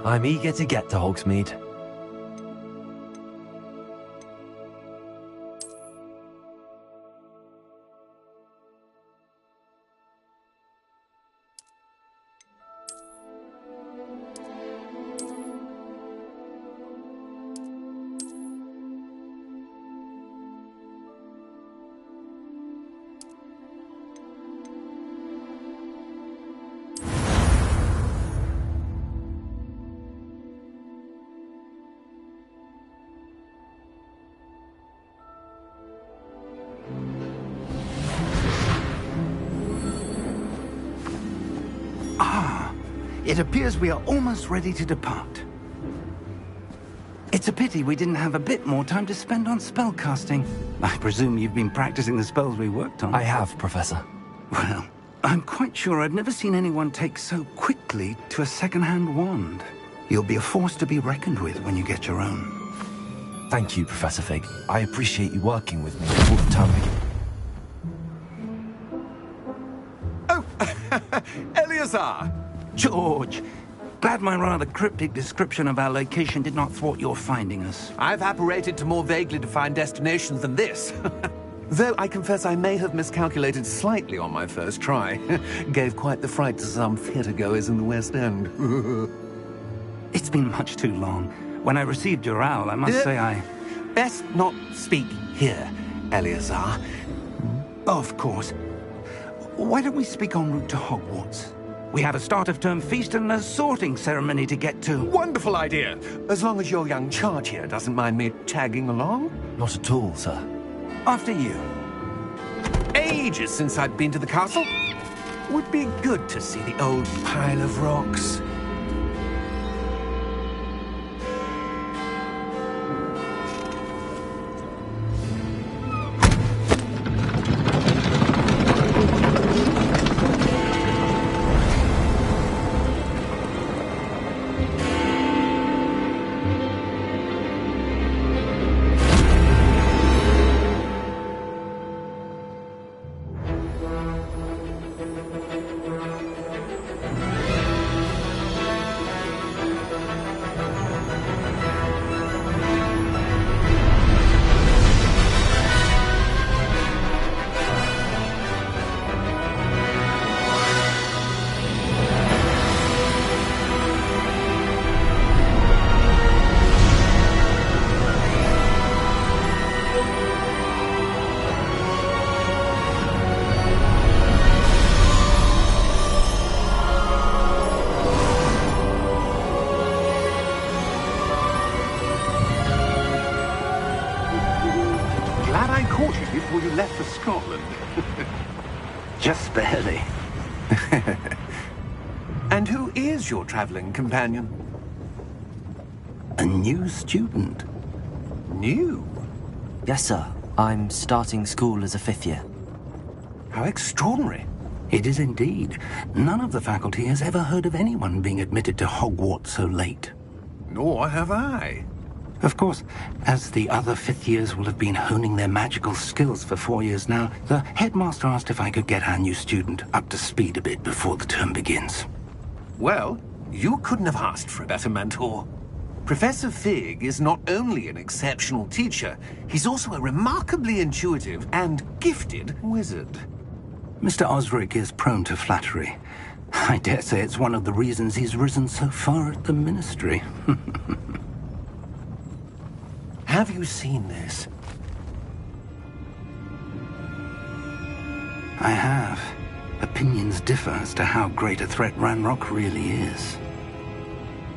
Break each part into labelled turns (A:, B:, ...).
A: I'm eager to get to Hogsmeade.
B: It appears we are almost ready to depart. It's a pity we didn't have a bit more time to spend on spellcasting. I presume you've been practicing the spells we worked on.
A: I have, Professor.
B: Well, I'm quite sure I've never seen anyone take so quickly to a second-hand wand. You'll be a force to be reckoned with when you get your own.
A: Thank you, Professor Fig. I appreciate you working with me before the term begins.
C: Oh, Eleazar!
B: George, glad my rather cryptic description of our location did not thwart your finding us.
C: I've apparated to more vaguely defined destinations than this. Though I confess I may have miscalculated slightly on my first try. Gave quite the fright to some theatre-goers in the West End.
B: It's been much too long. When I received your owl, I must say I...
C: Best not speak here, Eleazar.
B: Of course. Why don't we speak en route to Hogwarts? We have a start-of-term feast and a sorting ceremony to get to.
C: Wonderful idea! As long as your young charge here doesn't mind me tagging along.
A: Not at all, sir.
B: After you.
C: Ages since I'd been to the castle. Would be good to see the old pile of rocks. Before you left for Scotland.
B: Just barely.
C: And who is your traveling companion?
B: A new student.
C: New?
D: Yes, sir. I'm starting school as a 5th year.
C: How extraordinary.
B: It is indeed. None of the faculty has ever heard of anyone being admitted to Hogwarts so late.
C: Nor have I.
B: Of course, as the other 5th years will have been honing their magical skills for 4 years now, the headmaster asked if I could get our new student up to speed a bit before the term begins.
C: Well, you couldn't have asked for a better mentor. Professor Fig is not only an exceptional teacher, he's also a remarkably intuitive and gifted wizard.
B: Mr. Osric is prone to flattery. I dare say it's one of the reasons he's risen so far at the Ministry.
C: Have you seen this?
B: I have. Opinions differ as to how great a threat Ranrock really is.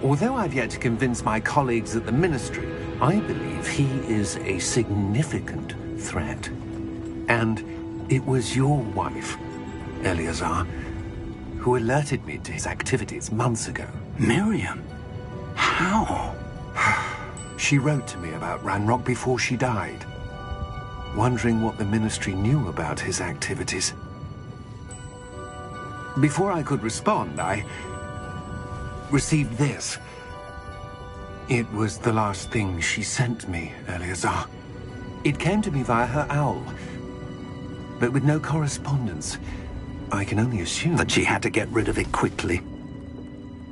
C: Although I've yet to convince my colleagues at the Ministry, I believe he is a significant threat. And it was your wife, Eleazar, who alerted me to his activities months ago.
B: Miriam? How?
C: She wrote to me about Ranrock before she died, wondering what the Ministry knew about his activities. Before I could respond, I received this. It was the last thing she sent me, Eleazar. It came to me via her owl, but with no correspondence. I can only assume
B: that she had to get rid of it quickly.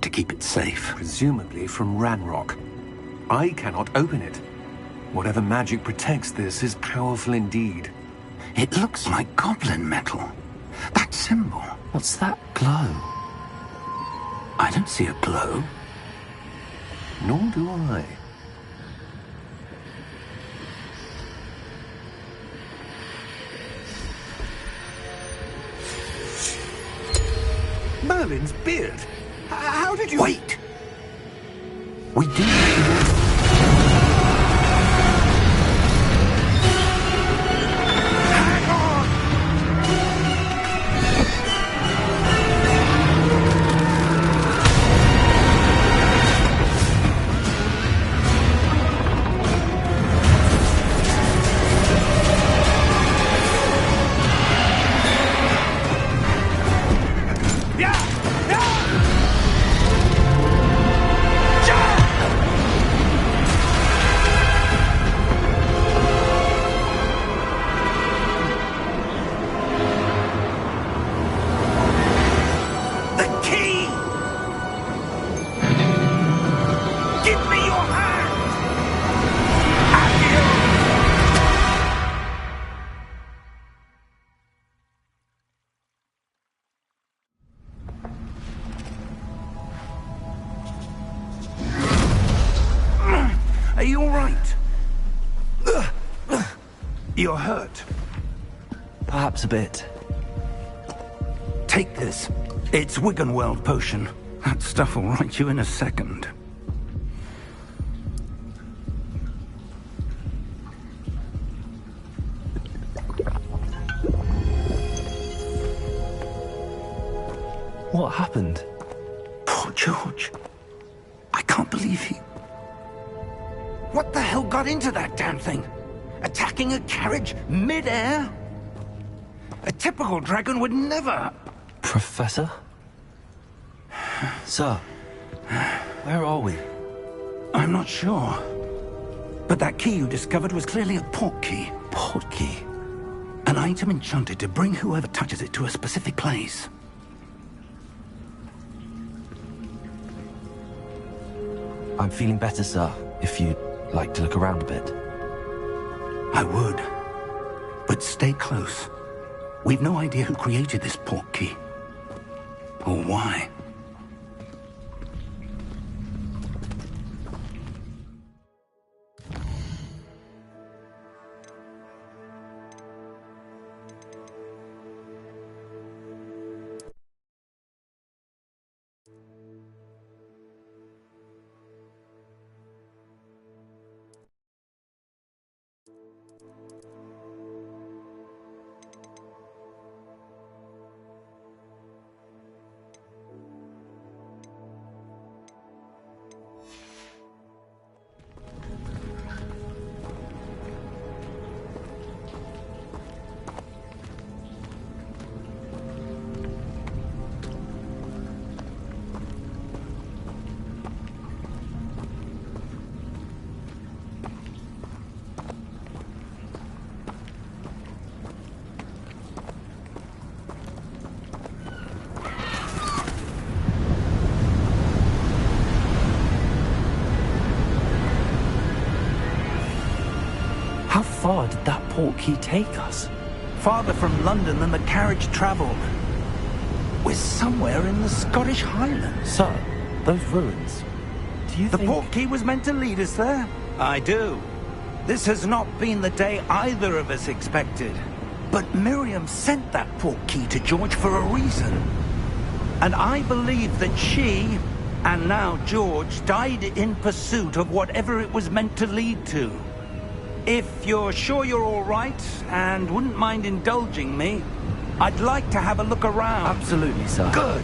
B: to keep it safe.
C: Presumably from Ranrock. I cannot open it. Whatever magic protects this is powerful indeed.
B: It looks like goblin metal. That symbol.
D: What's that glow?
B: I don't see a glow.
C: Nor do I. Merlin's beard. How did you...
B: Wait! We do...
E: Are you all right? You're hurt.
D: Perhaps a bit.
E: Take this. It's Wiggenweld potion. That stuff will right you in a second.
D: What happened?
E: Poor George. I can't believe he... What the hell got into that damn thing? Attacking a carriage mid-air? A typical dragon would never...
D: Professor? Sir, where are we?
E: I'm not sure. But that key you discovered was clearly a port key.
D: Port key?
E: An item enchanted to bring whoever touches it to a specific place.
D: I'm feeling better, sir, if you'd like to look around a bit.
E: I would. But stay close. We've no idea who created this port key. Or why.
D: How far did that port key take us?
E: Farther from London than the carriage travelled. We're somewhere in the Scottish Highlands.
D: Sir, those ruins. Do you
E: The
D: think...
E: port key was meant to lead us there? I do. This has not been the day either of us expected. But Miriam sent that port key to George for a reason. And I believe that she, and now George, died in pursuit of whatever it was meant to lead to. If you're sure you're all right, and wouldn't mind indulging me, I'd like to have a look around.
D: Absolutely, sir.
E: Good.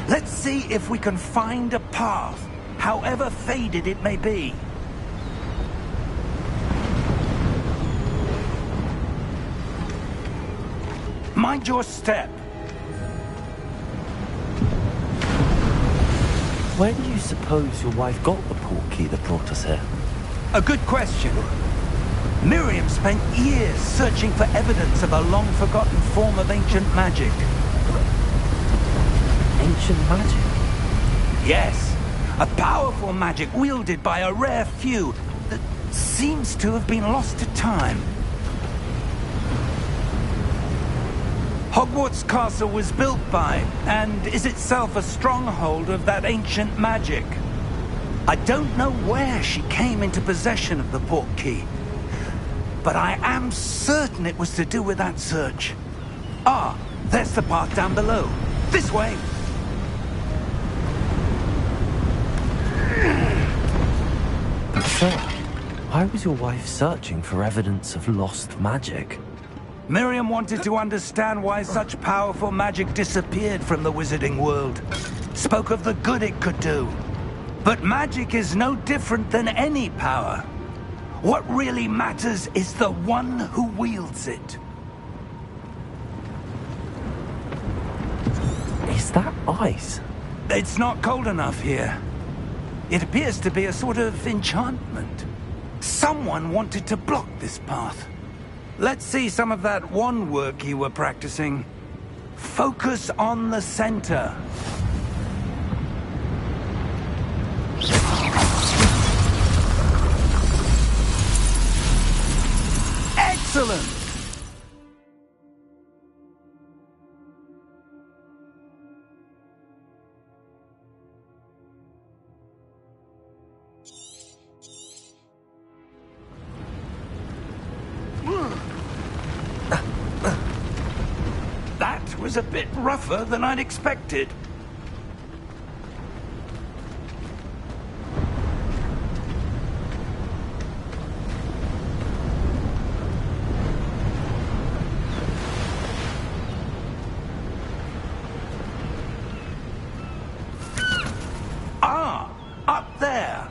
E: Let's see if we can find a path, however faded it may be. Mind your step.
D: Where do you suppose your wife got the port key that brought us here?
E: A good question. Miriam spent years searching for evidence of a long-forgotten form of ancient magic.
D: Ancient magic?
E: Yes, a powerful magic wielded by a rare few that seems to have been lost to time. Hogwarts Castle was built by, and is itself a stronghold of that ancient magic. I don't know where she came into possession of the portkey, but I am certain it was to do with that search. Ah, there's the path down below. This way!
D: But sir, why was your wife searching for evidence of lost magic?
E: Miriam wanted to understand why such powerful magic disappeared from the wizarding world. Spoke of the good it could do. But magic is no different than any power. What really matters is the one who wields it.
D: Is that ice?
E: It's not cold enough here. It appears to be a sort of enchantment. Someone wanted to block this path. Let's see some of that wand work you were practicing. Focus on the center. Excellent! That was a bit rougher than I'd expected. Ah, up there.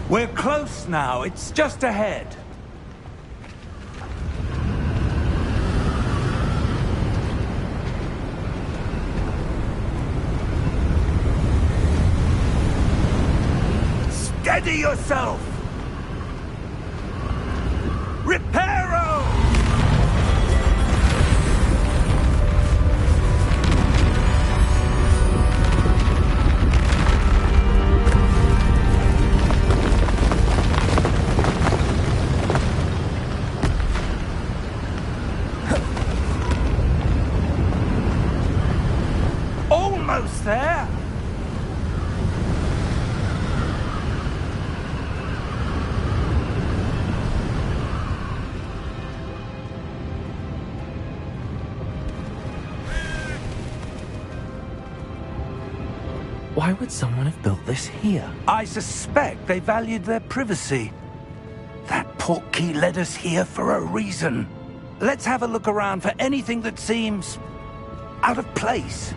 E: We're close now. It's just ahead. Steady yourself! Reparo! Almost there!
D: Why would someone have built this here?
E: I suspect they valued their privacy. That portkey led us here for a reason. Let's have a look around for anything that seems out of place.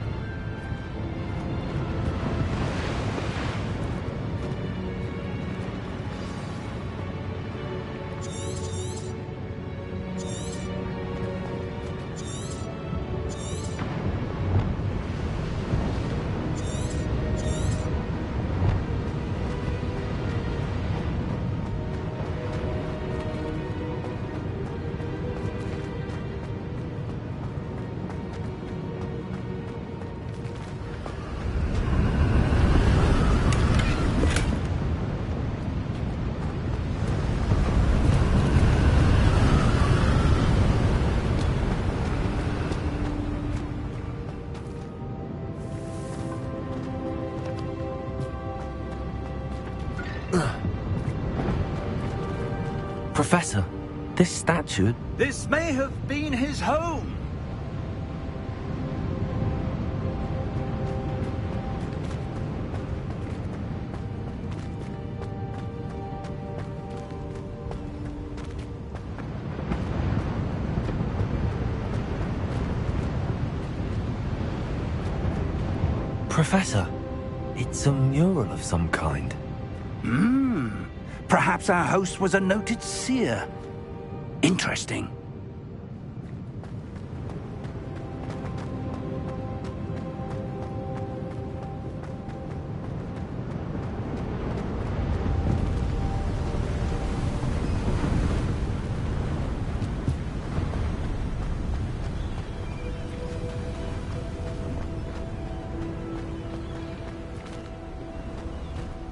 D: Professor, this statue...
E: This may have been his home.
D: Professor, it's a mural of some kind.
E: Perhaps our host was a noted seer. Interesting.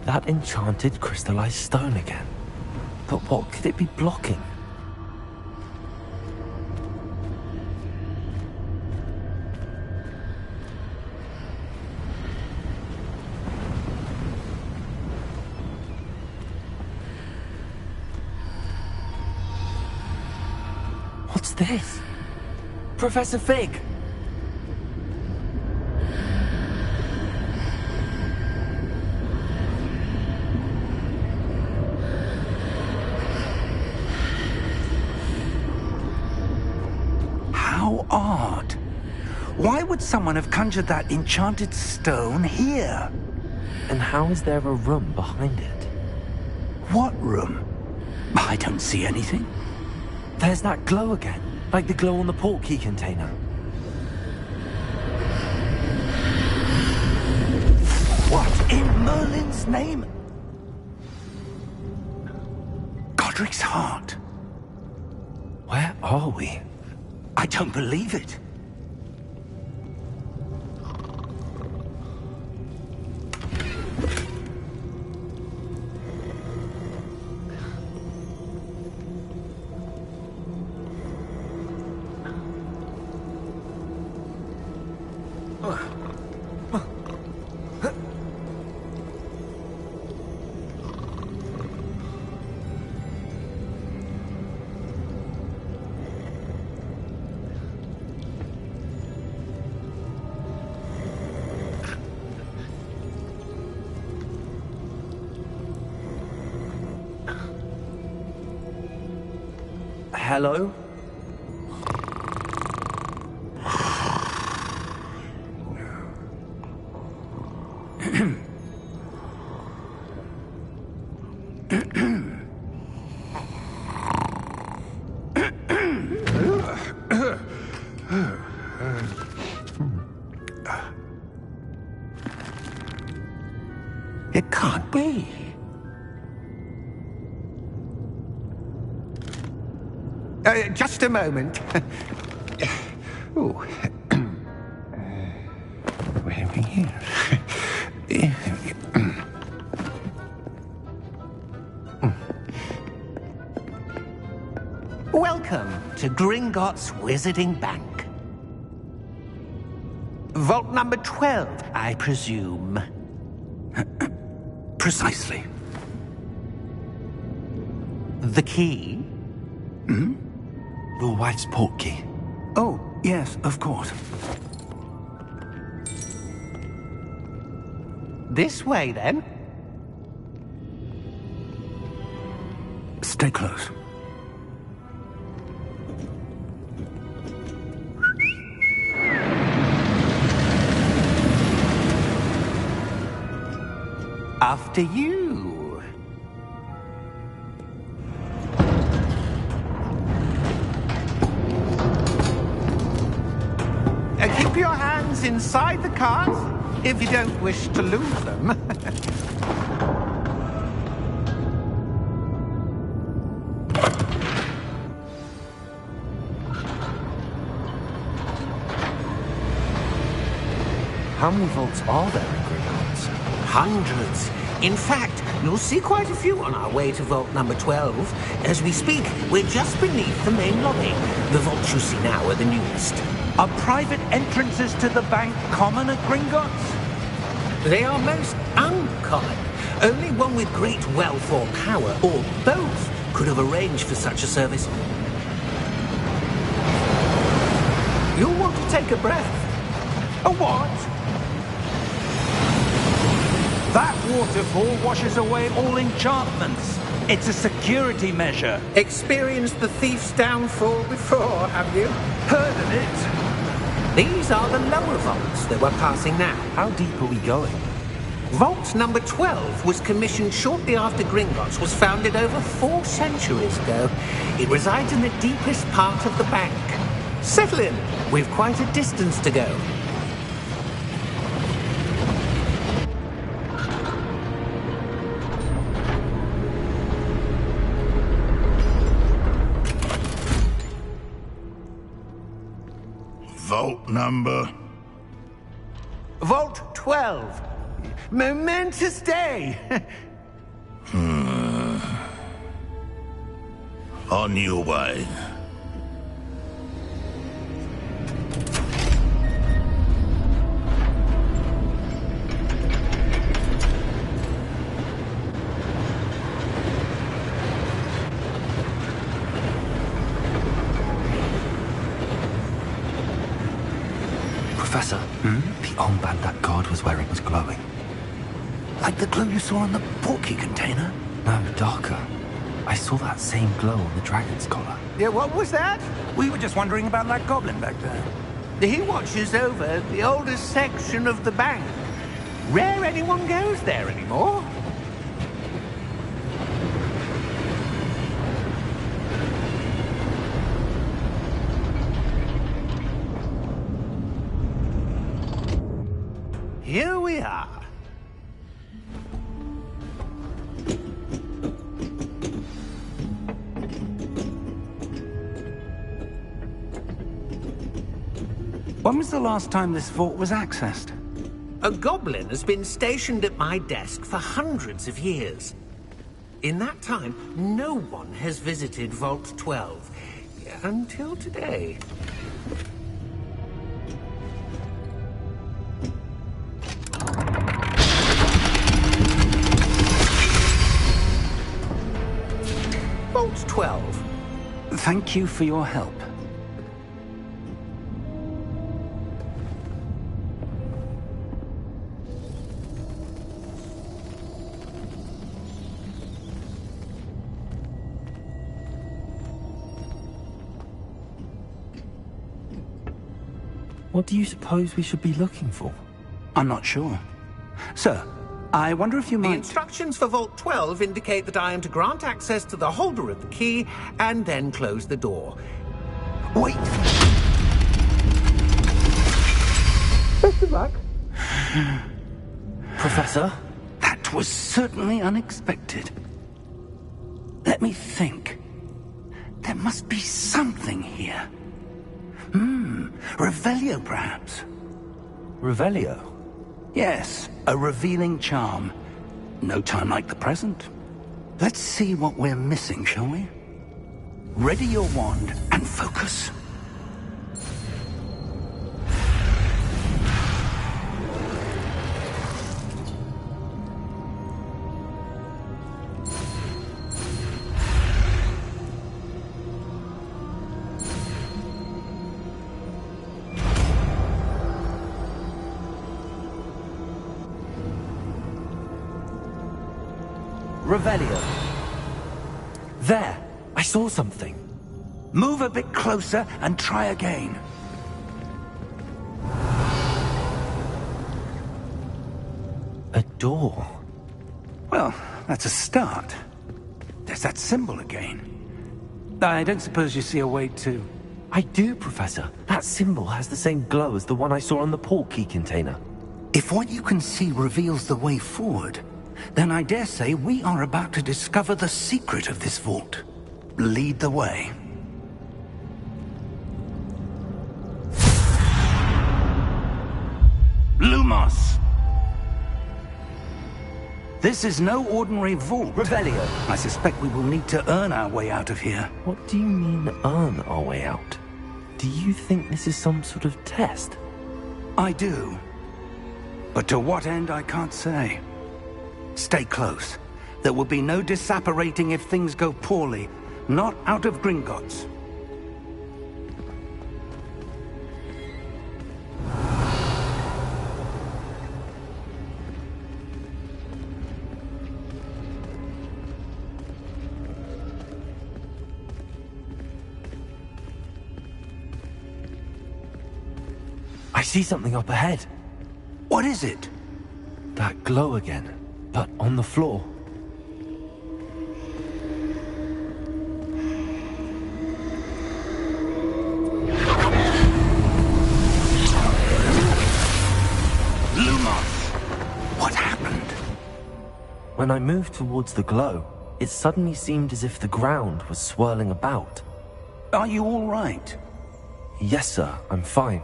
D: That enchanted crystallized stone again. But what could it be blocking? What's this? Professor Fig!
E: How odd. Why would someone have conjured that enchanted stone here?
D: And how is there a room behind it?
E: What room? I don't see anything.
D: There's that glow again, like the glow on the portkey container.
E: What in Merlin's name? Godric's heart.
D: Where are we?
E: I don't believe it.
D: Hello?
B: It can't be. Just a moment. Oh. Where are we here?
F: Welcome to Gringotts Wizarding Bank. Vault number 12, I presume.
E: Precisely.
F: The key?
A: Your wife's portkey.
E: Oh, yes, of course.
F: This way, then.
E: Stay close.
F: After you. Keep your hands inside the cart if you don't wish to lose them.
D: How many vaults are there in Gringotts?
F: Hundreds. In fact, you'll see quite a few on our way to vault number 12. As we speak, we're just beneath the main lobby. The vaults you see now are the newest.
E: Are private entrances to the bank common at Gringotts?
F: They are most uncommon. Only one with great wealth or power, or both, could have arranged for such a service. You'll want to take a breath.
E: A what? That waterfall washes away all enchantments. It's a security measure.
F: Experienced the thief's downfall before, have you?
E: Heard of it?
F: These are the lower vaults that we're passing now.
D: How deep are we going?
F: Vault number 12 was commissioned shortly after Gringotts was founded over 4 centuries ago. It resides in the deepest part of the bank. Settle in. We've quite a distance to go.
G: Vault number?
F: Vault 12.
C: Momentous day!
G: On your way.
B: Professor, the armband that guard was wearing was glowing. Like the glow you saw on the portkey container?
D: No, darker. I saw that same glow on the dragon's collar.
C: Yeah, what was that?
E: We were just wondering about that goblin back there.
F: He watches over the oldest section of the bank. Rare anyone goes there anymore. Here we are.
E: When was the last time this vault was accessed?
F: A goblin has been stationed at my desk for hundreds of years. In that time, no one has visited Vault 12. Until today. Vault 12.
E: Thank you for your help.
D: What do you suppose we should be looking for?
E: I'm not sure. Sir, I wonder if you
F: The
E: might...
F: instructions for Vault 12 indicate that I am to grant access to the holder of the key and then close the door.
E: Wait!
F: Best of luck.
D: Professor?
E: That was certainly unexpected. Let me think. There must be something here. Revelio, perhaps?
D: Revelio?
E: Yes, a revealing charm. No time like the present. Let's see what we're missing, shall we? Ready your wand and focus.
D: Revelio. There! I saw something.
E: Move a bit closer and try again.
D: A door.
E: Well, that's a start. There's that symbol again. I don't suppose you see a way to...
D: I do, Professor. That symbol has the same glow as the one I saw on the portkey container.
E: If what you can see reveals the way forward, then I dare say we are about to discover the secret of this vault. Lead the way. Lumos! This is no ordinary vault.
D: Revelio.
E: I suspect we will need to earn our way out of here.
D: What do you mean, earn our way out? Do you think this is some sort of test?
E: I do. But to what end, I can't say. Stay close. There will be no disapparating if things go poorly. Not out of Gringotts.
D: I see something up ahead.
E: What is it?
D: That glow again, but on the floor.
E: Lumos! What happened?
D: When I moved towards the glow, it suddenly seemed as if the ground was swirling about.
E: Are you all right?
D: Yes, sir, I'm fine.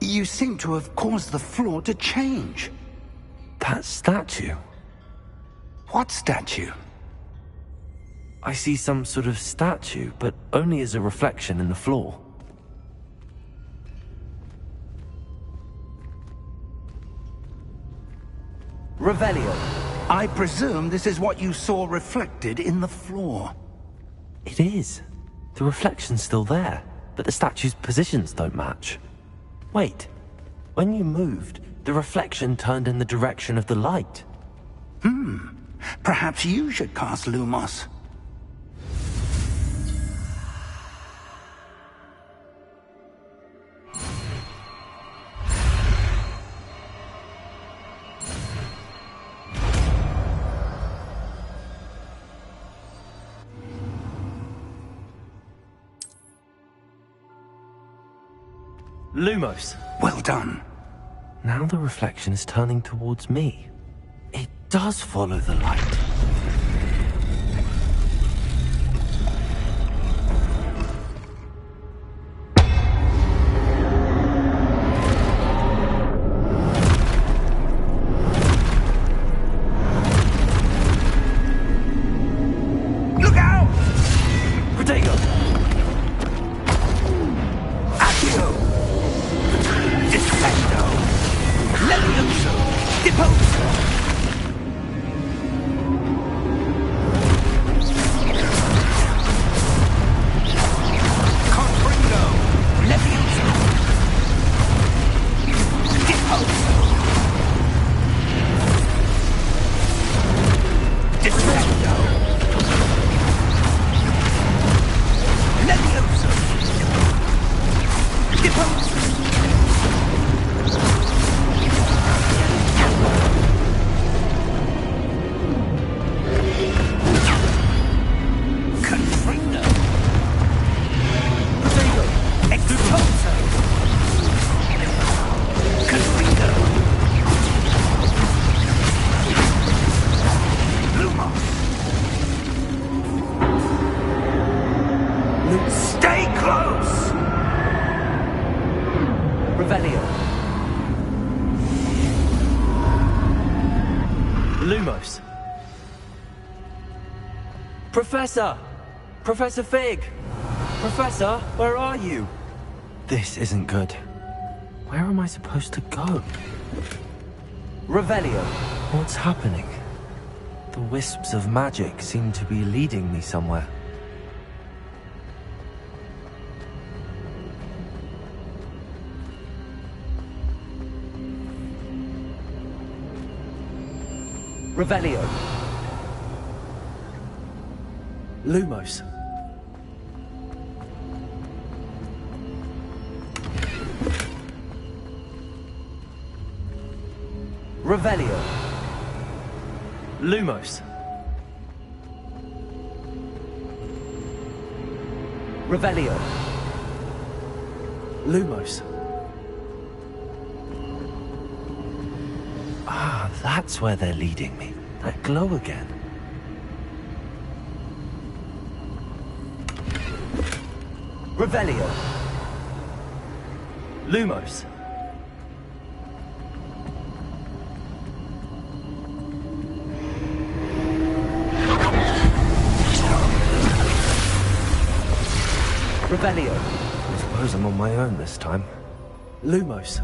E: You seem to have caused the floor to change.
D: That statue.
E: What statue?
D: I see some sort of statue, but only as a reflection in the floor. Revelio.
E: I presume this is what you saw reflected in the floor.
D: It is. The reflection's still there, but the statue's positions don't match. Wait. When you moved, the reflection turned in the direction of the light.
E: Perhaps you should cast Lumos.
D: Lumos.
E: Well done.
D: Now the reflection is turning towards me. It does follow the light.
E: Look out!
D: Protego!
E: Accio! Defendo! Levioso! Deposo! Confringo! Levioso! Deposo! Defendo! Levioso! Deposo! Confringo! Protego! Expulso! Confringo! Lumos! Stay close!
D: Revelio. Lumos. Professor! Professor Fig! Professor, where are you? This isn't good. Where am I supposed to go? Revelio. What's happening? The wisps of magic seem to be leading me somewhere. Revelio. Lumos. Revelio. Lumos. Revelio. Lumos. Ah, that's where they're leading me. That glow again. Revelio. Lumos. Revelio. I suppose I'm on my own this time. Lumos.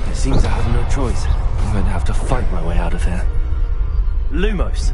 D: It seems I have no choice. I'm going to have to fight my way out of here. Lumos.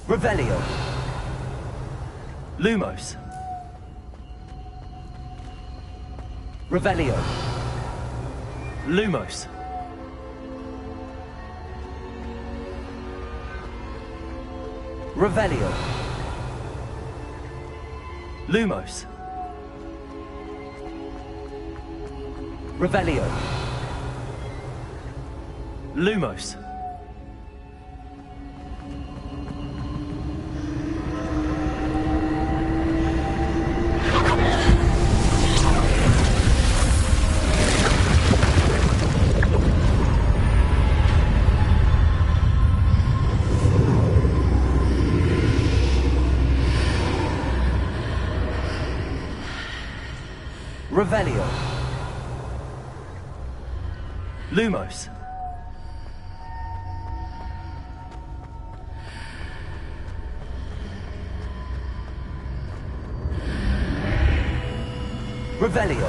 D: Revelio. Lumos. Revelio. Lumos. Revelio. Lumos. Revelio. Lumos. Revelio. Lumos. Revelio.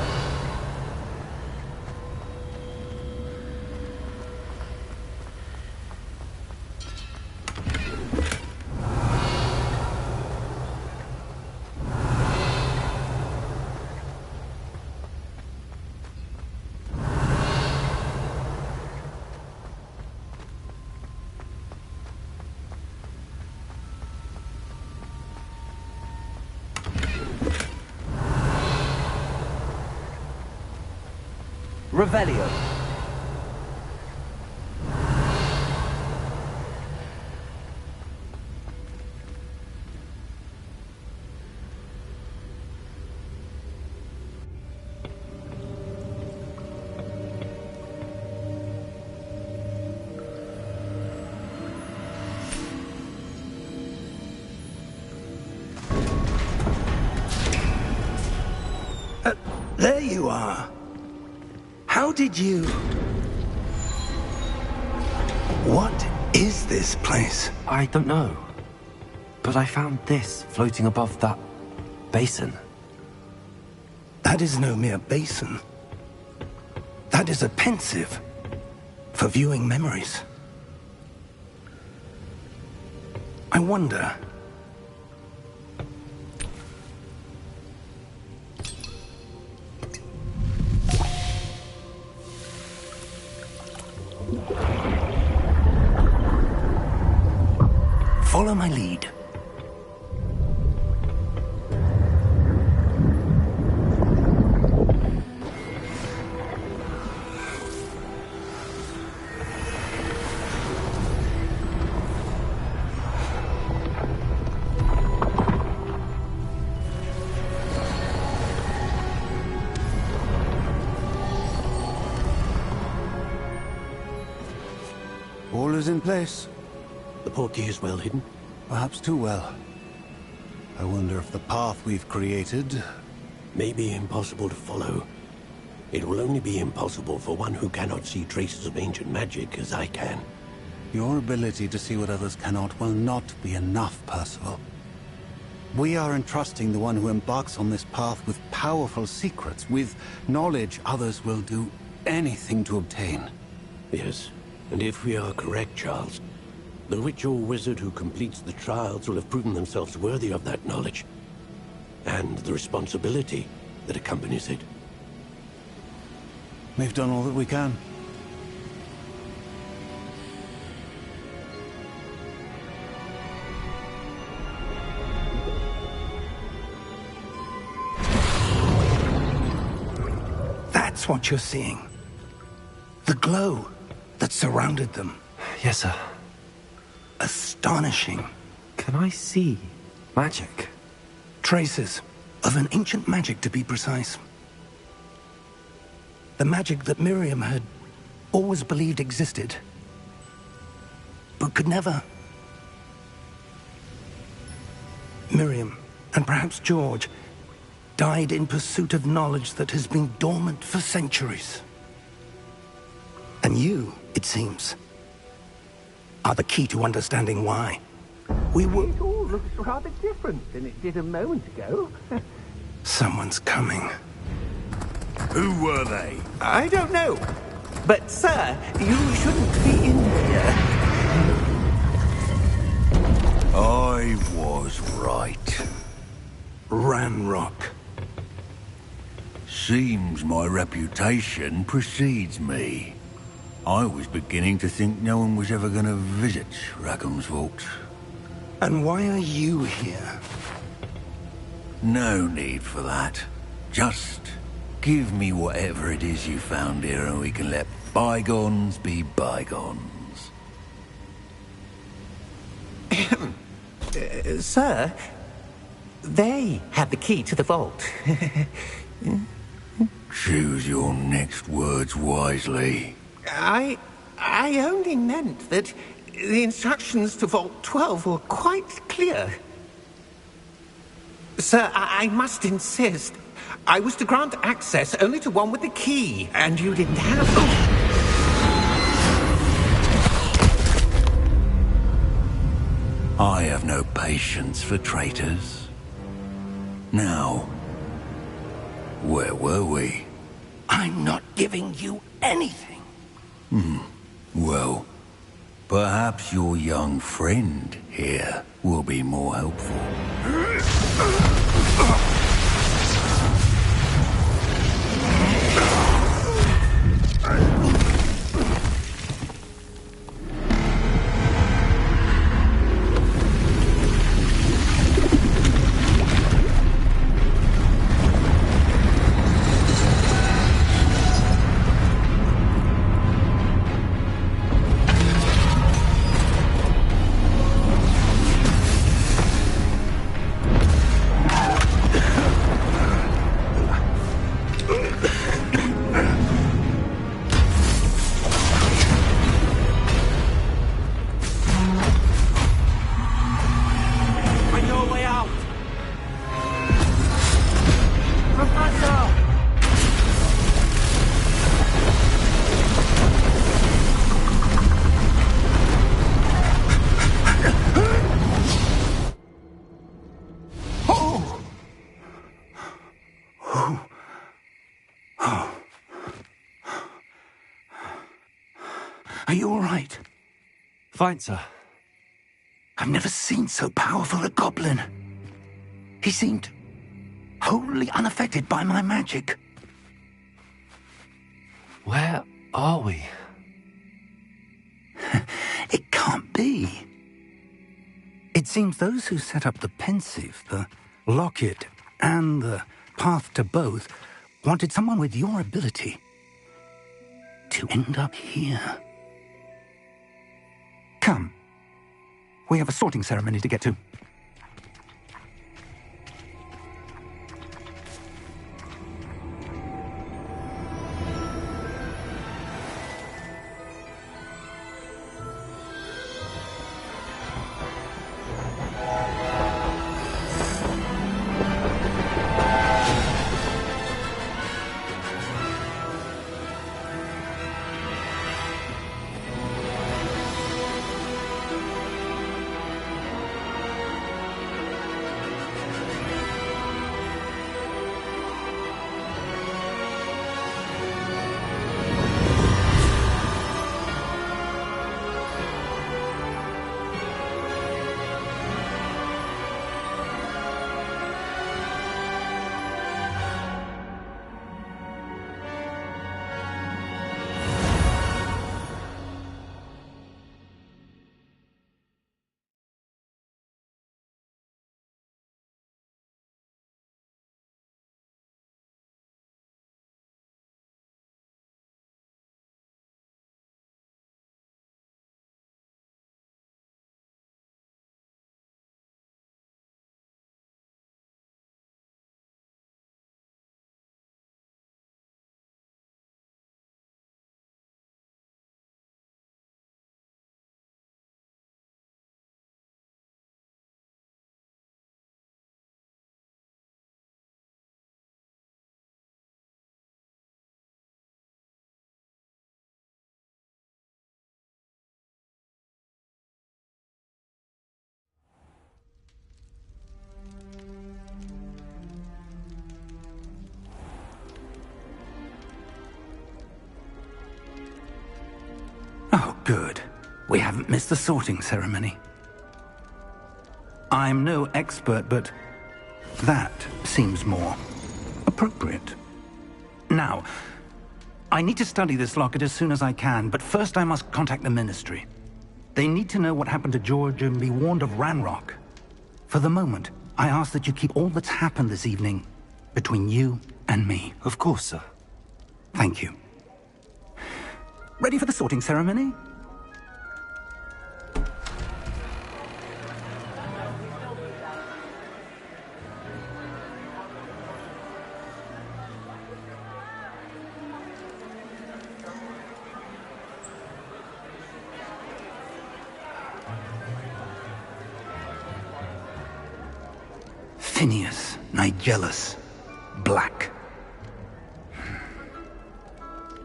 D: Revelio.
E: There you are. How did you... What is this place?
D: I don't know. But I found this floating above that basin.
E: That is no mere basin. That is a pensive for viewing memories. I wonder... Follow my lead.
H: All is in place.
I: The portkey is well hidden?
H: Perhaps too well. I wonder if the path we've created...
I: May be impossible to follow. It will only be impossible for one who cannot see traces of ancient magic as I can.
H: Your ability to see what others cannot will not be enough, Percival. We are entrusting the one who embarks on this path with powerful secrets, with knowledge others will do anything to obtain.
I: Yes, and if we are correct, Charles, the witch or wizard who completes the trials will have proven themselves worthy of that knowledge, and the responsibility that accompanies it.
H: We've done all that we can.
E: That's what you're seeing. The glow that surrounded them.
D: Yes, sir.
E: Astonishing.
D: Can I see magic?
E: Traces of an ancient magic, to be precise. The magic that Miriam had always believed existed, but could never. Miriam, and perhaps George, died in pursuit of knowledge that has been dormant for centuries. And you, it seems, are the key to understanding why.
F: It all looks rather different than it did a moment ago.
E: Someone's coming.
G: Who were they?
F: I don't know. But, sir, you shouldn't be in here.
G: I I was right.
E: Ranrock.
G: Seems my reputation precedes me. I was beginning to think no one was ever going to visit Rackham's vault.
E: And why are you here?
G: No need for that. Just give me whatever it is you found here and we can let bygones be bygones.
F: Sir, they had the key to the vault.
G: Choose your next words wisely.
F: I only meant that the instructions to Vault 12 were quite clear. Sir, I must insist. I was to grant access only to one with the key, and you didn't have...
G: I have no patience for traitors. Now, where were we?
E: I'm not giving you anything.
G: Well, perhaps your young friend here will be more helpful.
E: Are you all right?
D: Fine, sir.
E: I've never seen so powerful a goblin. He seemed wholly unaffected by my magic.
D: Where are we?
E: It can't be. It seems those who set up the pensive, the locket, and the path to both wanted someone with your ability to end up here. Come. We have a sorting ceremony to get to. Oh, good. We haven't missed the sorting ceremony.
B: I'm no expert, but that seems more appropriate. Now, I need to study this locket as soon as I can, but first I must contact the Ministry. They need to know what happened to George and be warned of Ranrock. For the moment, I ask that you keep all that's happened this evening between you and me.
A: Of course, sir.
B: Thank you. Ready for the sorting ceremony? Phineas, Nigellus, Black.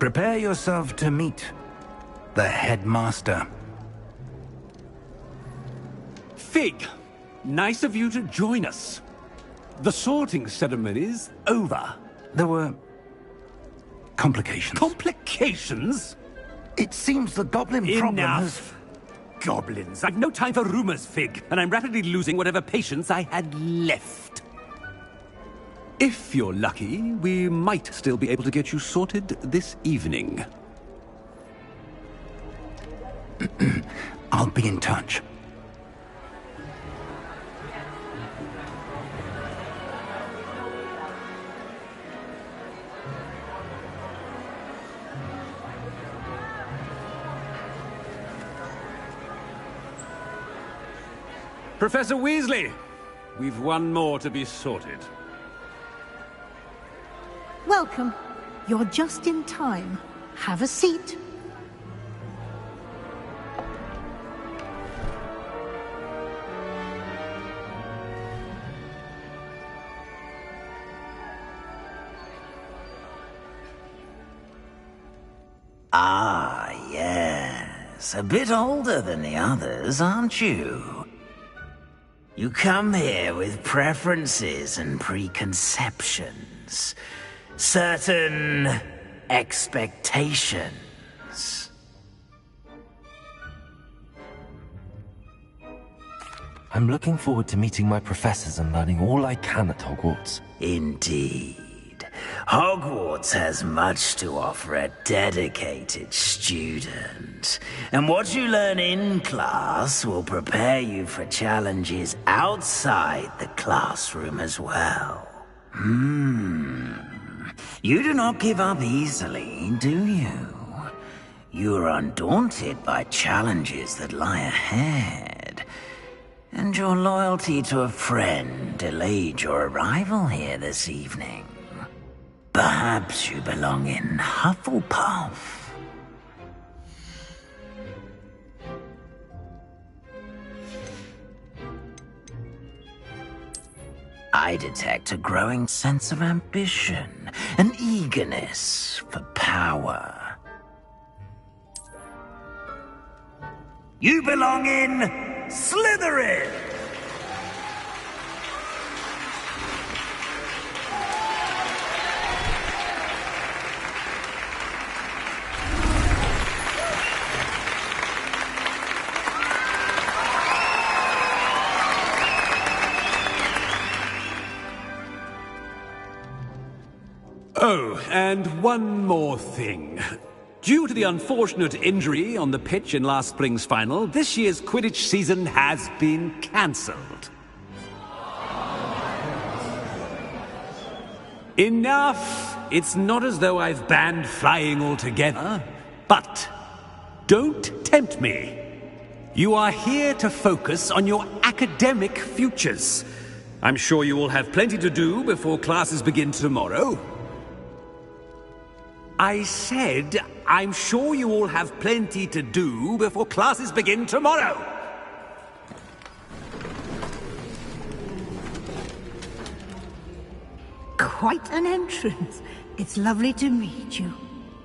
B: Prepare yourself to meet the headmaster.
C: Fig, nice of you to join us. The sorting ceremony's over.
B: There were complications.
C: Complications?
B: It seems the goblin problem has...
C: Enough! Goblins. I've no time for rumors, Fig, and I'm rapidly losing whatever patience I had left. If you're lucky, we might still be able to get you sorted this evening.
B: I'll be in touch.
C: Professor Weasley, we've one more to be sorted.
J: Welcome. You're just in time. Have a seat.
K: Ah, yes. A bit older than the others, aren't you? You come here with preferences and preconceptions. Certain expectations.
D: I'm looking forward to meeting my professors and learning all I can at Hogwarts.
K: Indeed. Hogwarts has much to offer a dedicated student. And what you learn in class will prepare you for challenges outside the classroom as well. You do not give up easily, do you? You are undaunted by challenges that lie ahead. And your loyalty to a friend delayed your arrival here this evening. Perhaps you belong in Hufflepuff. I detect a growing sense of ambition, an eagerness for power. You belong in Slytherin!
C: Oh, and one more thing. Due to the unfortunate injury on the pitch in last spring's final, this year's Quidditch season has been cancelled. Enough! It's not as though I've banned flying altogether, but don't tempt me. You are here to focus on your academic futures. I'm sure you will have plenty to do before classes begin tomorrow. I said, I'm sure you all have plenty to do before classes begin tomorrow.
J: Quite an entrance. It's lovely to meet you.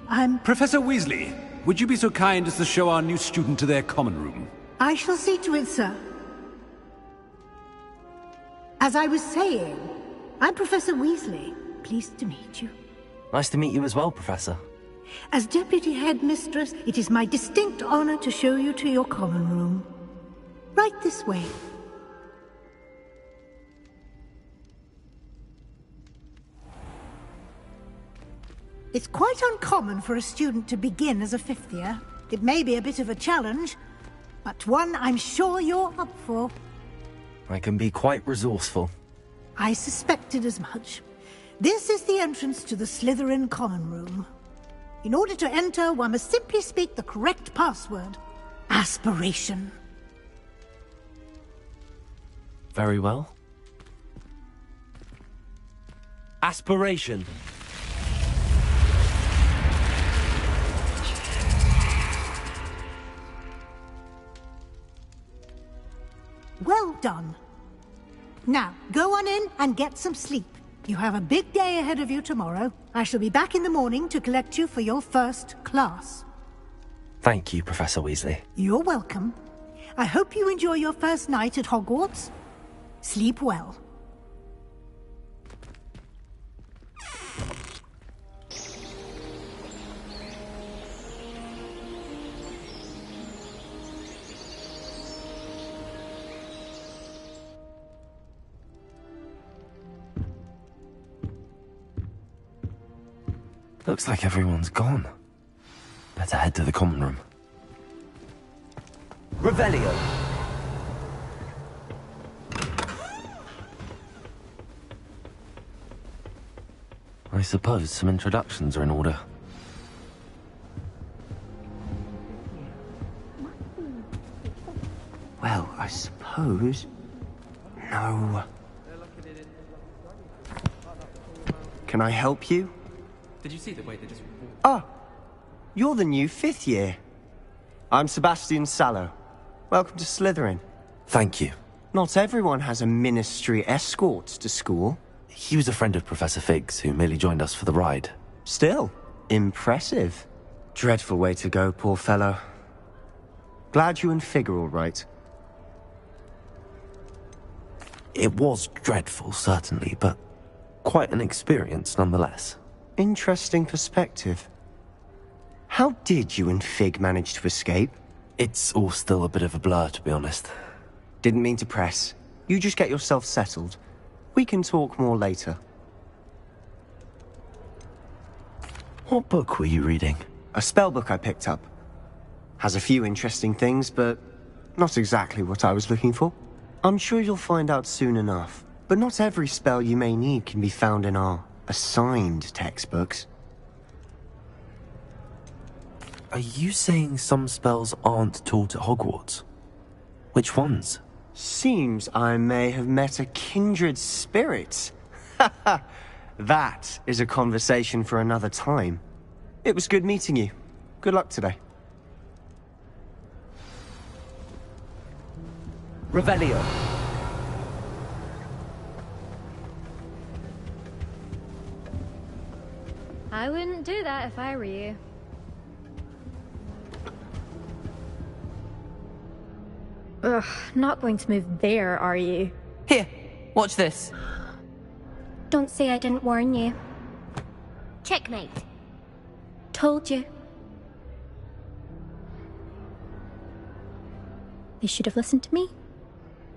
J: I'm...
C: Professor Weasley, would you be so kind as to show our new student to their common room?
J: I shall see to it, sir. As I was saying, I'm Professor Weasley. Pleased to meet you.
D: Nice to meet you as well, Professor.
J: As Deputy Headmistress, it is my distinct honor to show you to your common room. Right this way. It's quite uncommon for a student to begin as a fifth year. It may be a bit of a challenge, but one I'm sure you're up for.
D: I can be quite resourceful.
J: I suspected as much. This is the entrance to the Slytherin Common Room. In order to enter, one must simply speak the correct password. Aspiration.
D: Very well. Aspiration.
J: Well done. Now, go on in and get some sleep. You have a big day ahead of you tomorrow. I shall be back in the morning to collect you for your first class.
D: Thank you, Professor Weasley.
J: You're welcome. I hope you enjoy your first night at Hogwarts. Sleep well.
D: Looks like everyone's gone. Better head to the common room.
A: Revelio.
D: I suppose some introductions are in order.
L: Well, I suppose... No. Can I help you?
M: Did you see the way they just...
L: Oh, you're the new fifth year. I'm Sebastian Sallow. Welcome to Slytherin.
D: Thank you.
L: Not everyone has a ministry escort to school.
D: He was a friend of Professor Fig's who merely joined us for the ride.
L: Still, impressive. Dreadful way to go, poor fellow. Glad you and Fig are all right.
D: It was dreadful, certainly, but quite an experience nonetheless.
L: Interesting perspective. How did you and Fig manage to escape?
D: It's all still a bit of a blur, to be honest.
L: Didn't mean to press. You just get yourself settled. We can talk more later.
D: What book were you reading?
L: A spell book I picked up. Has a few interesting things, but not exactly what I was looking for. I'm sure you'll find out soon enough. But not every spell you may need can be found in our assigned textbooks.
D: Are you saying some spells aren't taught at Hogwarts? Which ones?
L: Seems I may have met a kindred spirit. That is a conversation for another time. It was good meeting you. Good luck today.
A: Revelio.
N: I wouldn't do that if I were you. Ugh, not going to move there, are you?
M: Here, watch this.
N: Don't say I didn't warn you.
O: Checkmate.
N: Told you. You should have listened to me.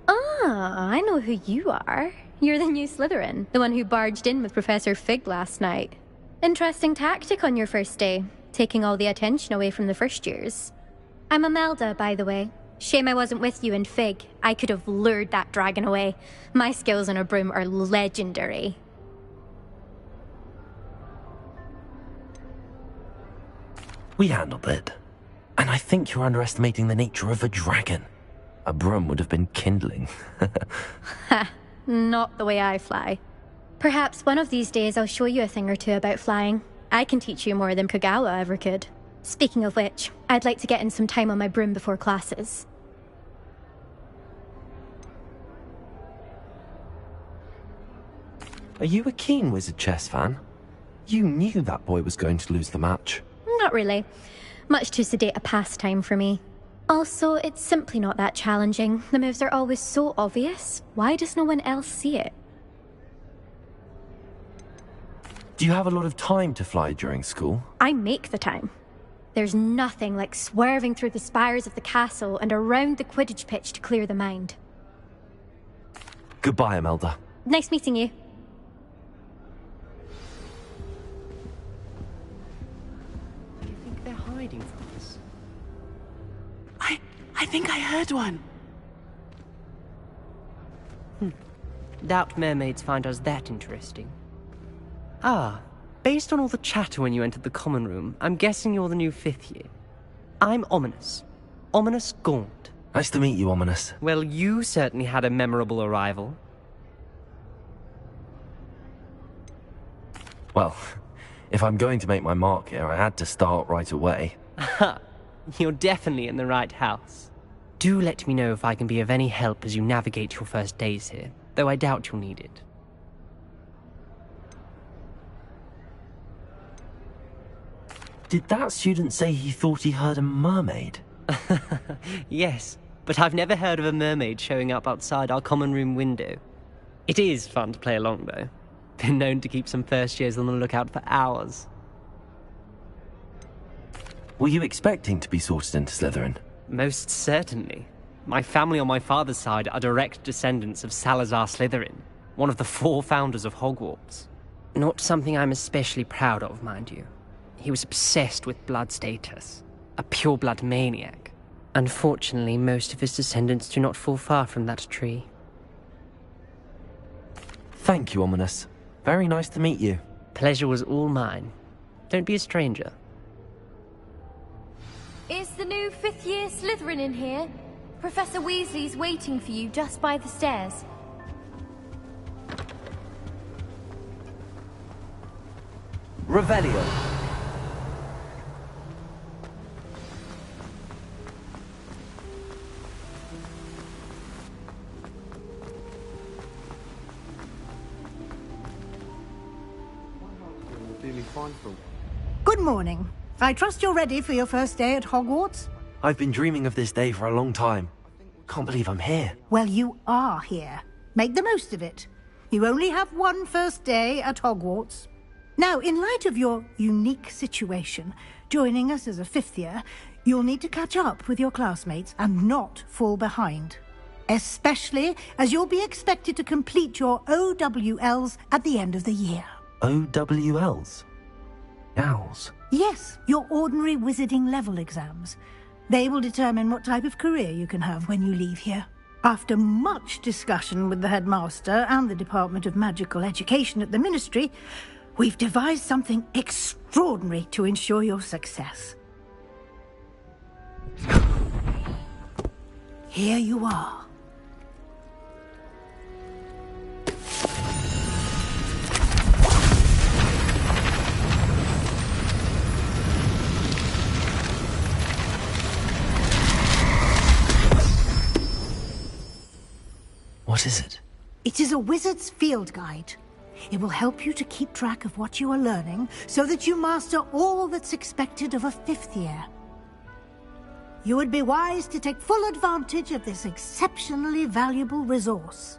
N: Ah, I know who you are. You're the new Slytherin, the one who barged in with Professor Fig last night. Interesting tactic on your first day, taking all the attention away from the first years. I'm Imelda, by the way. Shame I wasn't with you and Fig. I could have lured that dragon away. My skills on a broom are legendary.
D: We handled it. And I think you're underestimating the nature of a dragon. A broom would have been kindling.
N: Ha, not the way I fly. Perhaps one of these days I'll show you a thing or two about flying. I can teach you more than Kagawa ever could. Speaking of which, I'd like to get in some time on my broom before classes.
D: Are you a keen Wizard Chess fan? You knew that boy was going to lose the match.
N: Not really. Much too sedate a pastime for me. Also, it's simply not that challenging. The moves are always so obvious. Why does no one else see it?
D: Do you have a lot of time to fly during school?
N: I make the time. There's nothing like swerving through the spires of the castle and around the Quidditch pitch to clear the mind.
D: Goodbye, Imelda.
N: Nice meeting you.
P: hiding from us?
Q: I think I heard one.
P: Doubt mermaids find us that interesting. Ah, based on all the chatter when you entered the common room, I'm guessing you're the new 5th year. I'm Ominous. Ominous Gaunt.
D: Nice to meet you, Ominous.
P: Well, you certainly had a memorable arrival.
D: Well, if I'm going to make my mark here, I had to start right away.
P: Ha! You're definitely in the right house. Do let me know if I can be of any help as you navigate your first days here, though I doubt you'll need it.
D: Did that student say he thought he heard a mermaid?
P: Yes, but I've never heard of a mermaid showing up outside our common room window. It is fun to play along, though. Been known to keep some first years on the lookout for hours.
D: Were you expecting to be sorted into Slytherin?
P: Most certainly. My family on my father's side are direct descendants of Salazar Slytherin, one of the 4 founders of Hogwarts. Not something I'm especially proud of, mind you. He was obsessed with blood status, a pure-blood maniac. Unfortunately, most of his descendants do not fall far from that tree.
D: Thank you, Ominous. Very nice to meet you.
P: Pleasure was all mine. Don't be a stranger.
O: Is the new 5th year Slytherin in here? Professor Weasley's waiting for you just by the stairs.
A: Revelio.
J: Good morning. I trust you're ready for your first day at Hogwarts?
D: I've been dreaming of this day for a long time. Can't believe I'm here.
J: Well, you are here. Make the most of it. You only have one first day at Hogwarts. Now, in light of your unique situation, joining us as a 5th year, you'll need to catch up with your classmates and not fall behind. Especially as you'll be expected to complete your OWLs at the end of the year.
D: OWLs? Owls?
J: Yes, your ordinary wizarding level exams. They will determine what type of career you can have when you leave here. After much discussion with the headmaster and the Department of Magical Education at the Ministry, we've devised something extraordinary to ensure your success. Here you are.
D: What is it?
J: It is a wizard's field guide. It will help you to keep track of what you are learning so that you master all that's expected of a 5th year. You would be wise to take full advantage of this exceptionally valuable resource.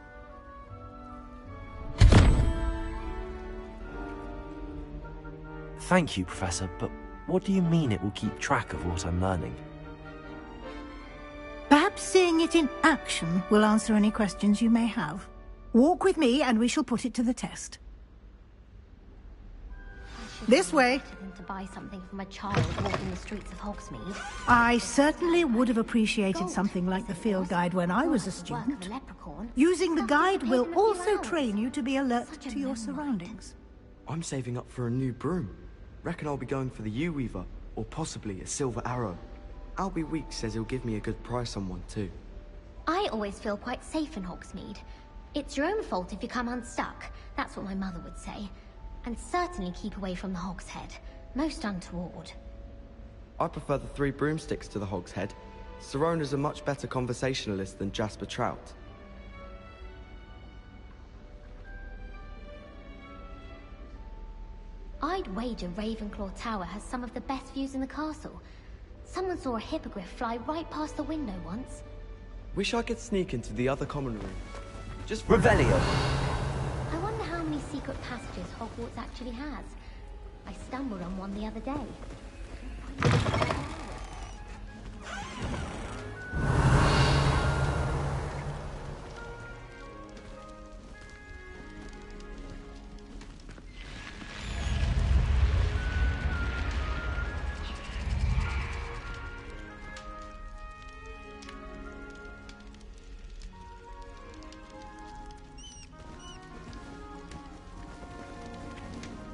D: Thank you, Professor, but what do you mean it will keep track of what I'm learning?
J: Perhaps seeing it in action will answer any questions you may have. Walk with me and we shall put it to the test. This way.
O: To buy something from a child walking the streets of Hogsmeade.
J: I certainly would have appreciated something like the field guide when I was a student. Using the guide will also train you to be alert to your surroundings.
R: I'm saving up for a new broom. Reckon I'll be going for the U-Weaver, or possibly a Silver Arrow. Albie Weeks says he'll give me a good price on one too.
O: I always feel quite safe in Hogsmeade. It's your own fault if you come unstuck. That's what my mother would say. And certainly keep away from the Hog's Head. Most untoward.
R: I prefer the 3 broomsticks to the Hog's Head. Sirona's a much better conversationalist than Jasper Trout.
O: I'd wager Ravenclaw Tower has some of the best views in the castle. Someone saw a hippogriff fly right past the window once.
R: Wish I could sneak into the other common room. Just
A: Revelio.
O: I wonder how many secret passages Hogwarts actually has. I stumbled on one the other day.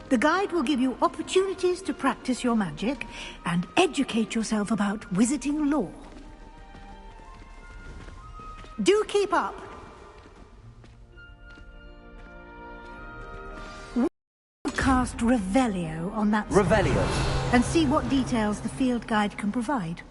J: The guide will give you opportunities to practice your magic and educate yourself about wizarding lore. Do keep up! Cast Revelio on that spell
A: Revelio.
J: and see what details the field guide can provide.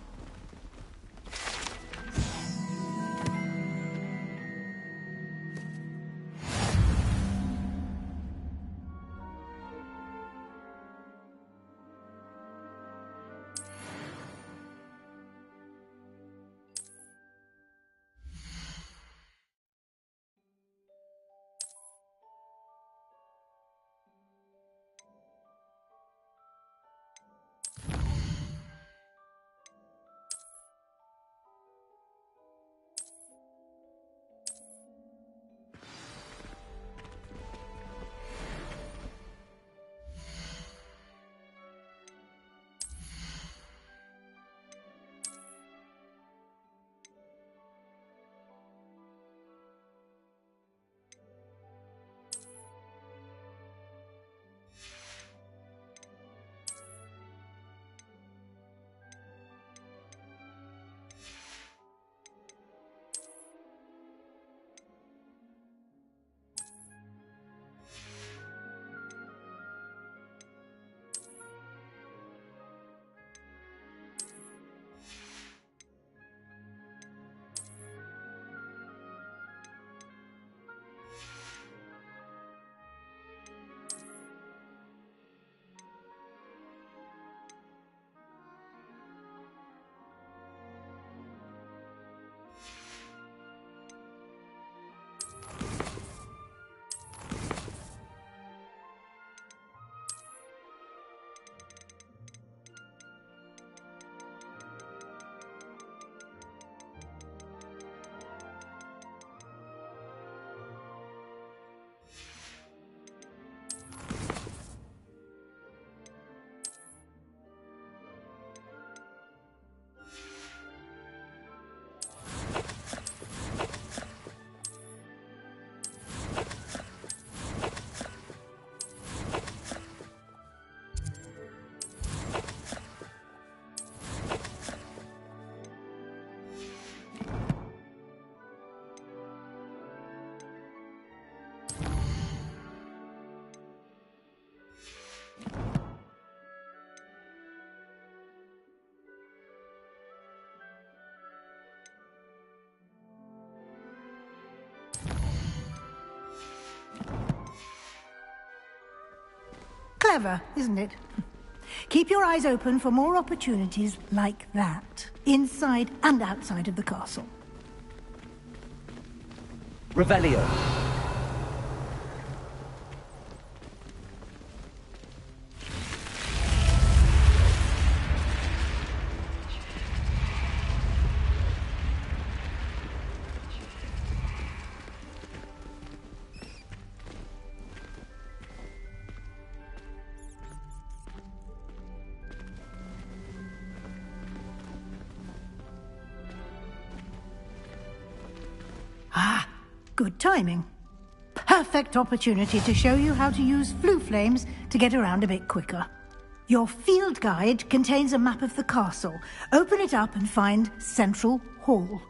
J: Clever, isn't it? Keep your eyes open for more opportunities like that, inside and outside of the castle.
A: Revelio.
J: Ah, good timing. Perfect opportunity to show you how to use flue flames to get around a bit quicker. Your field guide contains a map of the castle. Open it up and find Central Hall.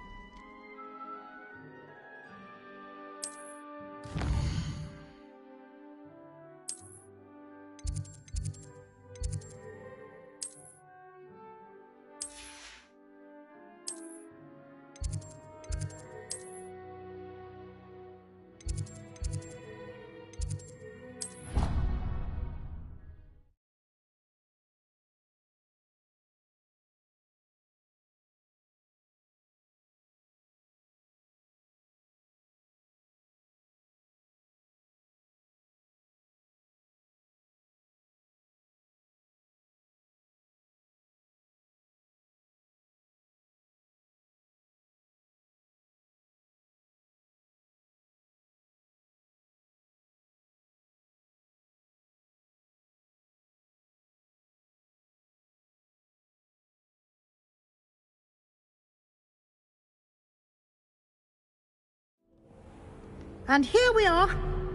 J: And here we are.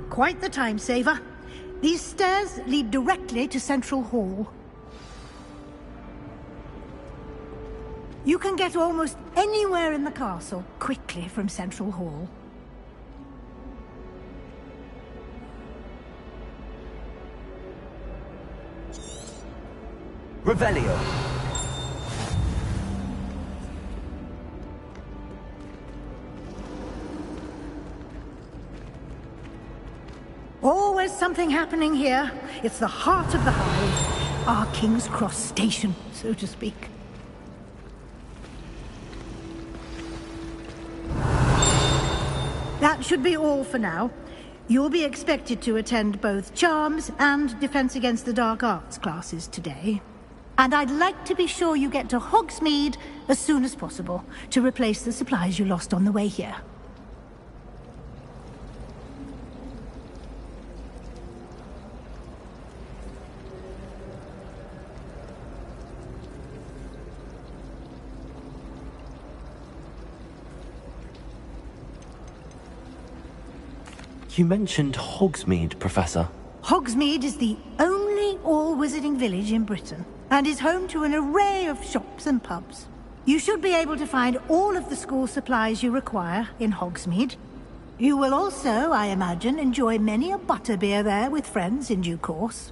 J: Quite the time saver. These stairs lead directly to Central Hall. You can get almost anywhere in the castle quickly from Central Hall.
A: Revelio.
J: Always something happening here. It's the heart of the Hive. Our King's Cross station, so to speak. That should be all for now. You'll be expected to attend both Charms and Defense Against the Dark Arts classes today. And I'd like to be sure you get to Hogsmeade as soon as possible to replace the supplies you lost on the way here.
D: You mentioned Hogsmeade, Professor.
J: Hogsmeade is the only all-wizarding village in Britain, and is home to an array of shops and pubs. You should be able to find all of the school supplies you require in Hogsmeade. You will also, I imagine, enjoy many a butterbeer there with friends in due course.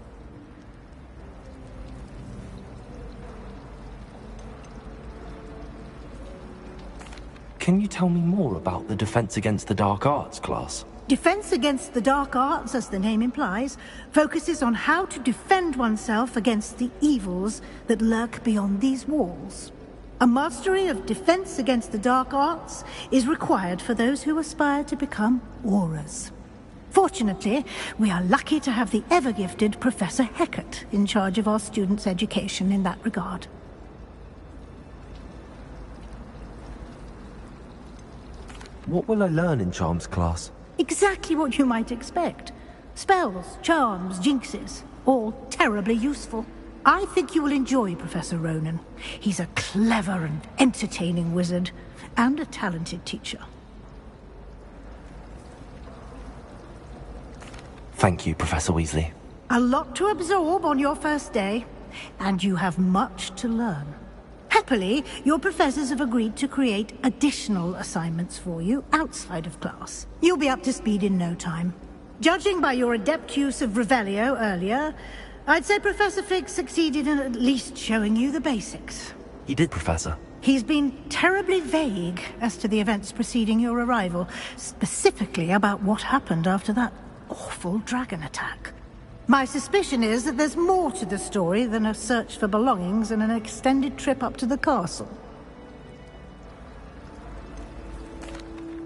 D: Can you tell me more about the Defense Against the Dark Arts class?
J: Defense Against the Dark Arts, as the name implies, focuses on how to defend oneself against the evils that lurk beyond these walls. A mastery of Defense Against the Dark Arts is required for those who aspire to become Aurors. Fortunately, we are lucky to have the ever-gifted Professor Hecat in charge of our students' education in that regard.
D: What will I learn in Charms class?
J: Exactly what you might expect. Spells, charms, jinxes, all terribly useful. I think you will enjoy Professor Ronan. He's a clever and entertaining wizard, and a talented teacher.
D: Thank you, Professor Weasley.
J: A lot to absorb on your first day, and you have much to learn. Happily, your professors have agreed to create additional assignments for you outside of class. You'll be up to speed in no time. Judging by your adept use of Revelio earlier, I'd say Professor Fig succeeded in at least showing you the basics.
D: He did, Professor.
J: He's been terribly vague as to the events preceding your arrival, specifically about what happened after that awful dragon attack. My suspicion is that there's more to the story than a search for belongings and an extended trip up to the castle.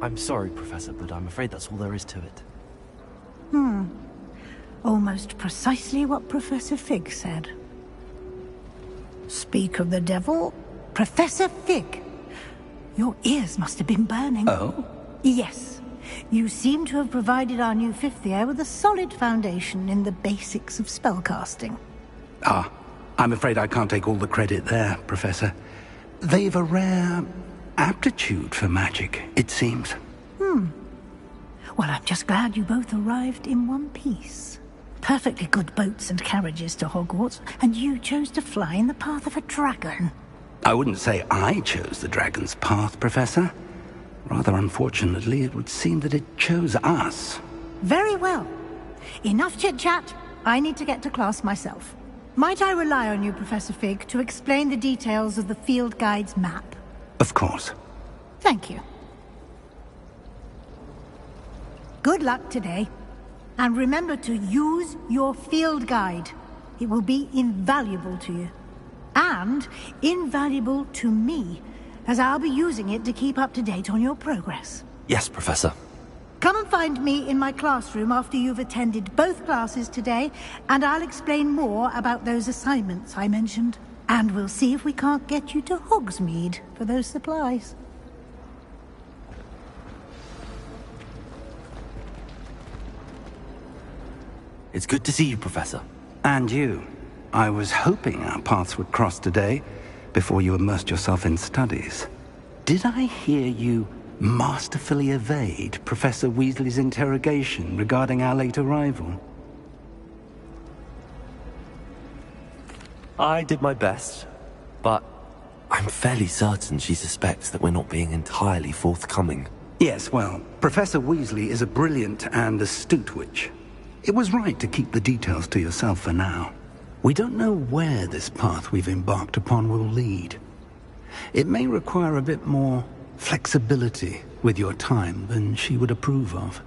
D: I'm sorry, Professor, but I'm afraid that's all there is to it.
J: Almost precisely what Professor Fig said. Speak of the devil, Professor Fig. Your ears must have been burning.
E: Oh?
J: Yes. You seem to have provided our new fifth year with a solid foundation in the basics of spellcasting.
B: Ah, I'm afraid I can't take all the credit there, Professor. They've a rare aptitude for magic, it seems.
J: Well, I'm just glad you both arrived in one piece. Perfectly good boats and carriages to Hogwarts, and you chose to fly in the path of a dragon.
B: I wouldn't say I chose the dragon's path, Professor. Rather unfortunately, it would seem that it chose us.
J: Very well. Enough chit-chat. I need to get to class myself. Might I rely on you, Professor Fig, to explain the details of the field guide's map?
B: Of course.
J: Thank you. Good luck today. And remember to use your field guide. It will be invaluable to you. And invaluable to me, as I'll be using it to keep up to date on your progress.
D: Yes, Professor.
J: Come and find me in my classroom after you've attended both classes today, and I'll explain more about those assignments I mentioned. And we'll see if we can't get you to Hogsmeade for those supplies.
D: It's good to see you, Professor.
B: And you. I was hoping our paths would cross today, before you immersed yourself in studies. Did I hear you masterfully evade Professor Weasley's interrogation regarding our late arrival?
D: I did my best, but I'm fairly certain she suspects that we're not being entirely forthcoming.
B: Yes, well, Professor Weasley is a brilliant and astute witch. It was right to keep the details to yourself for now. We don't know where this path we've embarked upon will lead. It may require a bit more flexibility with your time than she would approve of.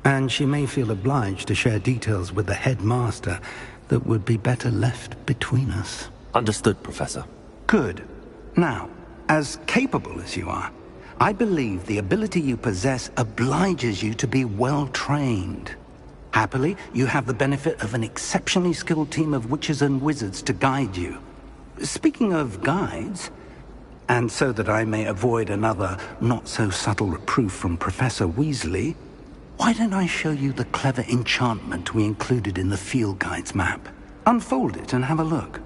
B: And she may feel obliged to share details with the headmaster that would be better left between us.
D: Understood, Professor.
B: Good. Now, as capable as you are, I believe the ability you possess obliges you to be well trained. Happily, you have the benefit of an exceptionally skilled team of witches and wizards to guide you. Speaking of guides, and so that I may avoid another not-so-subtle reproof from Professor Weasley, why don't I show you the clever enchantment we included in the field guide's map? Unfold it and have a look.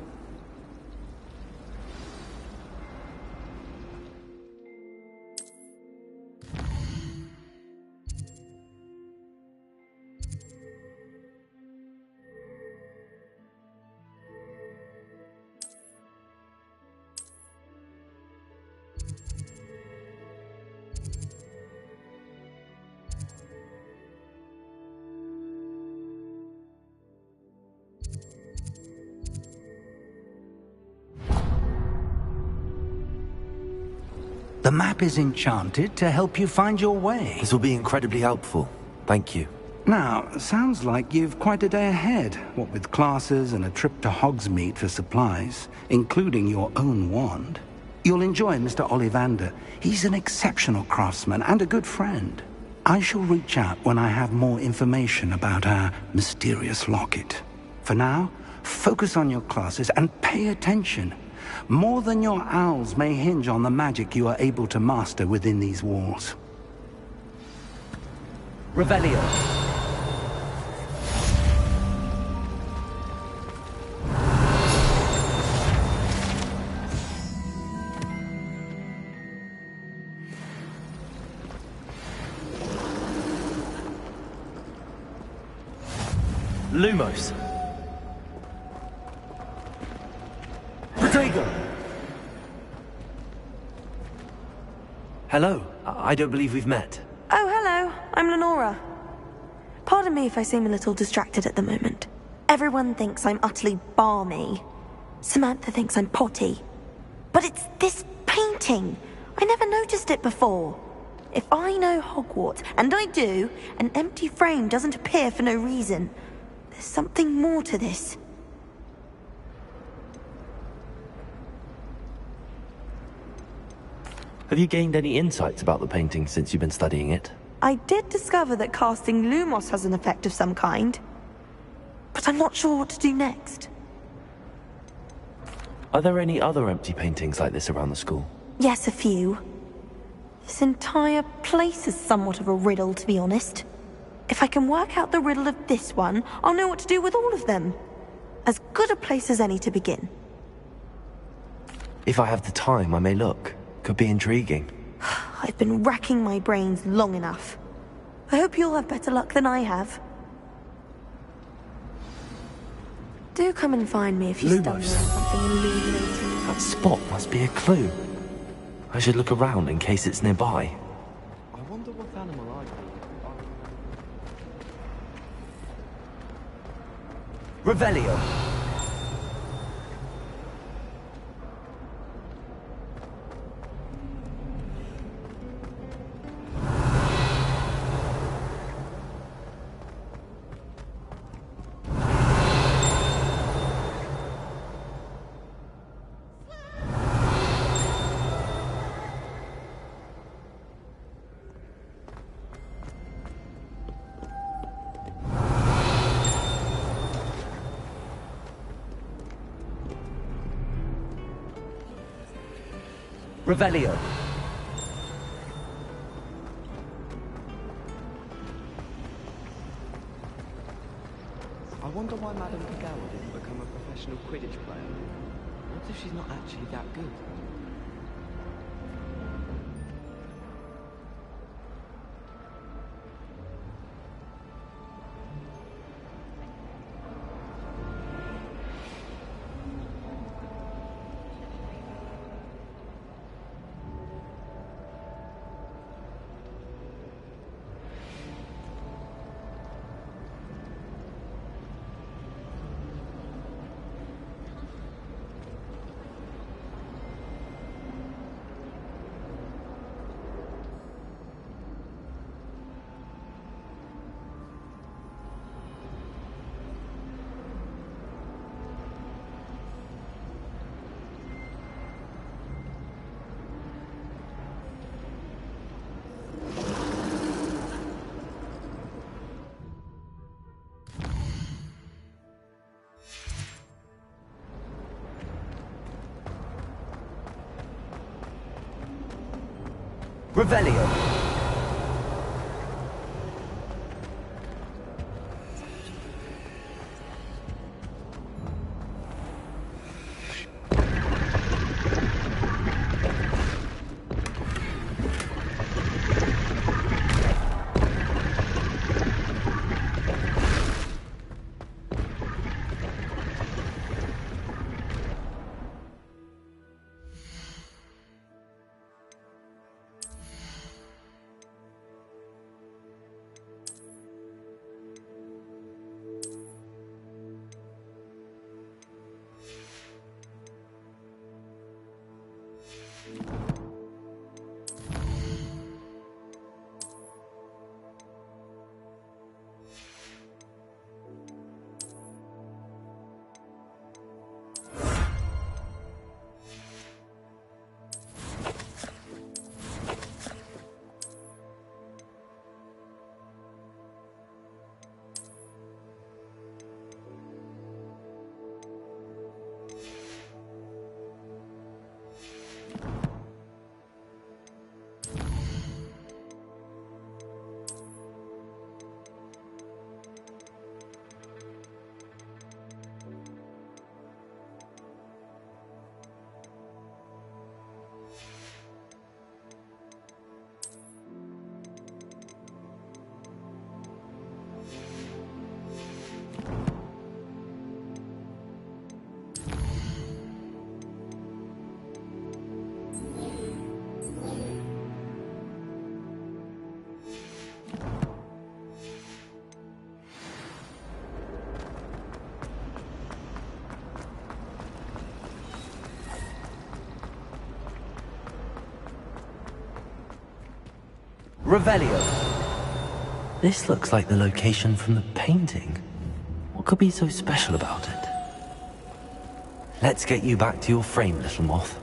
B: The map is enchanted to help you find your way.
D: This will be incredibly helpful. Thank you.
B: Now, sounds like you've quite a day ahead, what with classes and a trip to Hogsmeade for supplies, including your own wand. You'll enjoy Mr. Ollivander. He's an exceptional craftsman and a good friend. I shall reach out when I have more information about our mysterious locket. For now, focus on your classes and pay attention. More than your owls may hinge on the magic you are able to master within these walls.
P: Revelio.
D: Lumos. Protego. Hello. I don't believe we've met.
Q: Oh, hello. I'm Lenora. Pardon me if I seem a little distracted at the moment. Everyone thinks I'm utterly balmy. Samantha thinks I'm potty. But it's this painting. I never noticed it before. If I know Hogwarts, and I do, an empty frame doesn't appear for no reason. There's something more to this.
D: Have you gained any insights about the painting since you've been studying it?
Q: I did discover that casting Lumos has an effect of some kind. But I'm not sure what to do next.
D: Are there any other empty paintings like this around the school?
Q: Yes, a few. This entire place is somewhat of a riddle, to be honest. If I can work out the riddle of this one, I'll know what to do with all of them. As good a place as any to begin.
D: If I have the time, I may look. Could be intriguing.
Q: I've been racking my brains long enough. I hope you'll have better luck than I have. Do come and find me if you stumble on something illuminating.
D: That spot must be a clue. I should look around in case it's nearby.
R: I wonder what animal
D: Revelio. Revelio.
R: I wonder why Madame Kagawa didn't become a professional Quidditch player. What if she's not actually that good?
A: Revelio. Revelio.
D: This looks like the location from the painting. What could be so special about it?
A: Let's get you back to your frame, little moth.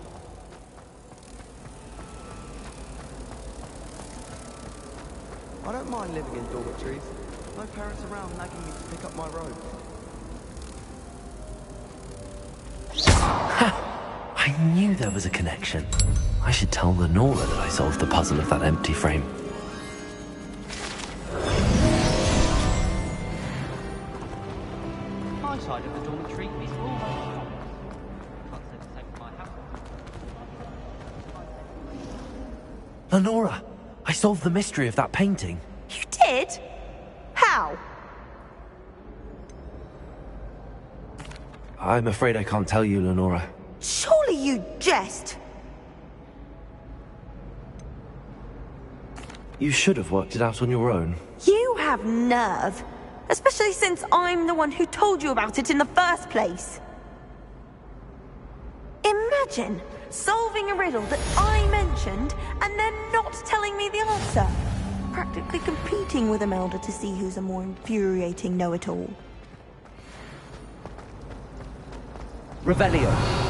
R: I don't mind living in dormitories. No parents around nagging me to pick up my robe.
D: I knew there was a connection. I should tell Lenora that I solved the puzzle of that empty frame.
P: My side of the dormitory is almost can't say the same for my house.
D: Lenora, I solved the mystery of that painting.
Q: You did? How?
D: I'm afraid I can't tell you, Lenora.
Q: Surely you jest.
D: You should have worked it out on your own.
Q: You have nerve. Especially since I'm the one who told you about it in the first place. Imagine solving a riddle that I mentioned and then not telling me the answer. Practically competing with Imelda to see who's a more infuriating know-it-all.
A: Revelio.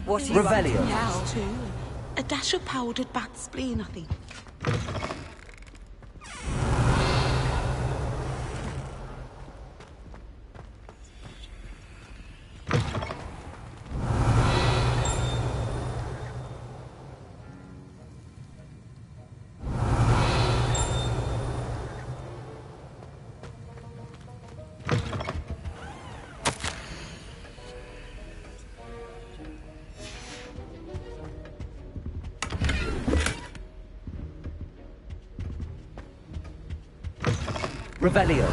S: What are you up to
A: Revelio.
S: now? A dash of powdered bat spleen, I think.
A: Revelio.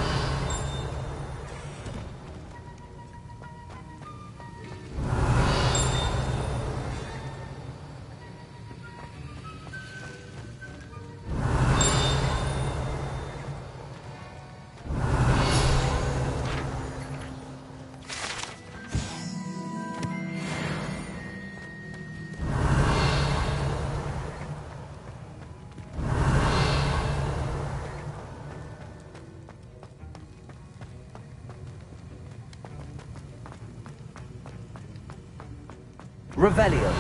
D: Revelio.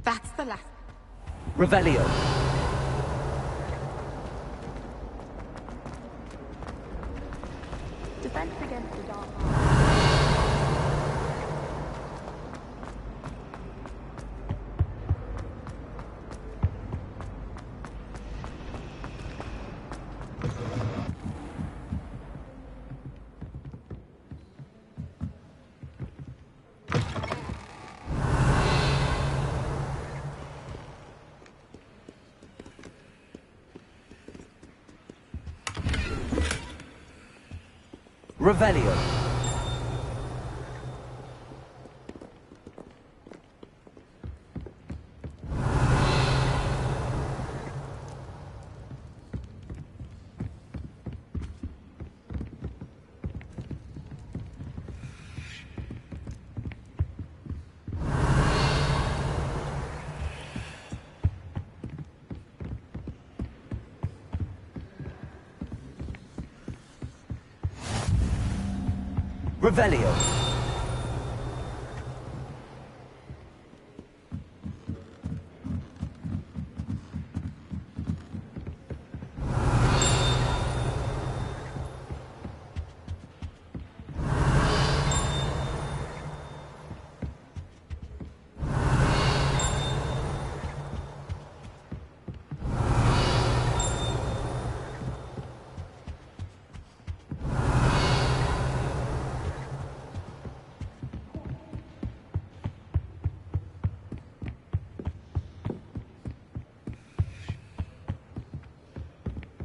S: That's the last.
D: Revelio.
Q: Defense against the dark.
D: Revelio. Revelio.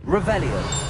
D: Revelio.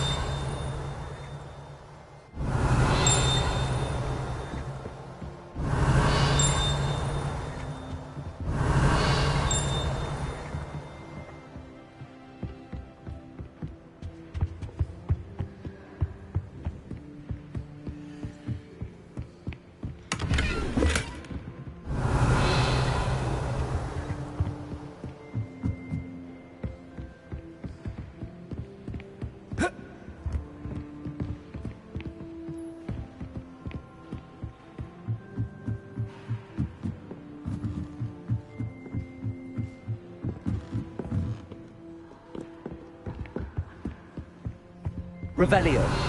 D: Revelio.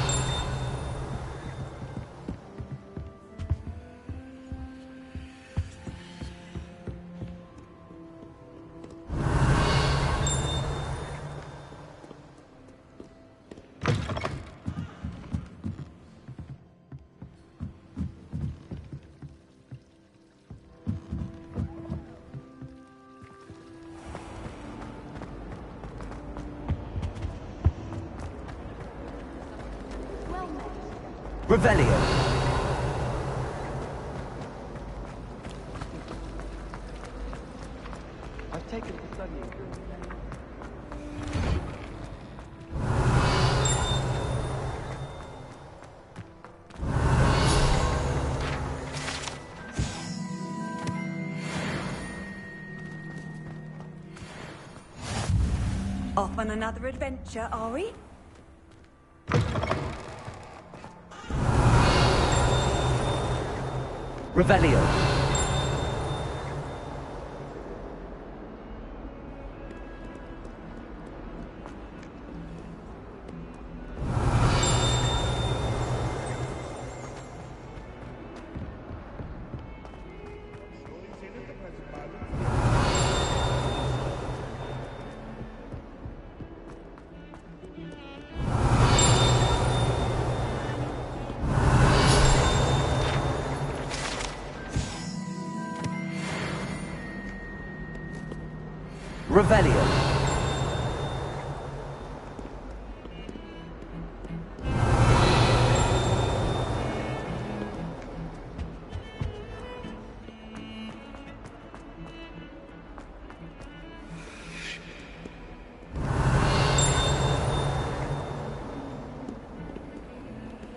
D: Revelio.
R: I've taken to studying.
T: Off on another adventure, are we?
D: Revelio. Revelio.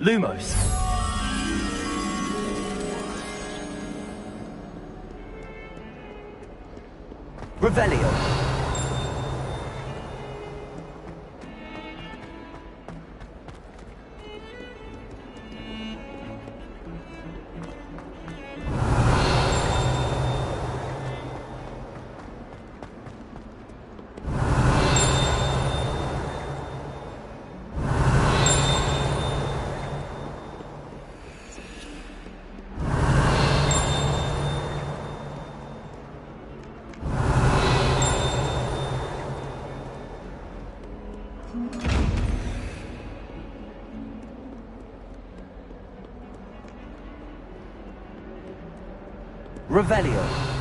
A: Lumos. Revelio. Revelio.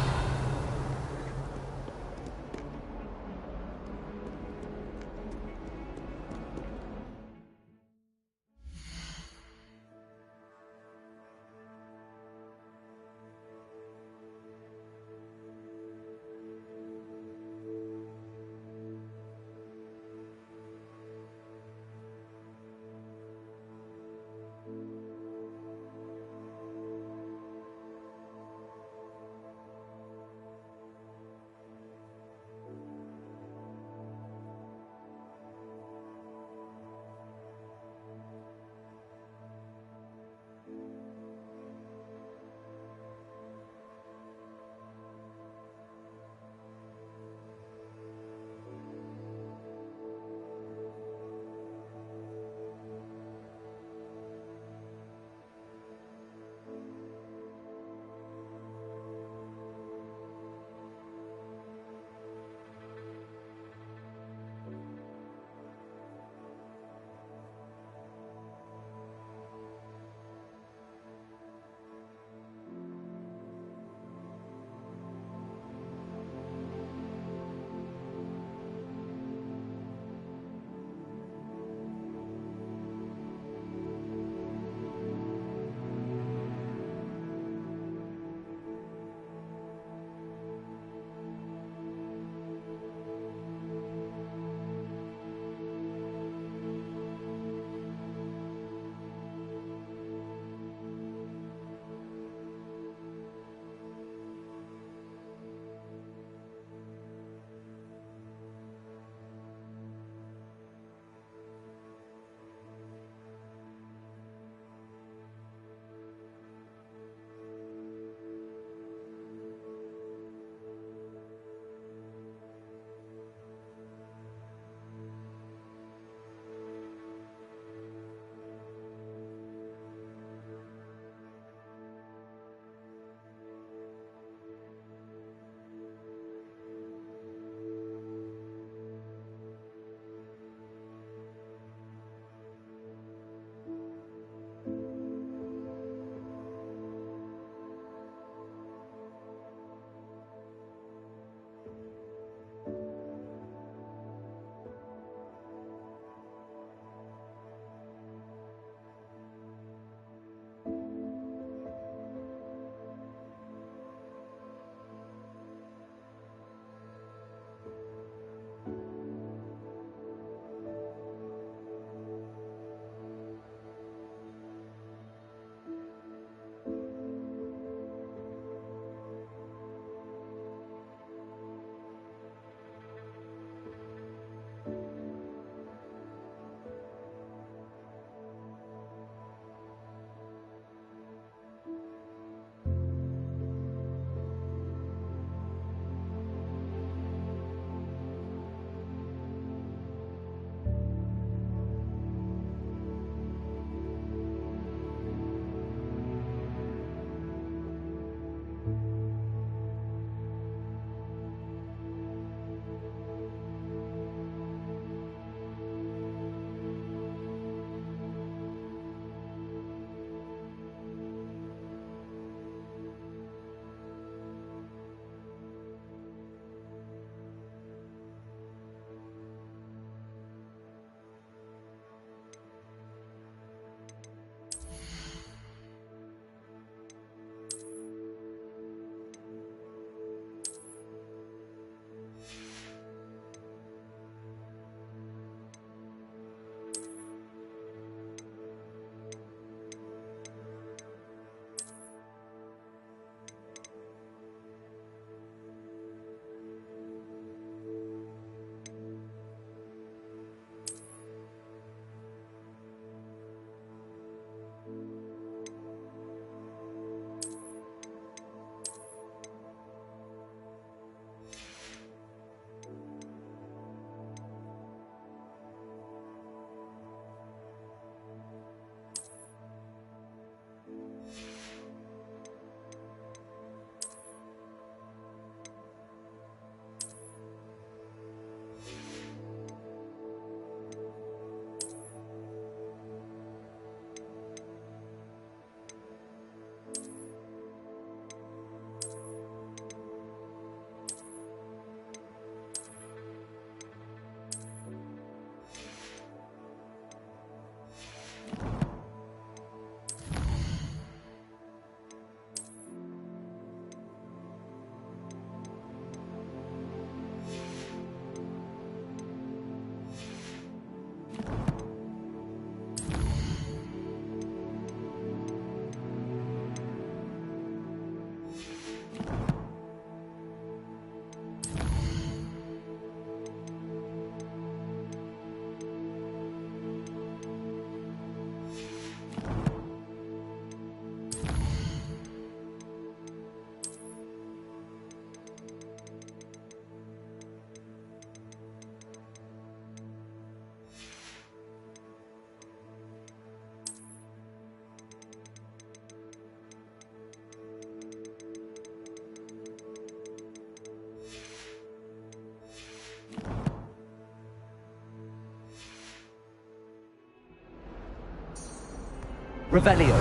D: Revelio.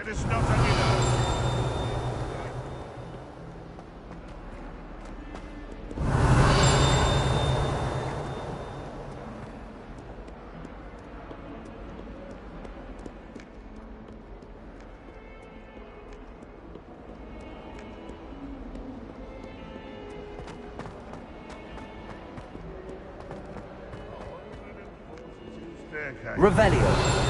U: It is not enough.
D: Revelio.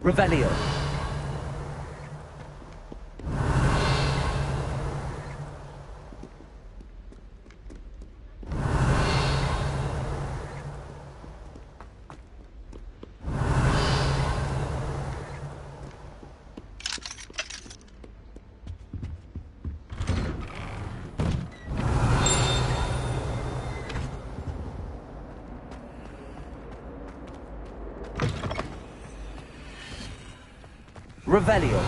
D: Revelio. Revelio.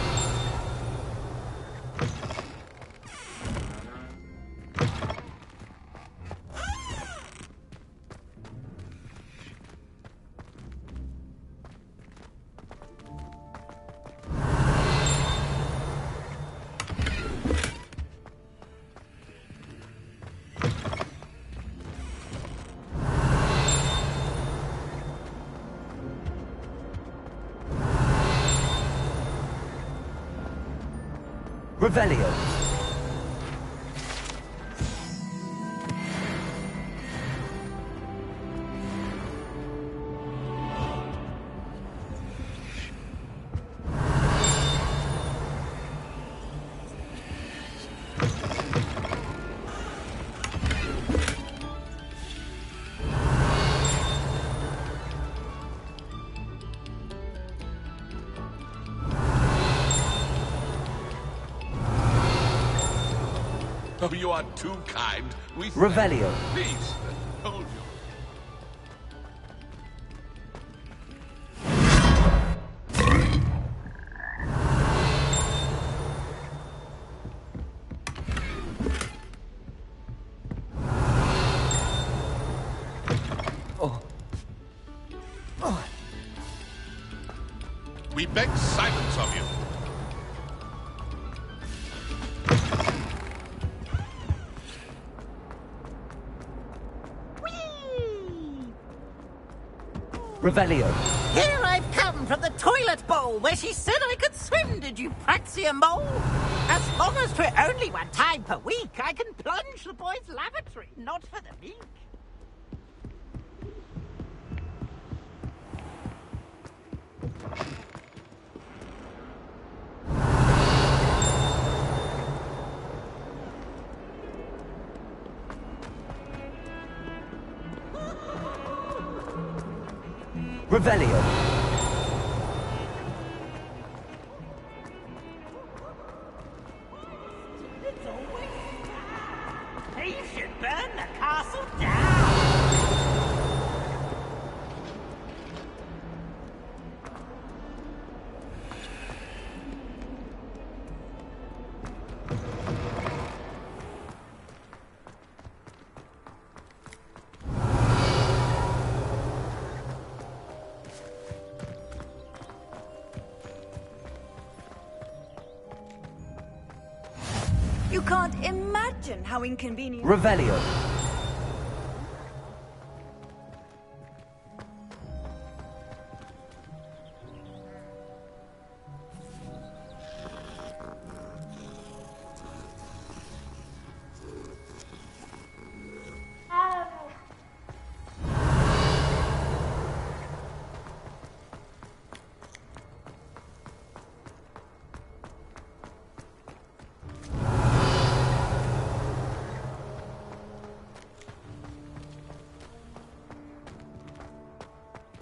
D: Revelio.
U: Oh, you are too kind. We
D: Revelio.
U: Please, hold you. We beg silence of you.
D: Revelio.
V: Here I've come from the toilet bowl where she said I could swim, did you praxia mole? As long as 'twere only one time per week, I can plunge the boys' lavatory, not for the meek.
D: Revelio.
V: He should burn the castle down!
T: You can't imagine how inconvenient.
D: Revelio.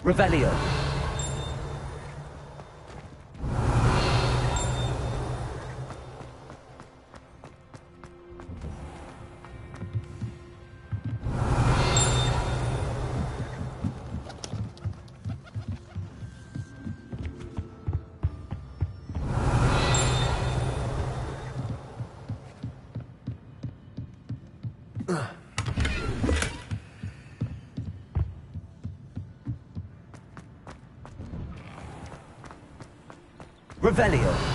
D: Revelio. Revelio.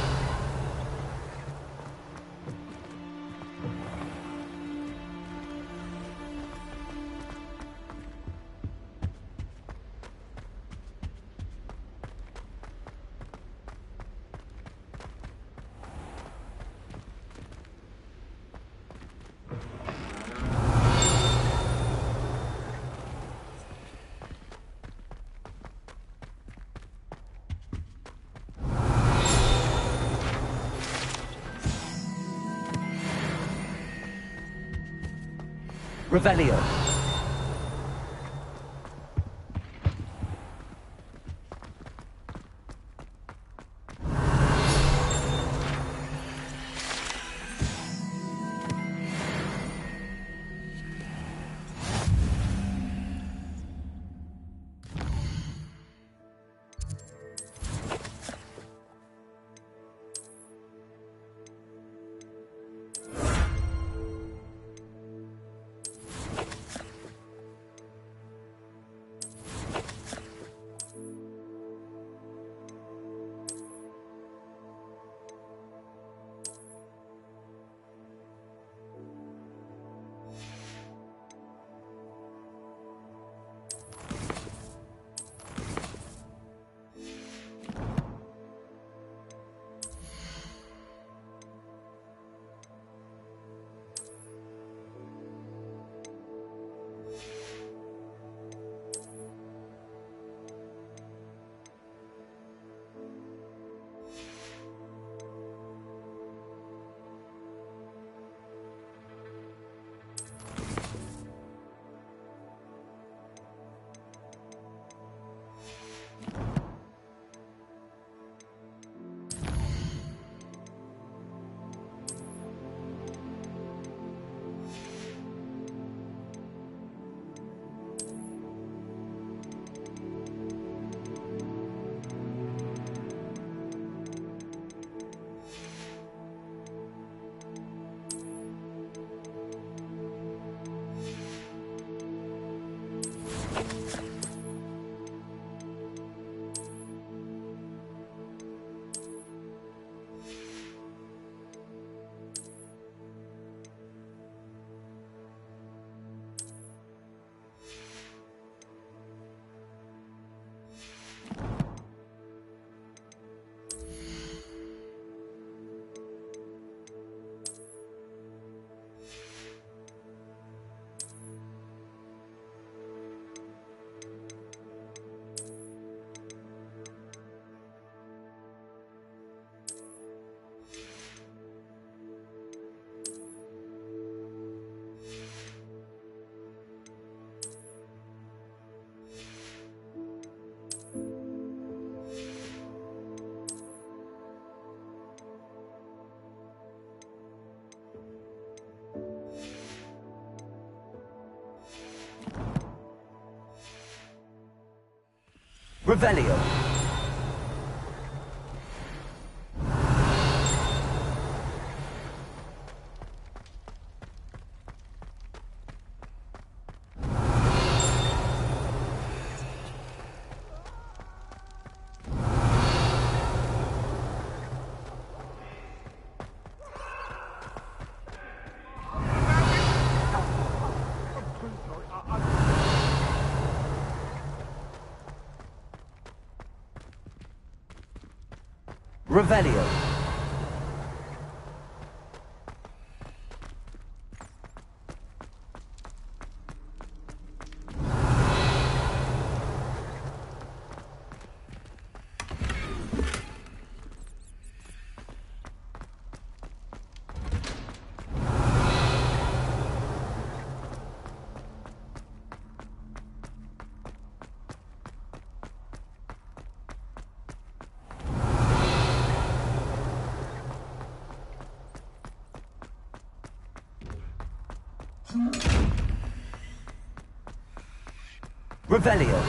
D: Revelio. Revelio. Revelio. Revelio.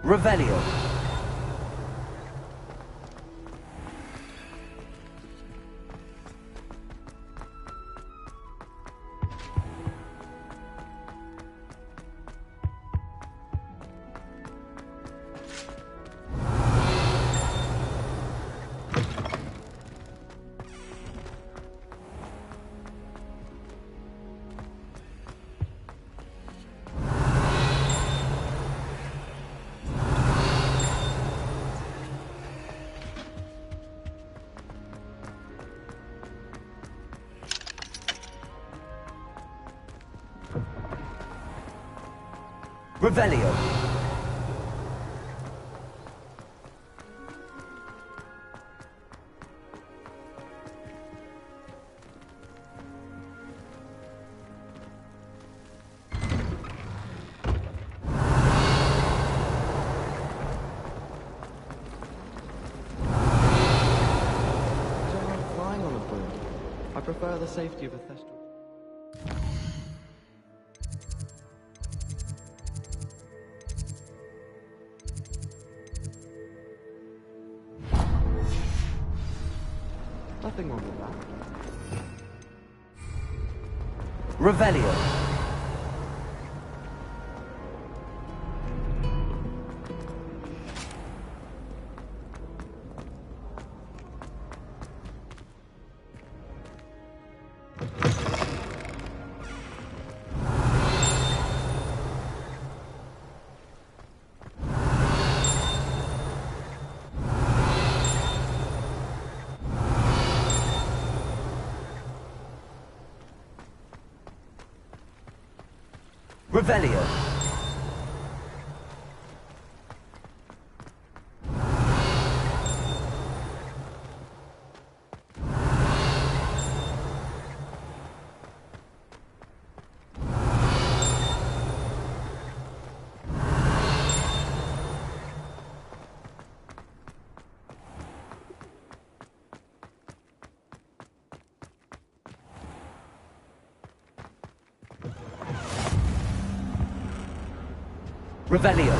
D: Revelio. Revelio.
R: Flying on a broom. I prefer the safety of a thestral. Nothing wrong with that.
D: Revelio. Revelio. Revelio.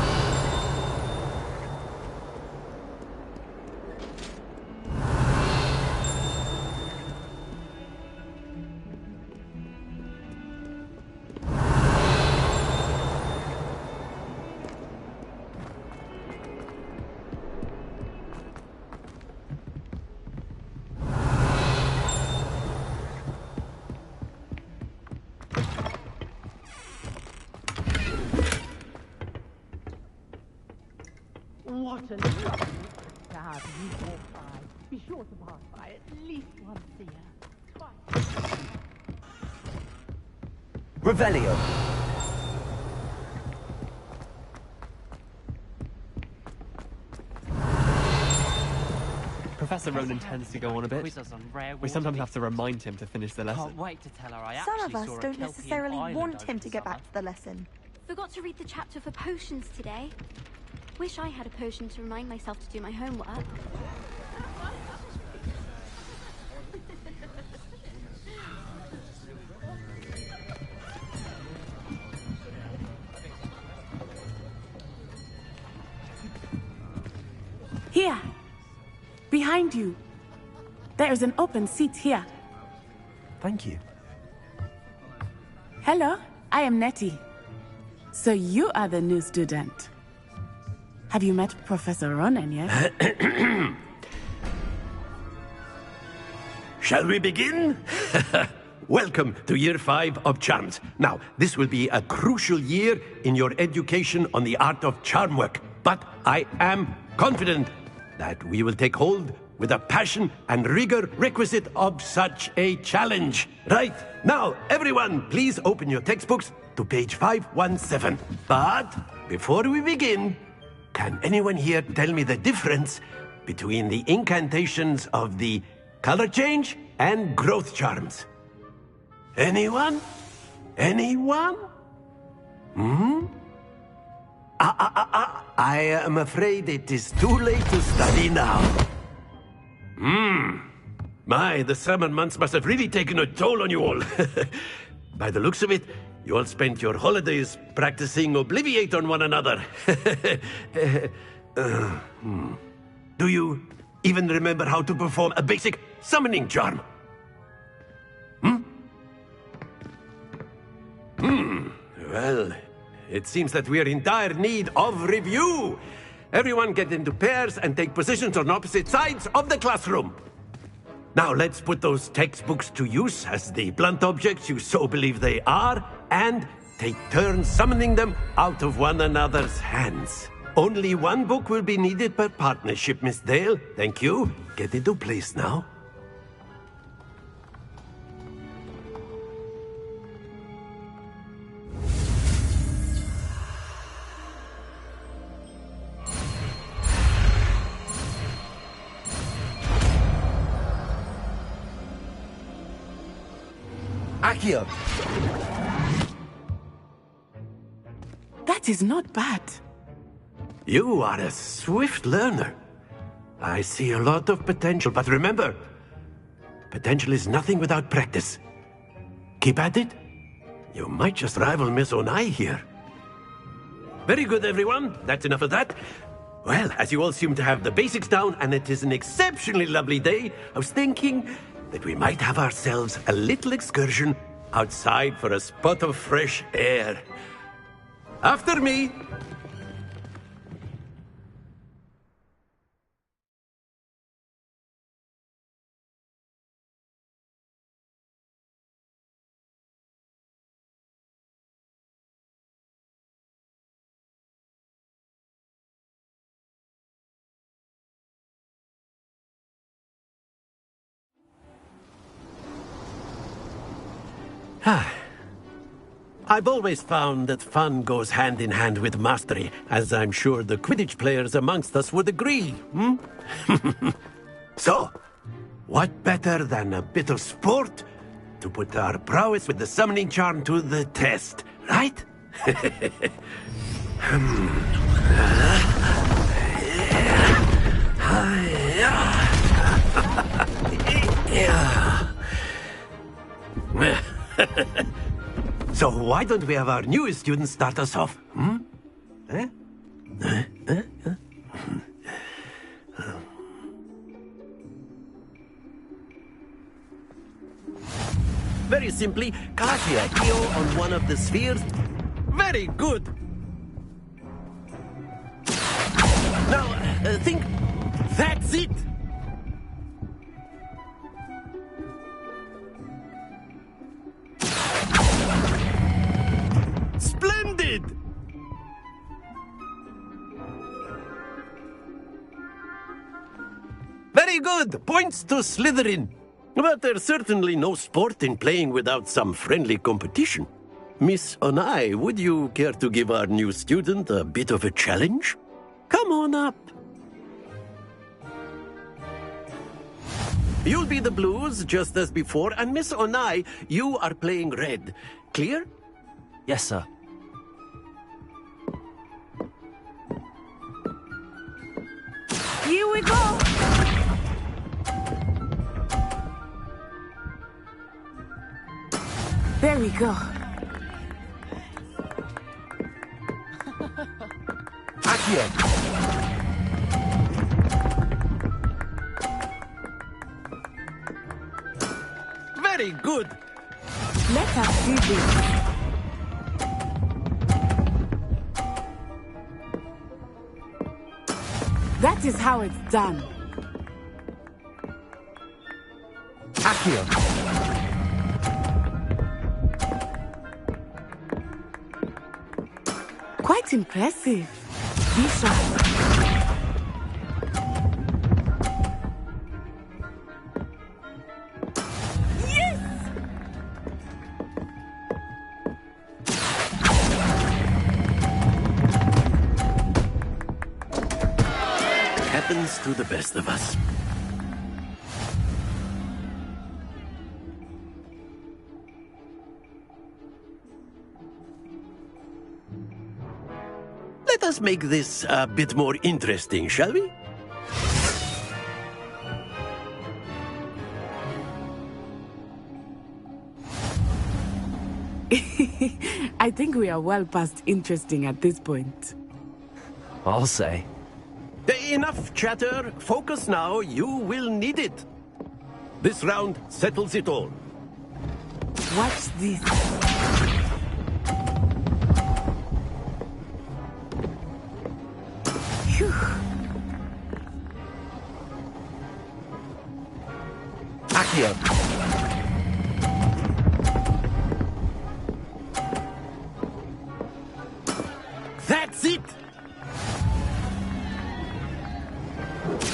V: What a lovely crowd you walk by. Be sure to pass by at least once a year. Twice.
D: Revelio.
H: Professor Ronan tends to go on a bit. We sometimes have to remind him to finish the lesson.
M: Can't wait to tell her I
Q: Some
M: actually
Q: of us
M: saw a
Q: don't
M: Kelpian
Q: necessarily
M: island
Q: want
M: over
Q: him
M: the
Q: to get
M: summer.
Q: back to the lesson.
I: Forgot to read the chapter for potions today. Wish I had a potion to remind myself to do my homework.
W: Here! Behind you! There's an open seat here.
D: Thank you.
W: Hello, I am Nettie. So you are the new student. Have you met Professor Ronan yet?
X: Shall we begin? Welcome to Year 5 of Charms. Now, this will be a crucial year in your education on the art of charm work, but I am confident that we will take hold with the passion and rigor requisite of such a challenge. Right, now, everyone, please open your textbooks to page 517. But before we begin, can anyone here tell me the difference between the incantations of the color change and growth charms? Anyone? Anyone? I am afraid it is too late to study now. My, the summer months must have really taken a toll on you all. By the looks of it, you all spent your holidays practicing Obliviate on one another. Do you even remember how to perform a basic summoning charm? Well, it seems that we are in dire need of review. Everyone get into pairs and take positions on opposite sides of the classroom. Now let's put those textbooks to use as the blunt objects you so believe they are, and take turns summoning them out of one another's hands. Only one book will be needed per partnership, Miss Dale. Thank you. Get into place now. Accio!
W: That is not bad.
X: You are a swift learner. I see a lot of potential, but remember, potential is nothing without practice. Keep at it. You might just rival Miss Onai here. Very good, everyone. That's enough of that. Well, as you all seem to have the basics down, and it is an exceptionally lovely day, I was thinking that we might have ourselves a little excursion outside for a spot of fresh air. After me! I've always found that fun goes hand in hand with mastery, as I'm sure the Quidditch players amongst us would agree, So, what better than a bit of sport to put our prowess with the summoning charm to the test, right? So why don't we have our newest student start us off? Very simply, cast the Accio on one of the spheres. Very good. Now, think. That's it. Splendid! Very good! Points to Slytherin. But there's certainly no sport in playing without some friendly competition. Miss Onai, would you care to give our new student a bit of a challenge? Come on up. You'll be the blues, just as before, and Miss Onai, you are playing red. Clear?
D: Yes, sir.
W: Here we go! There we go.
X: Accio! Very good!
W: Let us do this. That is how it's done.
X: Accio!
W: Quite impressive. Be sharp.
X: happens to the best of us. Let us make this a bit more interesting, shall we?
W: I think we are well past interesting at this point.
D: I'll say.
X: Enough chatter. Focus now. You will need it. This round settles it all.
W: Watch this. Phew.
D: Accio.
X: That's it!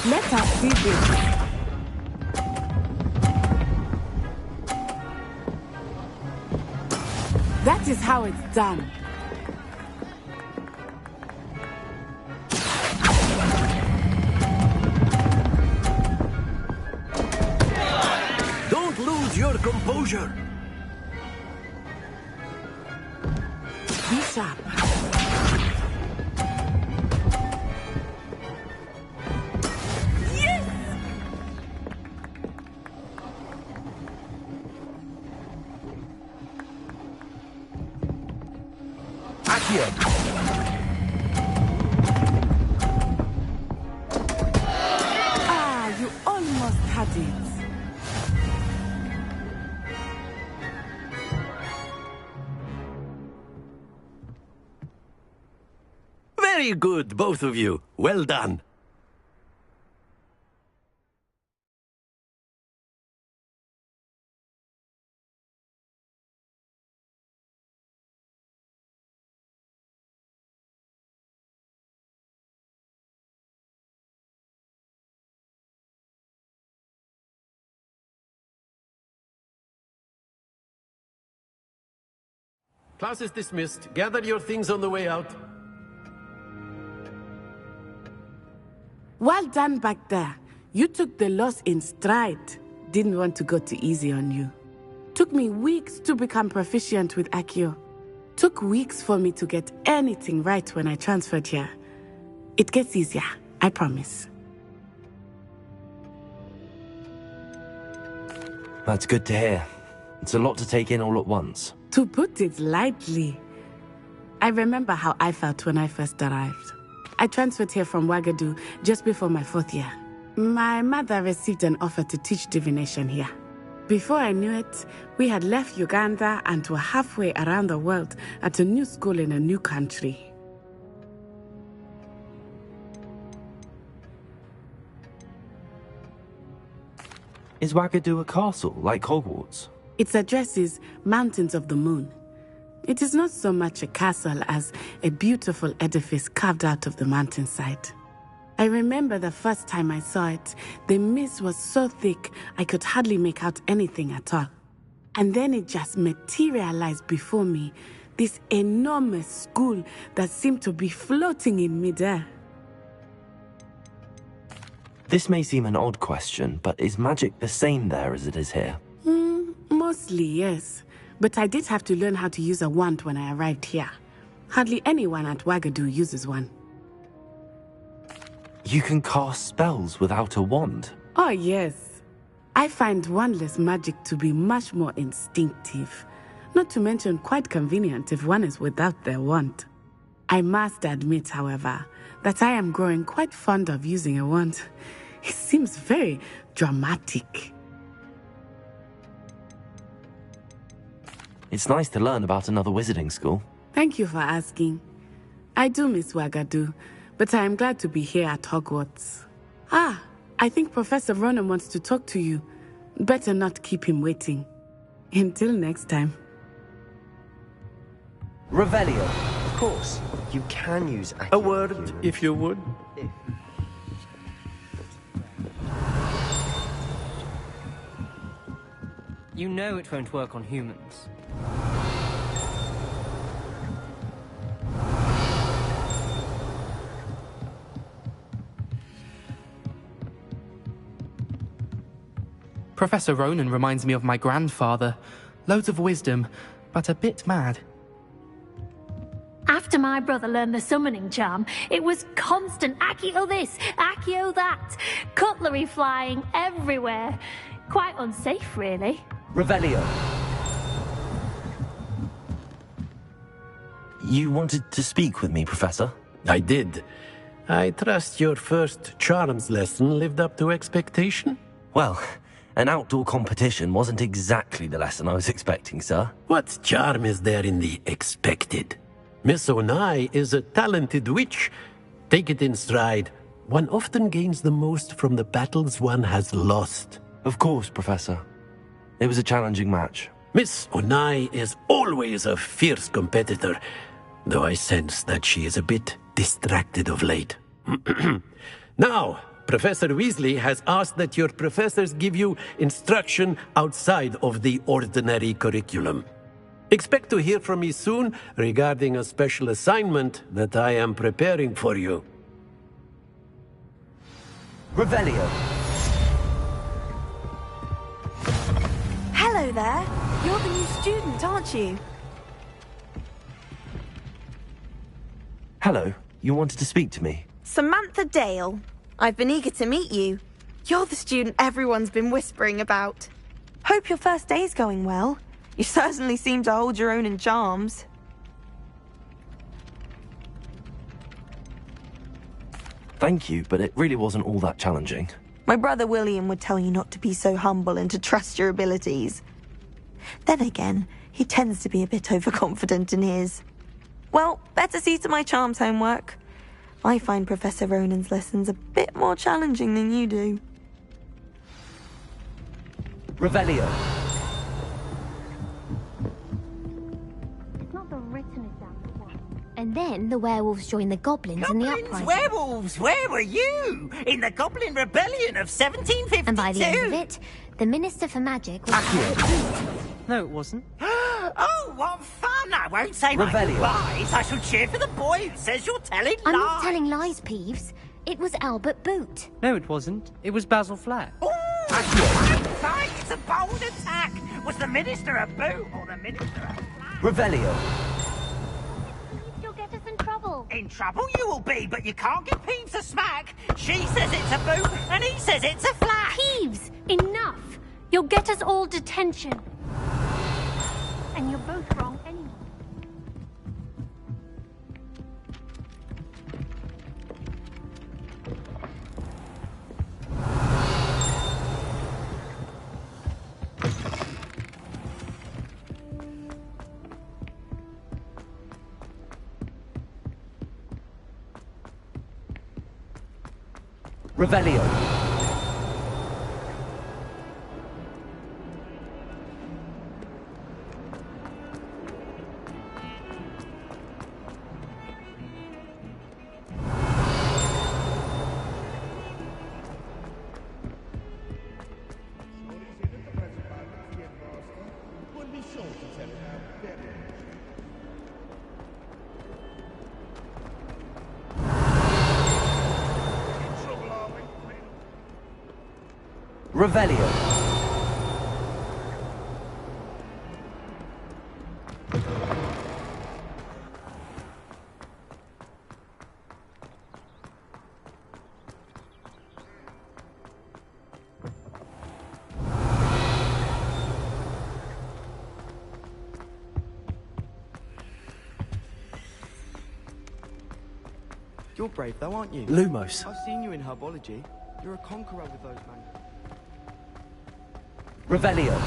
W: Let us see this. That is how it's done.
X: Don't lose your composure.
W: Be sharp. Ah, you almost had it.
X: Very good, both of you. Well done. Class is dismissed. Gather your things on the way out.
W: Well done back there. You took the loss in stride. Didn't want to go too easy on you. Took me weeks to become proficient with Accio. Took weeks for me to get anything right when I transferred here. It gets easier, I promise.
D: That's good to hear. It's a lot to take in all at once.
W: To put it lightly, I remember how I felt when I first arrived. I transferred here from Ouagadougou just before my 4th year. My mother received an offer to teach divination here. Before I knew it, we had left Uganda and were halfway around the world at a new school in a new country.
D: Is Ouagadougou a castle, like Hogwarts?
W: Its address is Mountains of the Moon. It is not so much a castle as a beautiful edifice carved out of the mountainside. I remember the first time I saw it, the mist was so thick I could hardly make out anything at all. And then it just materialized before me, this enormous school that seemed to be floating in midair.
D: This may seem an odd question, but is magic the same there as it is here?
W: Mostly, yes. But I did have to learn how to use a wand when I arrived here. Hardly anyone at Ouagadougou uses one.
D: You can cast spells without a wand?
W: Oh, yes. I find wandless magic to be much more instinctive. Not to mention quite convenient if one is without their wand. I must admit, however, that I am growing quite fond of using a wand. It seems very dramatic.
D: It's nice to learn about another wizarding school.
W: Thank you for asking. I do miss Ouagadougou, but I am glad to be here at Hogwarts. Ah, I think Professor Ronan wants to talk to you. Better not keep him waiting. Until next time.
L: Revelio. Of course. You can use
X: A word, if you would.
P: You know it won't work on humans.
C: Professor Ronan reminds me of my grandfather. Loads of wisdom, but a bit mad.
F: After my brother learned the summoning charm, it was constant Accio this, Accio that. Cutlery flying everywhere. Quite unsafe, really.
D: Revelio. You wanted to speak with me, Professor?
X: I did. I trust your first charms lesson lived up to expectation?
D: Well, an outdoor competition wasn't exactly the lesson I was expecting, sir.
X: What charm is there in the expected? Miss Onai is a talented witch. Take it in stride. One often gains the most from the battles one has lost.
D: Of course, Professor. It was a challenging match.
X: Miss Onai is always a fierce competitor, though I sense that she is a bit distracted of late. Now, Professor Weasley has asked that your professors give you instruction outside of the ordinary curriculum. Expect to hear from me soon regarding a special assignment that I am preparing for you.
D: Revelio.
Q: Hello there. You're the new student, aren't you?
D: Hello. You wanted to speak to me?
Q: Samantha Dale. I've been eager to meet you. You're the student everyone's been whispering about. Hope your first day's going well. You certainly seem to hold your own in charms.
D: Thank you, but it really wasn't all that challenging.
Q: My brother William would tell you not to be so humble and to trust your abilities. Then again, he tends to be a bit overconfident in his. Well, better see to my charms homework. I find Professor Ronan's lessons a bit more challenging than you do.
D: Revelio.
O: Not the written exam. And then the werewolves join the goblins in the uprising.
V: Werewolves, where were you? In the Goblin Rebellion of 1752?
O: And by the end of it, the Minister for Magic was...
P: No, it wasn't.
V: Oh, what fun! I won't say my
D: Revelio.
V: goodbyes. I shall cheer for the boy who says you're telling
O: I'm
V: lies.
O: not telling lies, Peeves. It was Albert Boot.
P: No, it wasn't. It was Basil Flack.
V: It's a bold attack. Was the Minister a boot or the Minister a flag?
D: Revelio.
O: You'll get us in trouble.
V: In trouble you will be, but you can't give Peeves a smack. She says it's a boot, and he says it's a flag.
F: Peeves, enough. You'll get us all detention. And you're both wrong anyway.
D: Revelio. Revelio.
R: You're brave though, aren't you?
D: Lumos.
R: I've seen you in herbology. You're a conqueror with those man.
D: Revelio.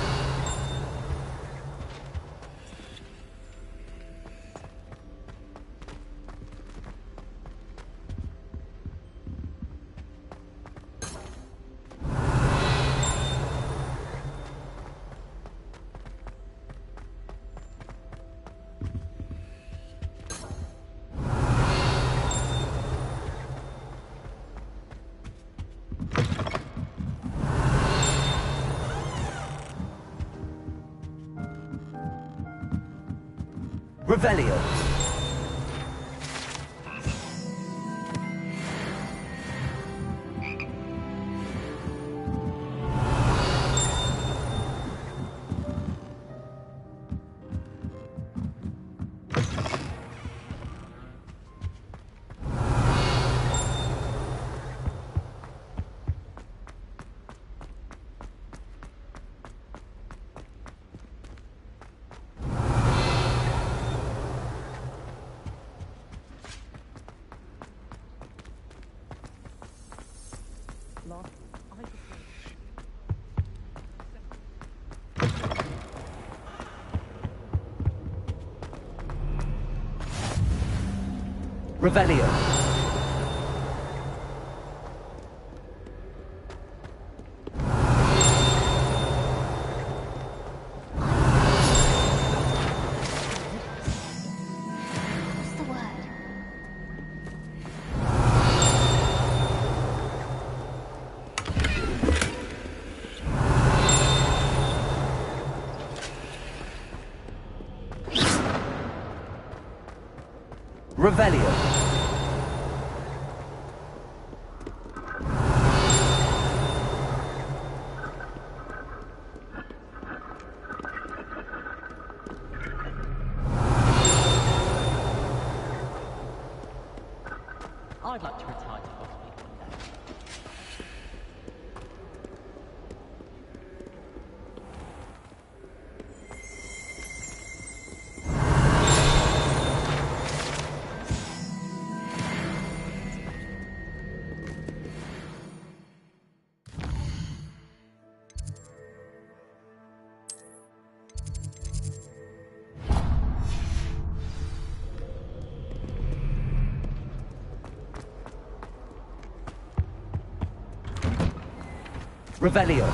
D: Revelio.
M: Revelio.
O: What's the word?
M: Revelio.
E: I'd like to retire to Hogsmeade one day.
M: Revelio.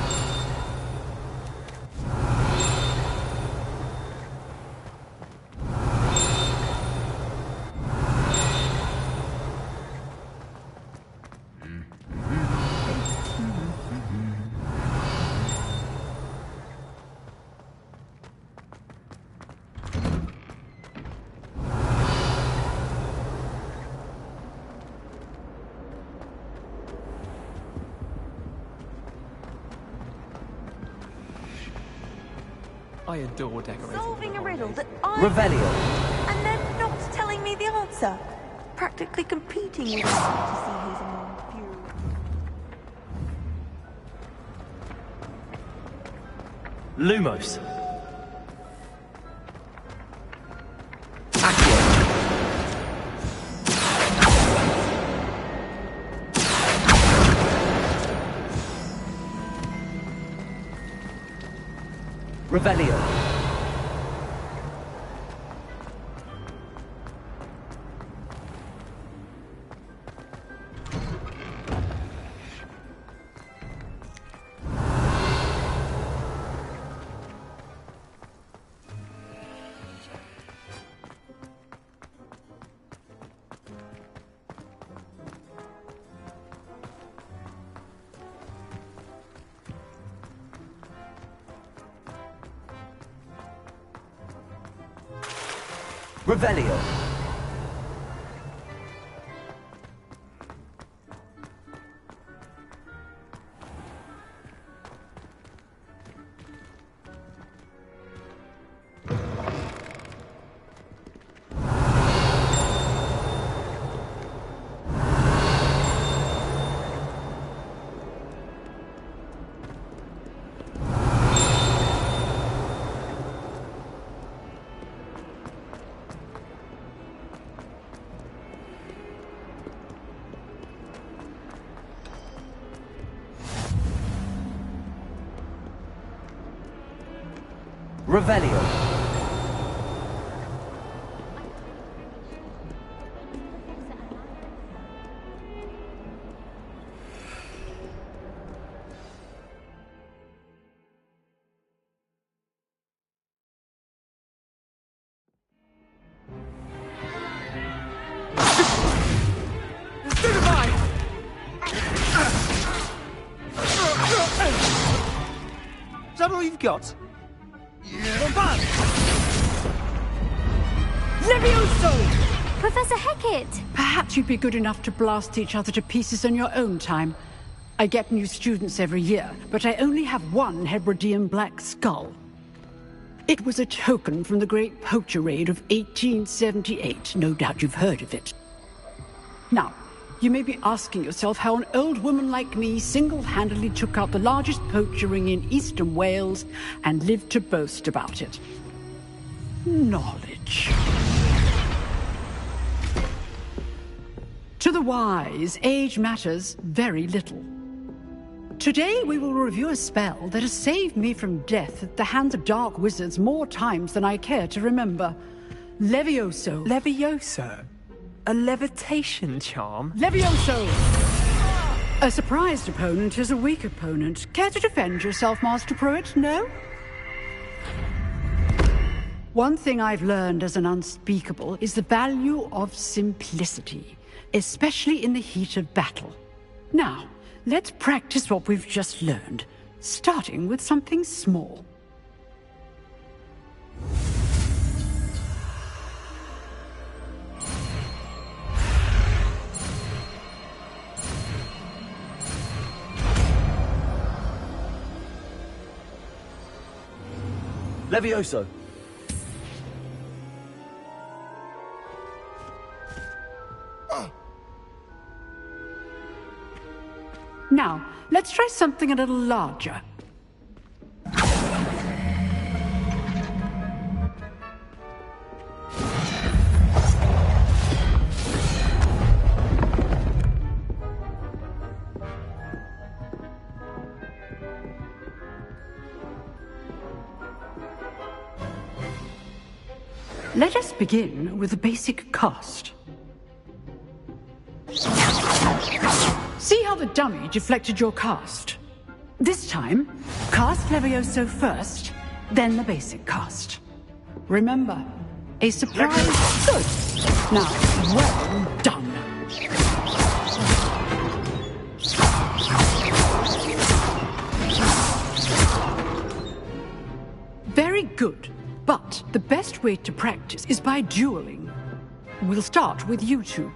H: I adore decorating.
Q: Solving a riddle that I...
M: Revelio.
Q: And then not telling me the answer. Practically competing with me to see who's a more furious.
D: Lumos.
M: Revelio. Revelio. Revelio.
V: Is that all you've got?
G: Levioso!
F: Professor Hecat!
G: Perhaps you'd be good enough to blast each other to pieces in your own time. I get new students every year, but I only have one Hebridean black skull. It was a token from the Great Poacher Raid of 1878. No doubt you've heard of it. Now, you may be asking yourself how an old woman like me single-handedly took out the largest poacher ring in eastern Wales and lived to boast about it. Knowledge. To the wise, age matters very little. Today we will review a spell that has saved me from death at the hands of dark wizards more times than I care to remember. Levioso.
H: Levioso? A levitation charm?
G: Levioso! A surprised opponent is a weak opponent. Care to defend yourself, Master Pruitt? No? One thing I've learned as an unspeakable is the value of simplicity, especially in the heat of battle. Now, let's practice what we've just learned, starting with something small.
M: Levioso.
G: Now, let's try something a little larger. Let us begin with the basic cast. See how the dummy deflected your cast? This time, cast Levioso first, then the basic cast. Remember, a surprise. Good. Now, well done. Very good. But the best way to practice is by dueling. We'll start with you two.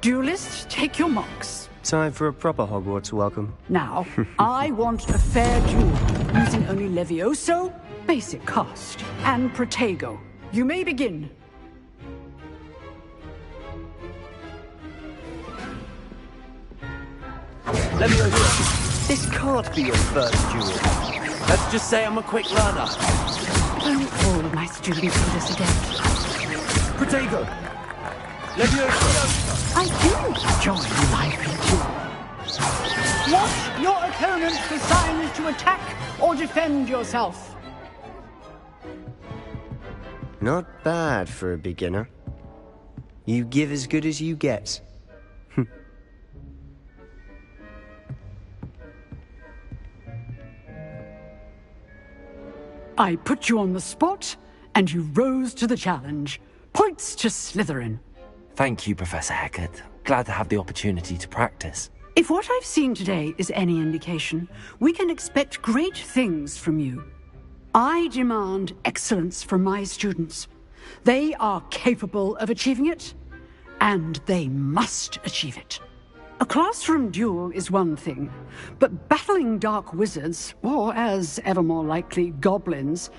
G: Duelists, take your marks.
L: Time for a proper Hogwarts welcome.
G: Now, I want a fair duel, using only Levioso, basic cast, and Protego. You may begin.
M: Levioso, this can't be your first duel. Let's just say I'm a quick learner.
G: Don't all my students do this again.
M: Protego! Levioso!
G: I do enjoy lively duels. Watch your opponent for signs to attack or defend yourself.
L: Not bad for a beginner. You give as good as you get.
G: I put you on the spot, and you rose to the challenge. Points to Slytherin.
D: Thank you, Professor Hecat. Glad to have the opportunity to practice.
G: If what I've seen today is any indication, we can expect great things from you. I demand excellence from my students. They are capable of achieving it, and they must achieve it. A classroom duel is one thing, but battling dark wizards, or as ever more likely, goblins,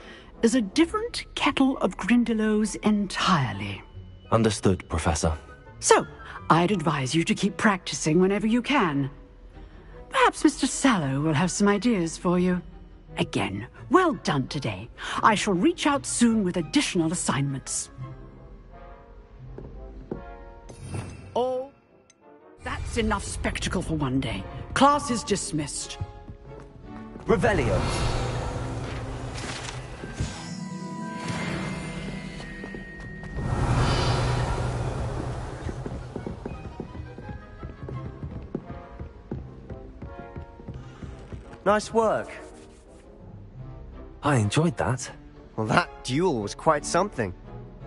G: is a different kettle of Grindylows entirely.
D: Understood, Professor.
G: So, I'd advise you to keep practicing whenever you can. Perhaps Mr. Sallow will have some ideas for you. Again, well done today. I shall reach out soon with additional assignments. Oh, that's enough spectacle for one day. Class is dismissed.
M: Revelio.
L: Nice work.
D: I enjoyed that.
L: Well, that duel was quite something.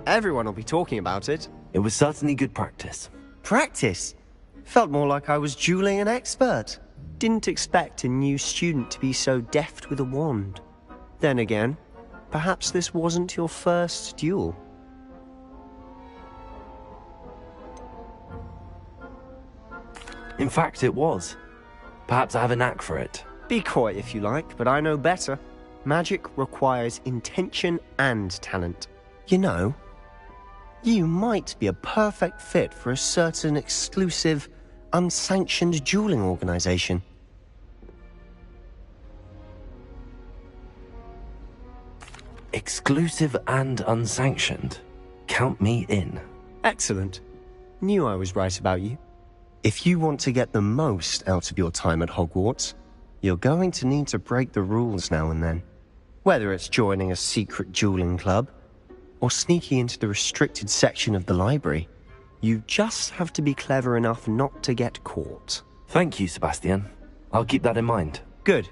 L: Everyone will be talking about it.
D: It was certainly good practice.
L: Practice? Felt more like I was dueling an expert. Didn't expect a new student to be so deft with a wand. Then again, perhaps this wasn't your first duel.
D: In fact, it was. Perhaps I have a knack for it.
L: Be coy if you like, but I know better. Magic requires intention and talent. You know, you might be a perfect fit for a certain exclusive, unsanctioned dueling organization.
D: Exclusive and unsanctioned. Count me in.
L: Excellent. Knew I was right about you. If you want to get the most out of your time at Hogwarts, You're going to need to break the rules now and then. Whether it's joining a secret dueling club, or sneaking into the restricted section of the library, you just have to be clever enough not to get caught.
A: Thank you, Sebastian. I'll keep that in mind.
L: Good.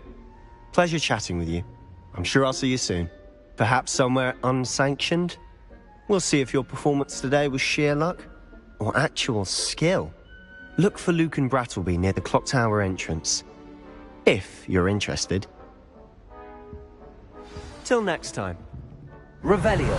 L: Pleasure chatting with you. I'm sure I'll see you soon. Perhaps somewhere unsanctioned? We'll see if your performance today was sheer luck, or actual skill. Look for Luke and Brattleby near the clock tower entrance. If you're interested. Till next time.
A: Revelio.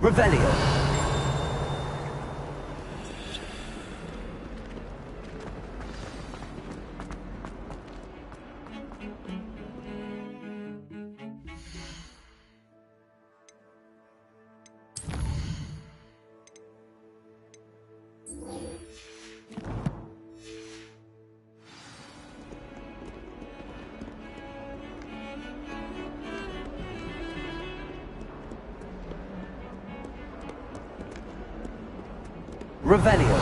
A: Revelio. Revelio.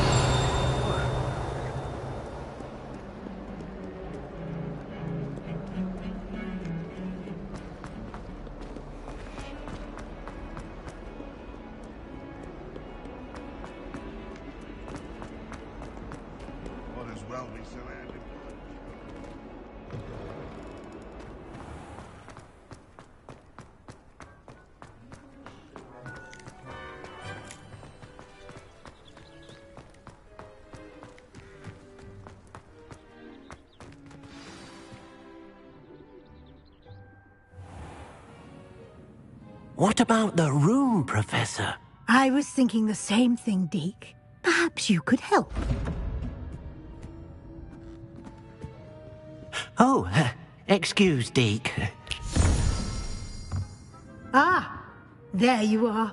U: Might as well be surrounded.
X: What about the room, Professor?
B: I was thinking the same thing, Deke. Perhaps you could help.
X: Oh, excuse, Deke.
B: Ah, there you are.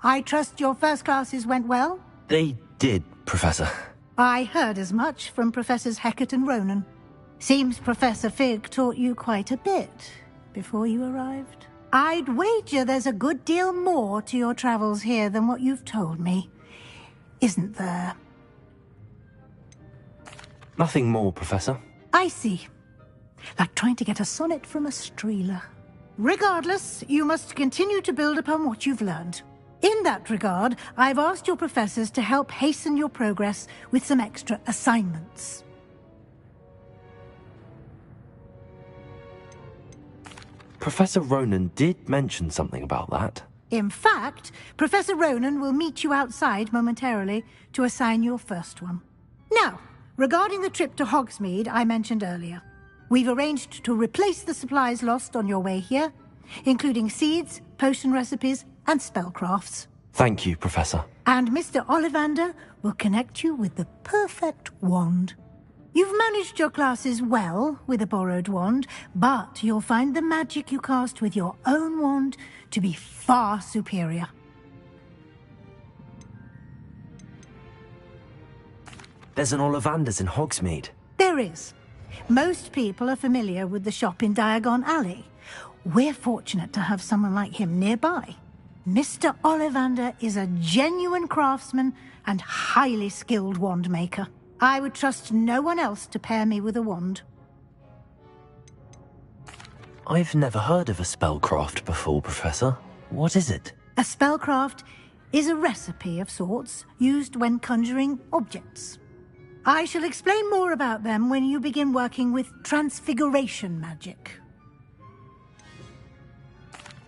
B: I trust your first classes went well?
A: They did, Professor.
B: I heard as much from Professors Hecat and Ronan. Seems Professor Fig taught you quite a bit before you arrived. I'd wager there's a good deal more to your travels here than what you've told me. Isn't there?
A: Nothing more, Professor.
B: I see. Like trying to get a sonnet from a streeler. Regardless, you must continue to build upon what you've learned. In that regard, I've asked your professors to help hasten your progress with some extra assignments.
A: Professor Ronan did mention something about that.
B: In fact, Professor Ronan will meet you outside momentarily to assign your first one. Now, regarding the trip to Hogsmeade I mentioned earlier, we've arranged to replace the supplies lost on your way here, including seeds, potion recipes, and spellcrafts.
A: Thank you, Professor.
B: And Mr. Ollivander will connect you with the perfect wand. You've managed your classes well with a borrowed wand, but you'll find the magic you cast with your own wand to be far superior.
A: There's an Ollivander's in Hogsmeade.
B: There is. Most people are familiar with the shop in Diagon Alley. We're fortunate to have someone like him nearby. Mr. Ollivander is a genuine craftsman and highly skilled wand maker. I would trust no one else to pair me with a wand.
A: I've never heard of a spellcraft before, Professor. What is it?
B: A spellcraft is a recipe of sorts used when conjuring objects. I shall explain more about them when you begin working with transfiguration magic.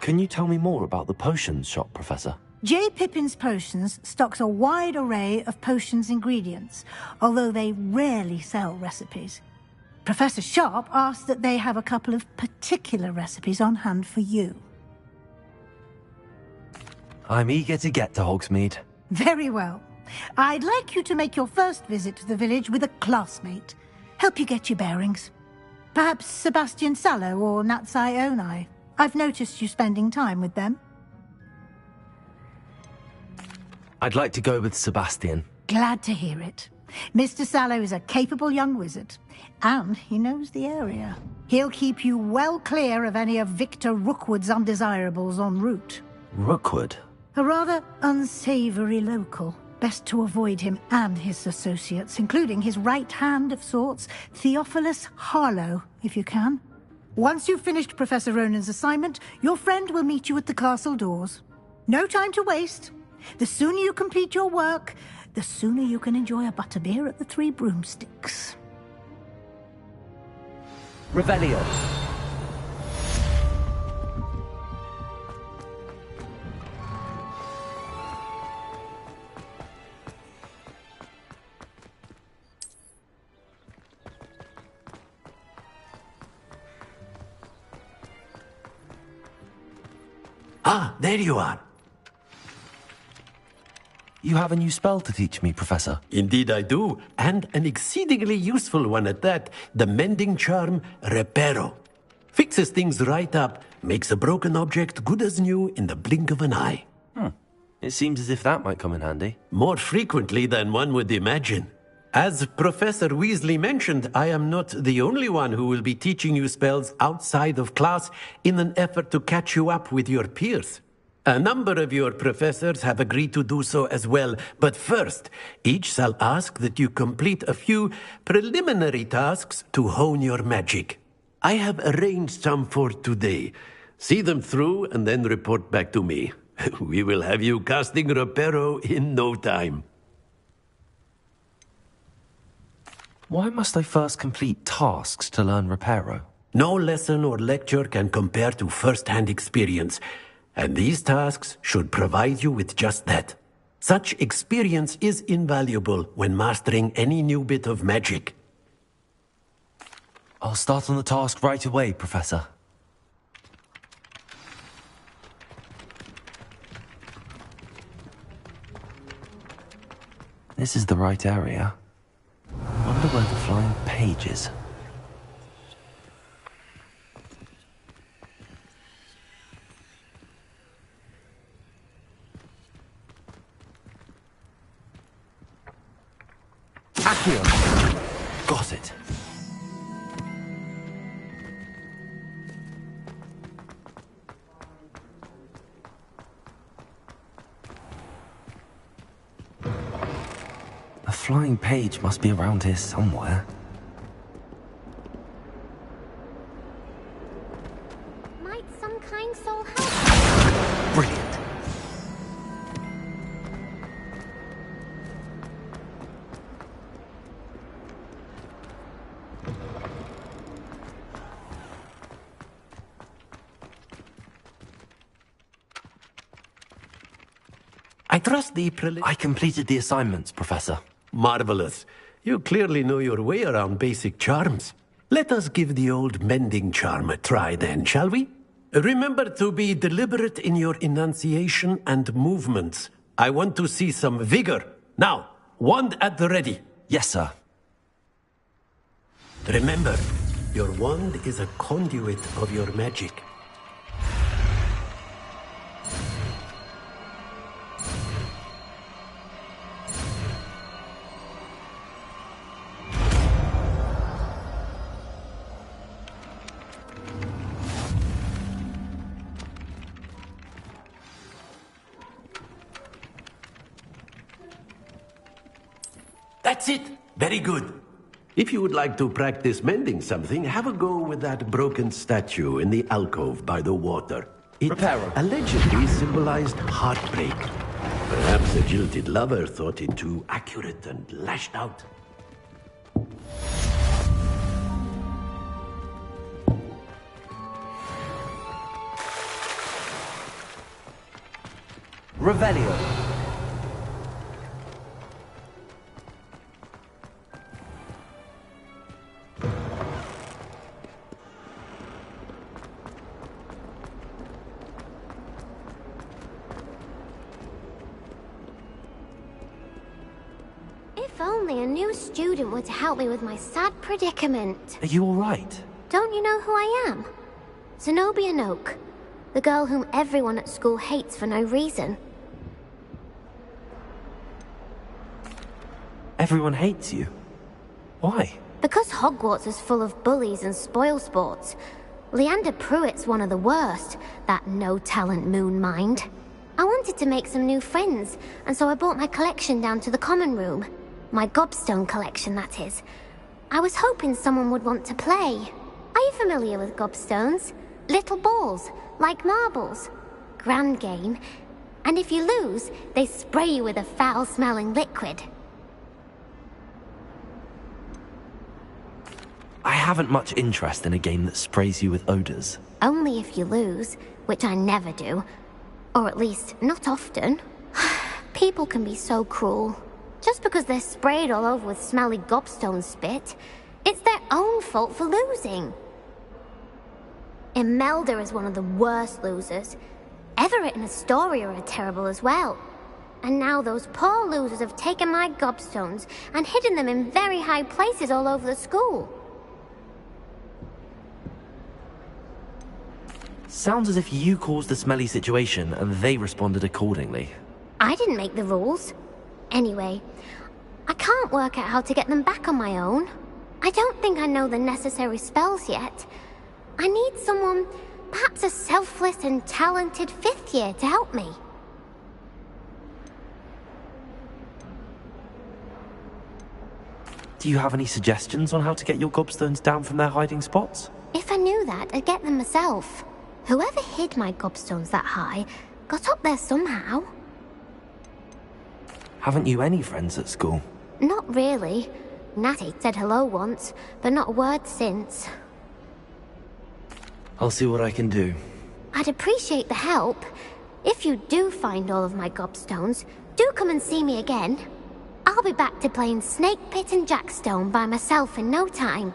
A: Can you tell me more about the potions shop, Professor?
B: J. Pippin's Potions stocks a wide array of potions ingredients, although they rarely sell recipes. Professor Sharp asked that they have a couple of particular recipes on hand for you.
A: I'm eager to get to Hogsmeade.
B: Very well. I'd like you to make your first visit to the village with a classmate. Help you get your bearings. Perhaps Sebastian Sallow or Natsai Onai. I've noticed you spending time with them.
A: I'd like to go with Sebastian.
B: Glad to hear it. Mr. Sallow is a capable young wizard, and he knows the area. He'll keep you well clear of any of Victor Rookwood's undesirables en route.
A: Rookwood?
B: A rather unsavory local. Best to avoid him and his associates, including his right hand of sorts, Theophilus Harlow, if you can. Once you've finished Professor Ronan's assignment, your friend will meet you at the castle doors. No time to waste. The sooner you complete your work, the sooner you can enjoy a butterbeer at the Three Broomsticks.
A: Revelio.
X: Ah, there you are.
A: You have a new spell to teach me, Professor.
X: Indeed I do, and an exceedingly useful one at that. The mending charm, Reparo. Fixes things right up, makes a broken object good as new in the blink of an eye.
A: It seems as if that might come in handy.
X: More frequently than one would imagine. As Professor Weasley mentioned, I am not the only one who will be teaching you spells outside of class in an effort to catch you up with your peers. A number of your professors have agreed to do so as well, but first, each shall ask that you complete a few preliminary tasks to hone your magic. I have arranged some for today. See them through and then report back to me. We will have you casting Reparo in no time.
A: Why must I first complete tasks to learn Reparo?
X: No lesson or lecture can compare to first-hand experience, and these tasks should provide you with just that. Such experience is invaluable when mastering any new bit of magic.
A: I'll start on the task right away, Professor. This is the right area. Wonder where the flying page is. Accio! Got it. A flying page must be around here somewhere.
O: Might some kind soul help?
A: Brilliant.
X: I trust the
A: I completed the assignments, Professor.
X: Marvelous. You clearly know your way around basic charms. Let us give the old mending charm a try then, shall we? Remember to be deliberate in your enunciation and movements. I want to see some vigor. Now, wand at the ready.
A: Yes, sir.
X: Remember, your wand is a conduit of your magic. That's it. Very good. If you would like to practice mending something, have a go with that broken statue in the alcove by the water. It allegedly symbolized heartbreak. Perhaps a jilted lover thought it too accurate and lashed out.
A: Revelio.
O: If only a new student were to help me with my sad predicament.
A: Are you all right?
O: Don't you know who I am? Zenobia Noak, the girl whom everyone at school hates for no reason.
A: Everyone hates you. Why?
O: Because Hogwarts is full of bullies and spoilsports. Leander Pruitt's one of the worst, that no-talent moon mind. I wanted to make some new friends, and so I brought my collection down to the common room. My gobstone collection, that is. I was hoping someone would want to play. Are you familiar with gobstones? Little balls, like marbles. Grand game. And if you lose, they spray you with a foul-smelling liquid.
A: I haven't much interest in a game that sprays you with odors.
O: Only if you lose, which I never do. Or at least, not often. People can be so cruel. Just because they're sprayed all over with smelly gobstone spit, it's their own fault for losing. Imelda is one of the worst losers. Everett and Astoria are terrible as well. And now those poor losers have taken my gobstones and hidden them in very high places all over the school.
A: Sounds as if you caused the smelly situation and they responded accordingly.
O: I didn't make the rules. Anyway, I can't work out how to get them back on my own. I don't think I know the necessary spells yet. I need someone, perhaps a selfless and talented 5th year to help me.
A: Do you have any suggestions on how to get your gobstones down from their hiding spots?
O: If I knew that, I'd get them myself. Whoever hid my gobstones that high got up there somehow.
A: Haven't you any friends at school?
O: Not really. Natty said hello once, but not a word since.
A: I'll see what I can do.
O: I'd appreciate the help. If you do find all of my gobstones, do come and see me again. I'll be back to playing Snake Pit and Jackstone by myself in no time.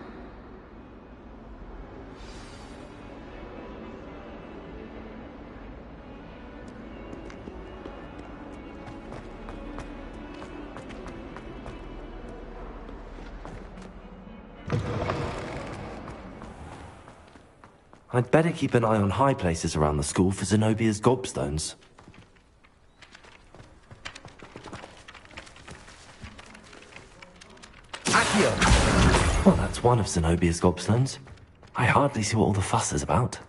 A: I'd better keep an eye on high places around the school for Zenobia's gobstones. Accio! Well, that's one of Zenobia's gobstones. I hardly see what all the fuss is about.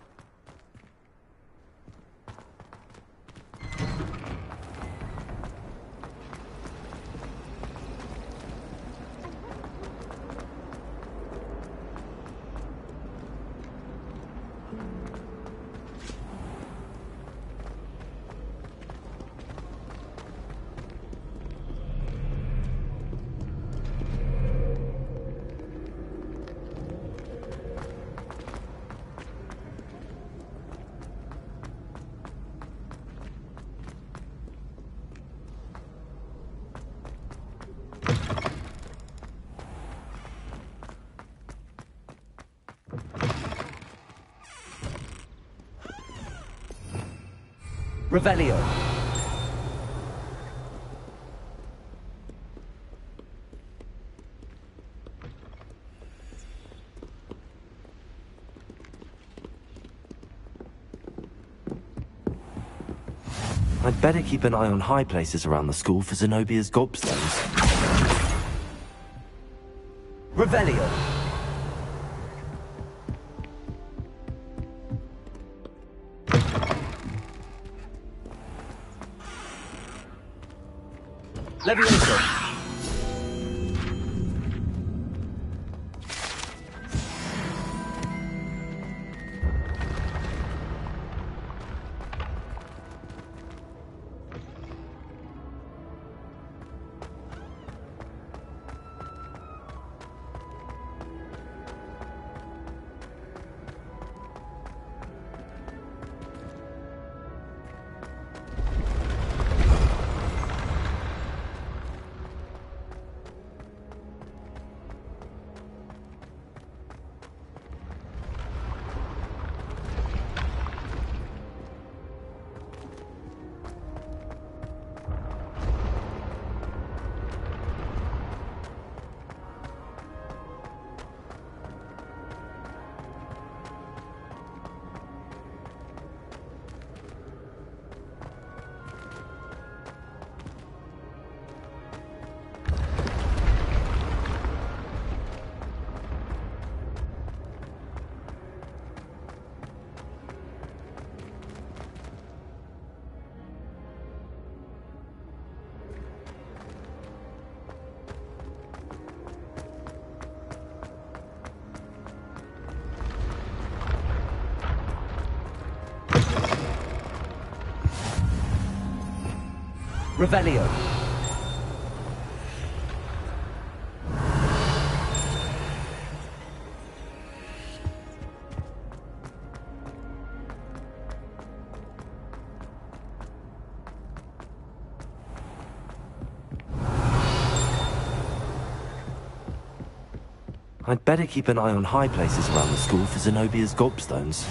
M: Revelio.
A: I'd better keep an eye on high places around the school for Zenobia's gobstones.
M: Revelio. Levioso. Revelio.
A: I'd better keep an eye on high places around the school for Zenobia's gobstones.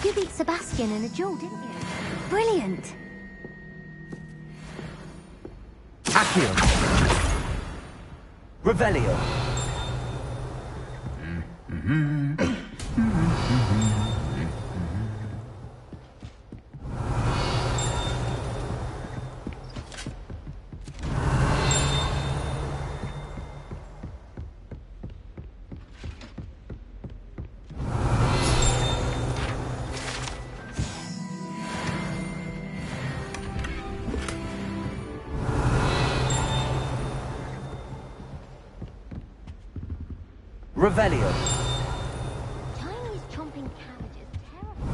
O: You beat Sebastian in a duel, didn't you? Brilliant!
M: Accio. Revelio. Revelio.
O: Chinese chomping cabbage is terrible.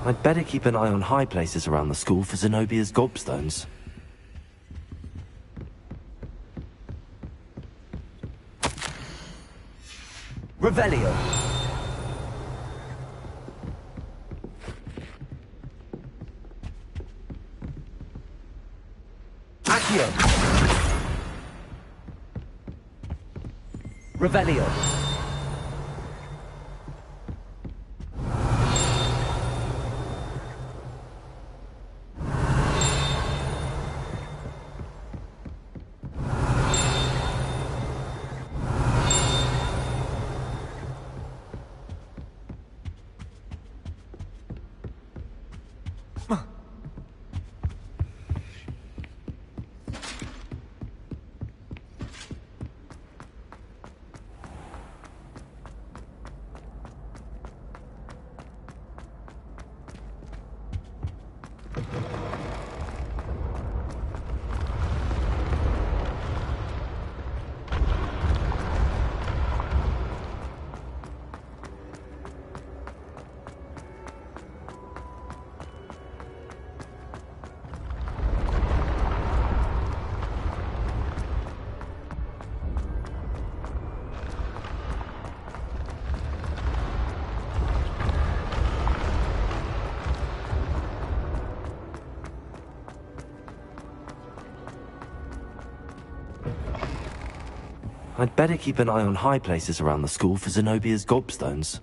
A: I'd better keep an eye on high places around the school for Zenobia's gobstones.
M: Revelio. Accio. Revelio.
A: I'd better keep an eye on high places around the school for Zenobia's gobstones.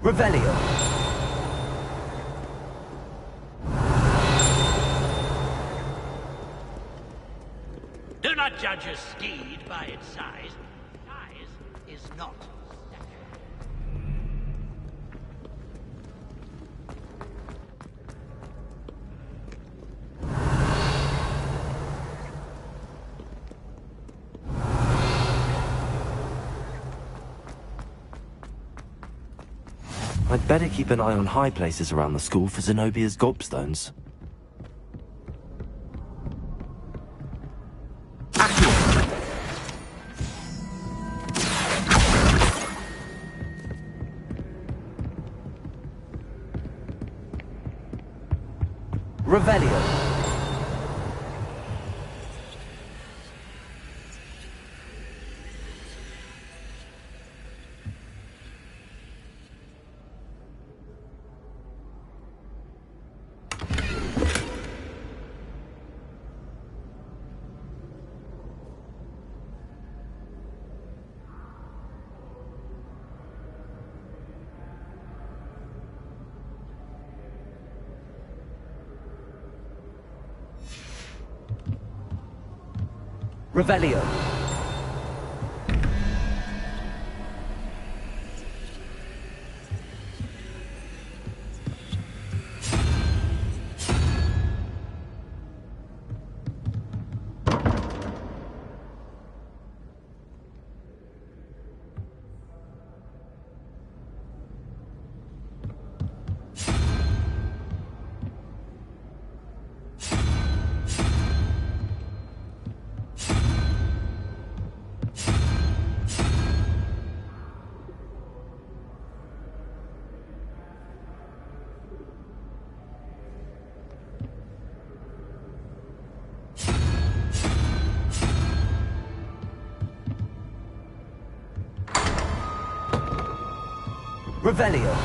M: Revelio.
J: Do not judge a steed by its size. Size is not stature.
A: I'd better keep an eye on high places around the school for Zenobia's gobstones.
M: Revelio. Revelio. Revelio.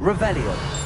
M: Revelio.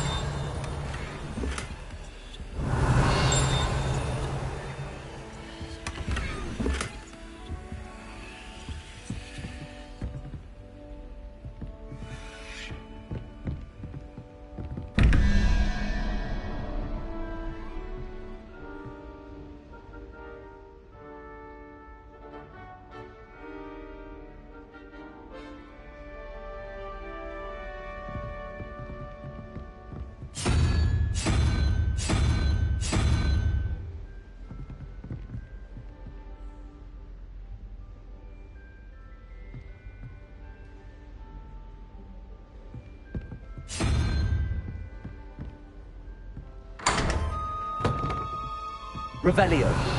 M: Revelio.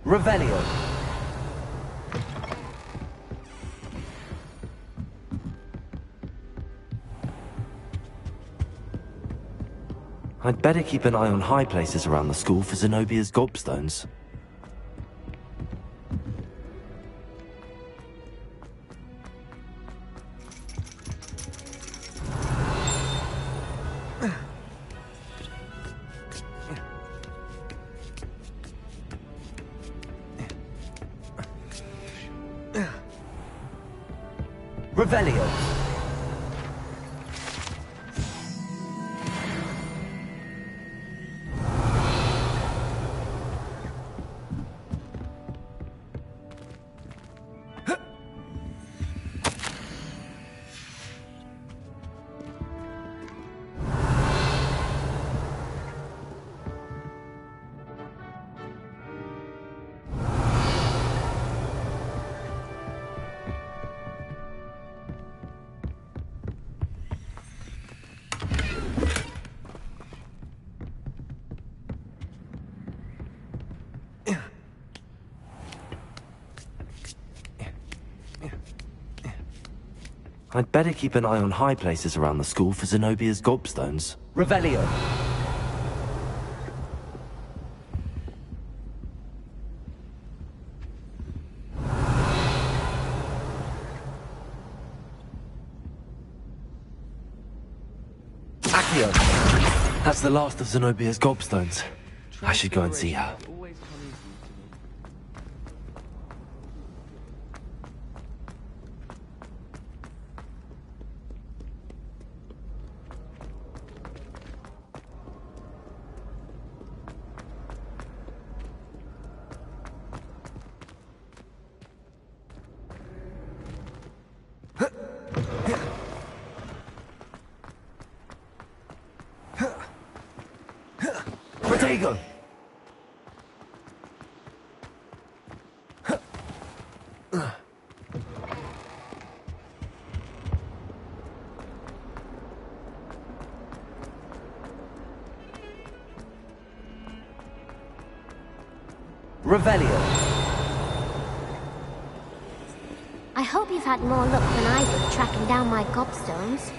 D: Revelio. I'd better keep an eye on high places around the school for Zenobia's gobstones. Revelio. I'd better keep an eye on high places around the school for Zenobia's gobstones. Revelio. Accio. That's the last of Zenobia's gobstones. I should go and see her. Protego! Revelio.
O: I hope you've had more luck than I did tracking down my gobstones.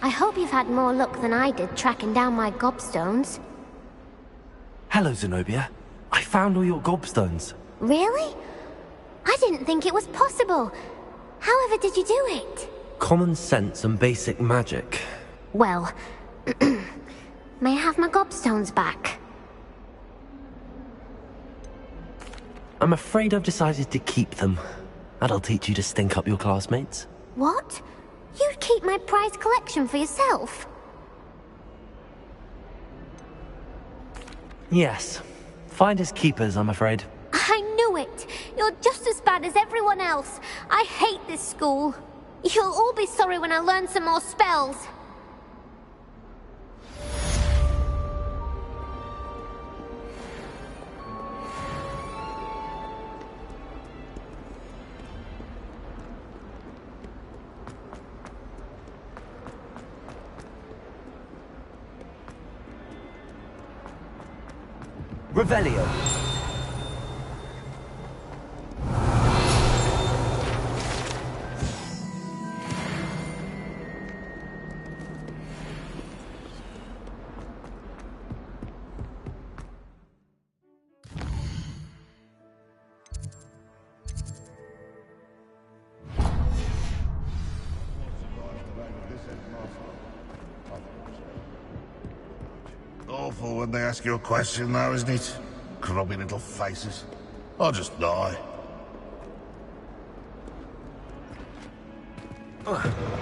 O: I hope you've had more luck than I did tracking down my gobstones.
D: Hello, Zenobia. I found all your gobstones.
O: Really? I didn't think it was possible. However did you do it?
D: Common sense and basic magic.
O: Well, may I have my gobstones back?
D: I'm afraid I've decided to keep them. That'll teach you to stink up your classmates.
O: What? You'd keep my prized collection for yourself?
D: Yes. Finders keepers, I'm afraid.
O: I knew it! You're just as bad as everyone else. I hate this school. You'll all be sorry when I learn some more spells.
D: Revelio.
K: Awful when they ask you a question, though, isn't it? Grubby little faces. I'll just die.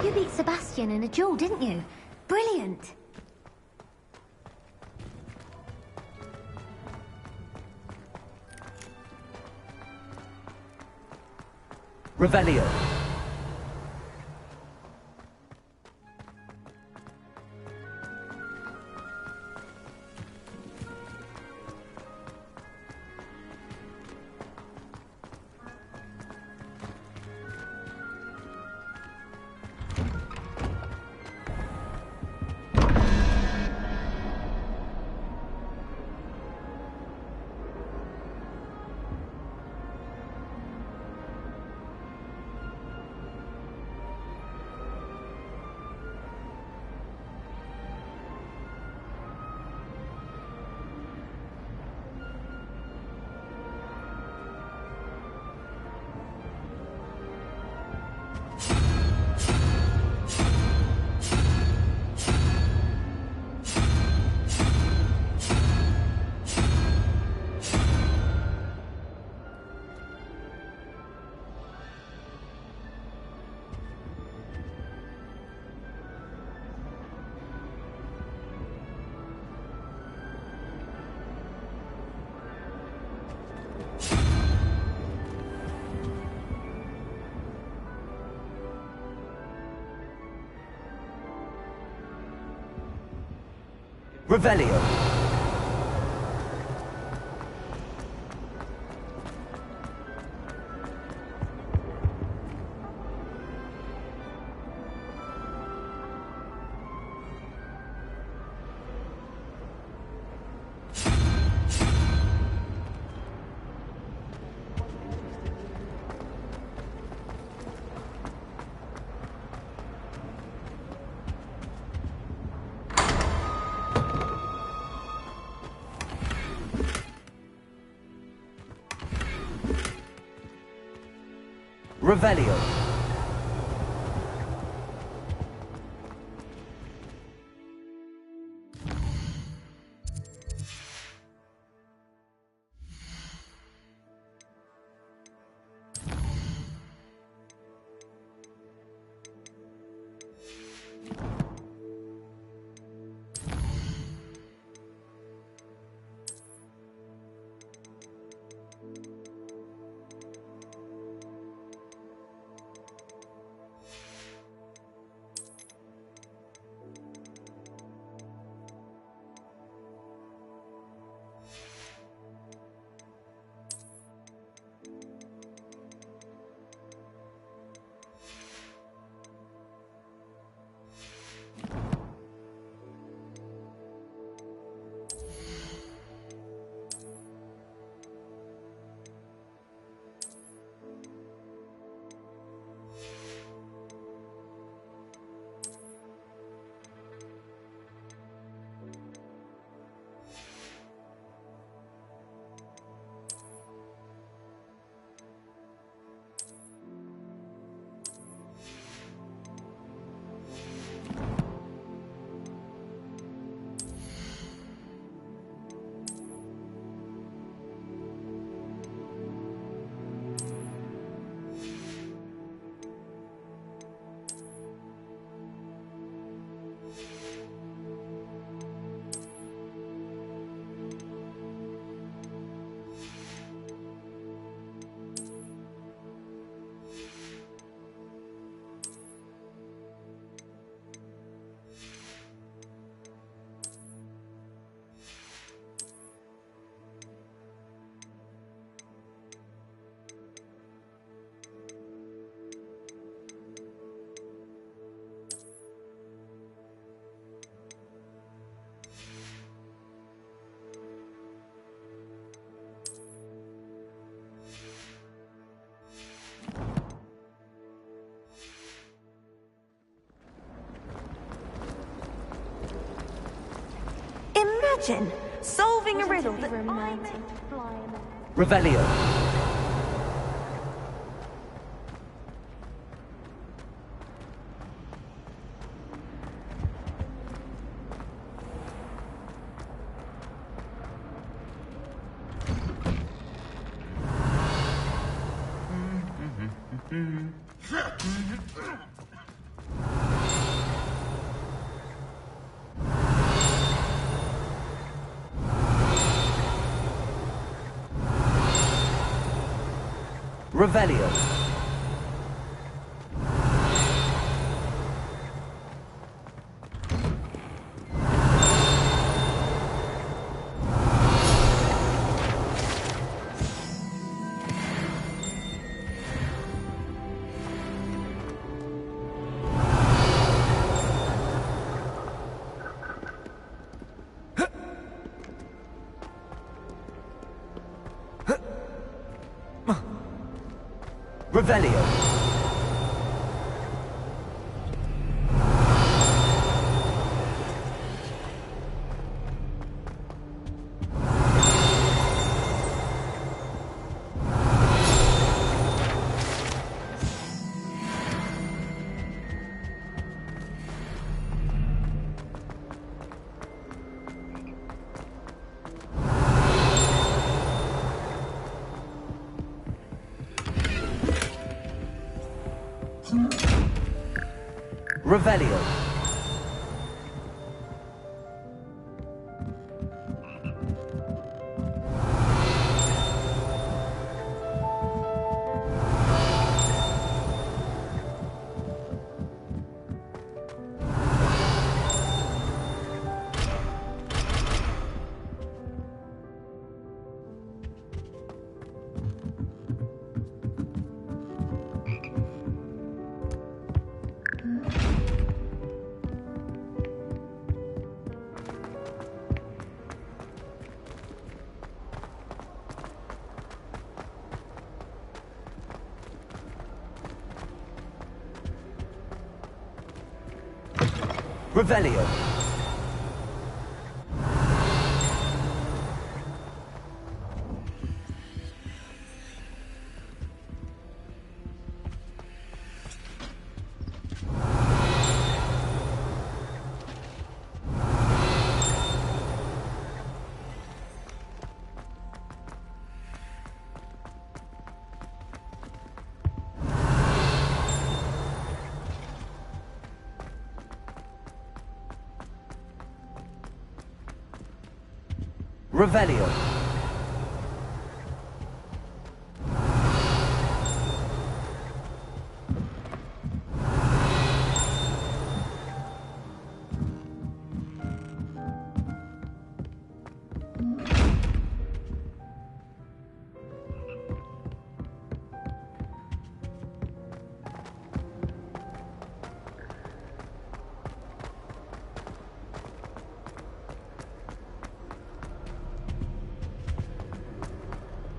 O: You beat Sebastian in a duel, didn't you? Brilliant.
D: Revelio.
M: Revelio. Revelio.
Q: Imagine solving a riddle that
M: Revelio. Revelio. Revelio. Revelio. Revelio. Revelio.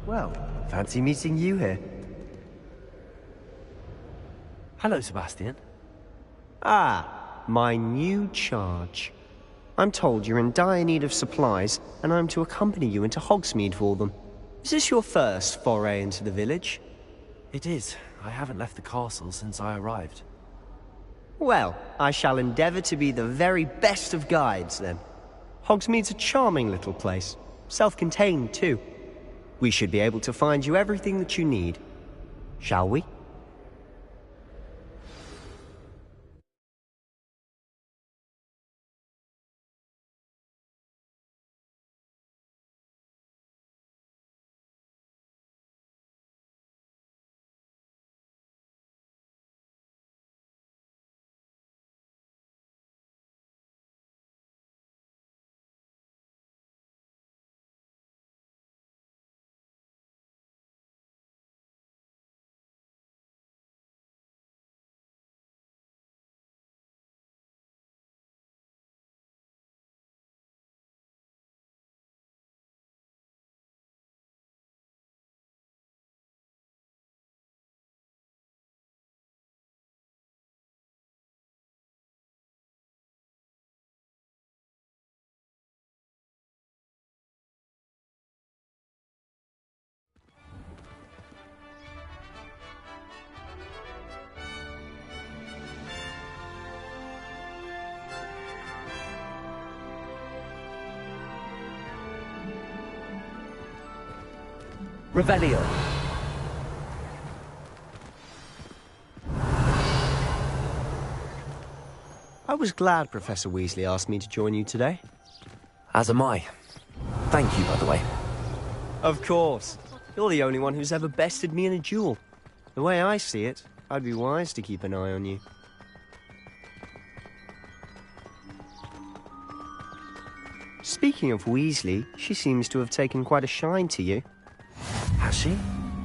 M: Well, fancy meeting you here.
D: Hello, Sebastian.
L: Ah, my new charge. I'm told you're in dire need of supplies, and I'm to accompany you into Hogsmeade for them. Is this your first foray into the village?
D: It is. I haven't left the castle since I arrived.
L: Well, I shall endeavour to be the very best of guides, then. Hogsmeade's a charming little place. Self-contained, too. We should be able to find you everything that you need. Shall we?
M: Revelio.
L: I was glad Professor Weasley asked me to join you today.
D: As am I. Thank you, by the way.
L: Of course. You're the only one who's ever bested me in a duel. The way I see it, I'd be wise to keep an eye on you. Speaking of Weasley, she seems to have taken quite a shine to you.
D: Has she?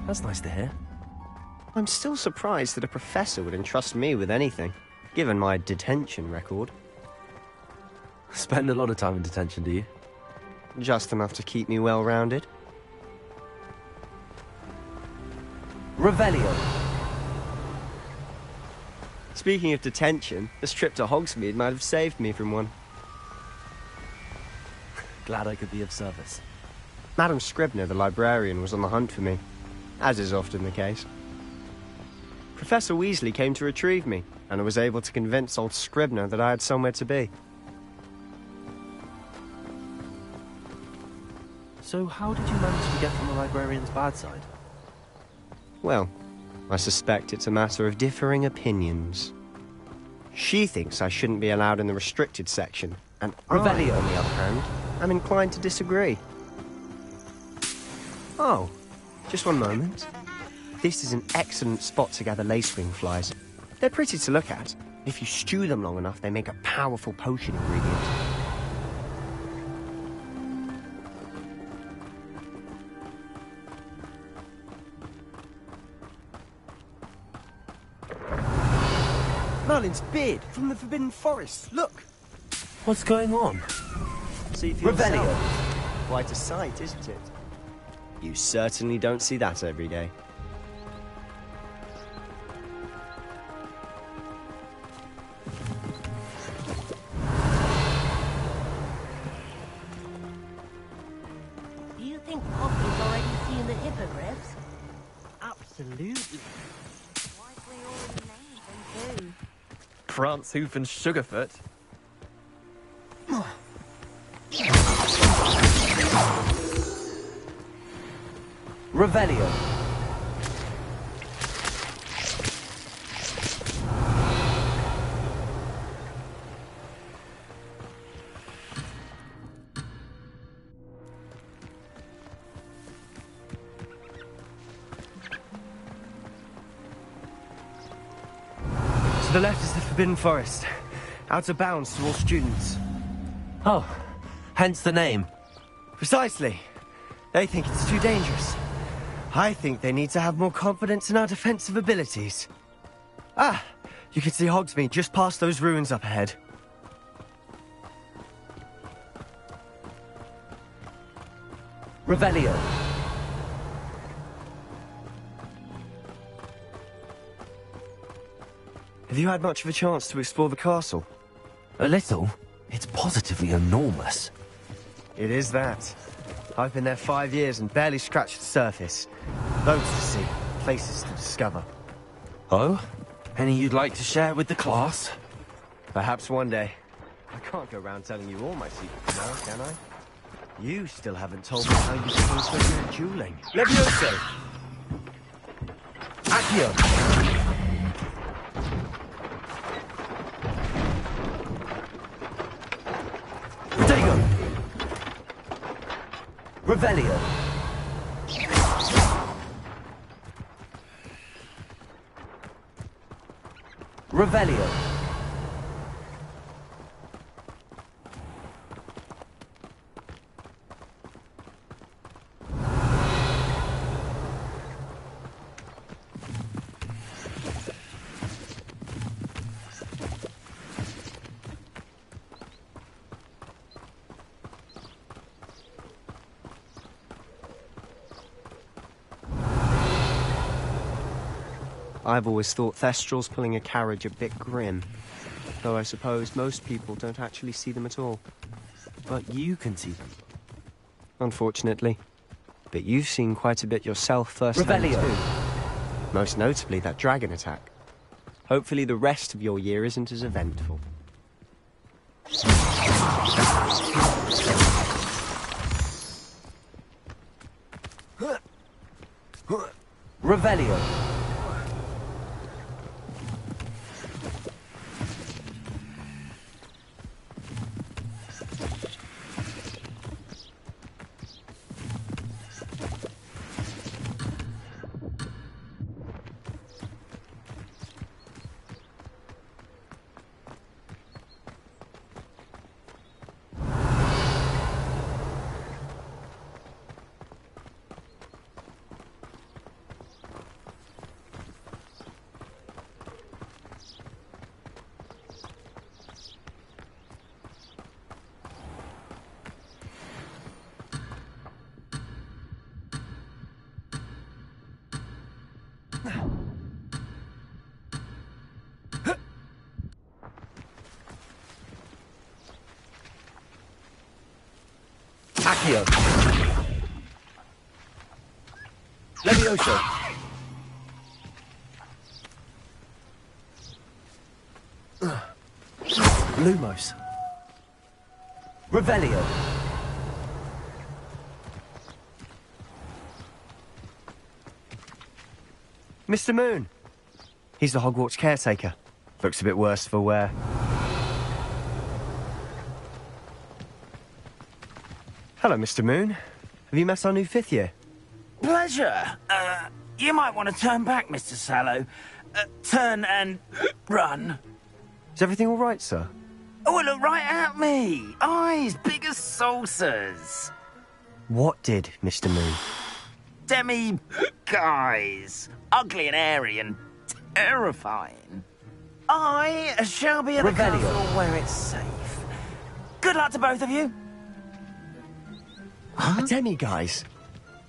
D: That's nice to hear.
L: I'm still surprised that a professor would entrust me with anything, given my detention record.
D: Spend a lot of time in detention, do you?
L: Just enough to keep me well-rounded.
M: Revelio.
L: Speaking of detention, this trip to Hogsmeade might have saved me from one.
D: Glad I could be of service.
L: Madam Scribner, the librarian, was on the hunt for me, as is often the case. Professor Weasley came to retrieve me, and I was able to convince old Scribner that I had somewhere to be.
D: So how did you manage to get from the librarian's bad side?
L: Well, I suspect it's a matter of differing opinions. She thinks I shouldn't be allowed in the restricted section, and
M: Revelio.
L: I, on the other hand, am inclined to disagree. Oh, just one moment. This is an excellent spot to gather lacewing flies. They're pretty to look at. If you stew them long enough, they make a powerful potion ingredient.
M: Merlin's beard from the Forbidden Forest. Look.
D: What's going on?
L: See for yourself.
M: Revelio.
L: Quite a sight, isn't it? You certainly don't see that every day.
V: hippogriffs?
E: Absolutely.
Q: Likely already named them too.
H: Prance, Hoof, and Sugarfoot.
M: Revelio. To the left is the Forbidden Forest. Out of bounds to all students.
D: Oh, hence the name.
M: Precisely. They think it's too dangerous. I think they need to have more confidence in our defensive abilities. Ah, you can see Hogsmeade just past those ruins up ahead.
D: Revelio.
M: Have you had much of a chance to explore the castle?
D: A little. It's positively enormous.
M: It is that. I've been there 5 years and barely scratched the surface. Loads to see, places to discover.
D: Oh? Any you'd like to share with the class?
M: Perhaps one day. I can't go around telling you all my secrets now, can I? You still haven't told me how you became so good at dueling. Levioso!
D: Accio! Dago! Revelio! Revelio!
L: I've always thought Thestrals pulling a carriage a bit grim. Though I suppose most people don't actually see them at all.
D: But you can see them.
L: Unfortunately. But you've seen quite a bit yourself firsthand too. Most notably that dragon attack. Hopefully the rest of your year isn't as eventful.
D: Revelio! Accio! Levioso! Lumos! Revelio!
M: Mr. Moon! He's the Hogwarts caretaker. Looks a bit worse for wear. Hello, Mr. Moon. Have you met our new 5th year?
V: Pleasure. You might want to turn back, Mr. Sallow. Turn and run.
M: Is everything all right, sir?
V: Oh, look right at me. Eyes big as saucers.
M: What did, Mr. Moon?
V: Guys. Ugly and airy and terrifying. I shall be at the castle where it's safe. Good luck to both of you.
M: Huh? Demi-guise?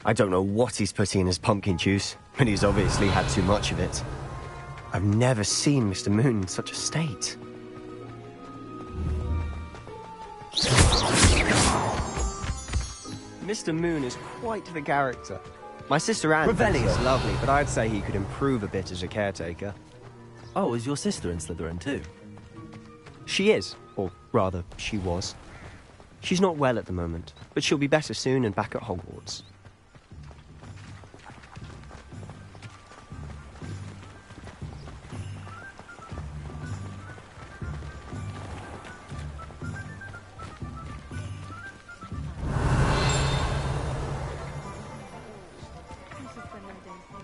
M: I don't know what he's putting in his pumpkin juice, but he's obviously had too much of it. I've never seen Mr. Moon in such a state.
L: Mr. Moon is quite the character.
M: My sister Anne thinks
D: Revelio.
M: he's lovely, but I'd say he could improve a bit as a caretaker.
D: Oh, is your sister in Slytherin too?
M: She is, or rather, she was. She's not well at the moment, but she'll be better soon and back at Hogwarts.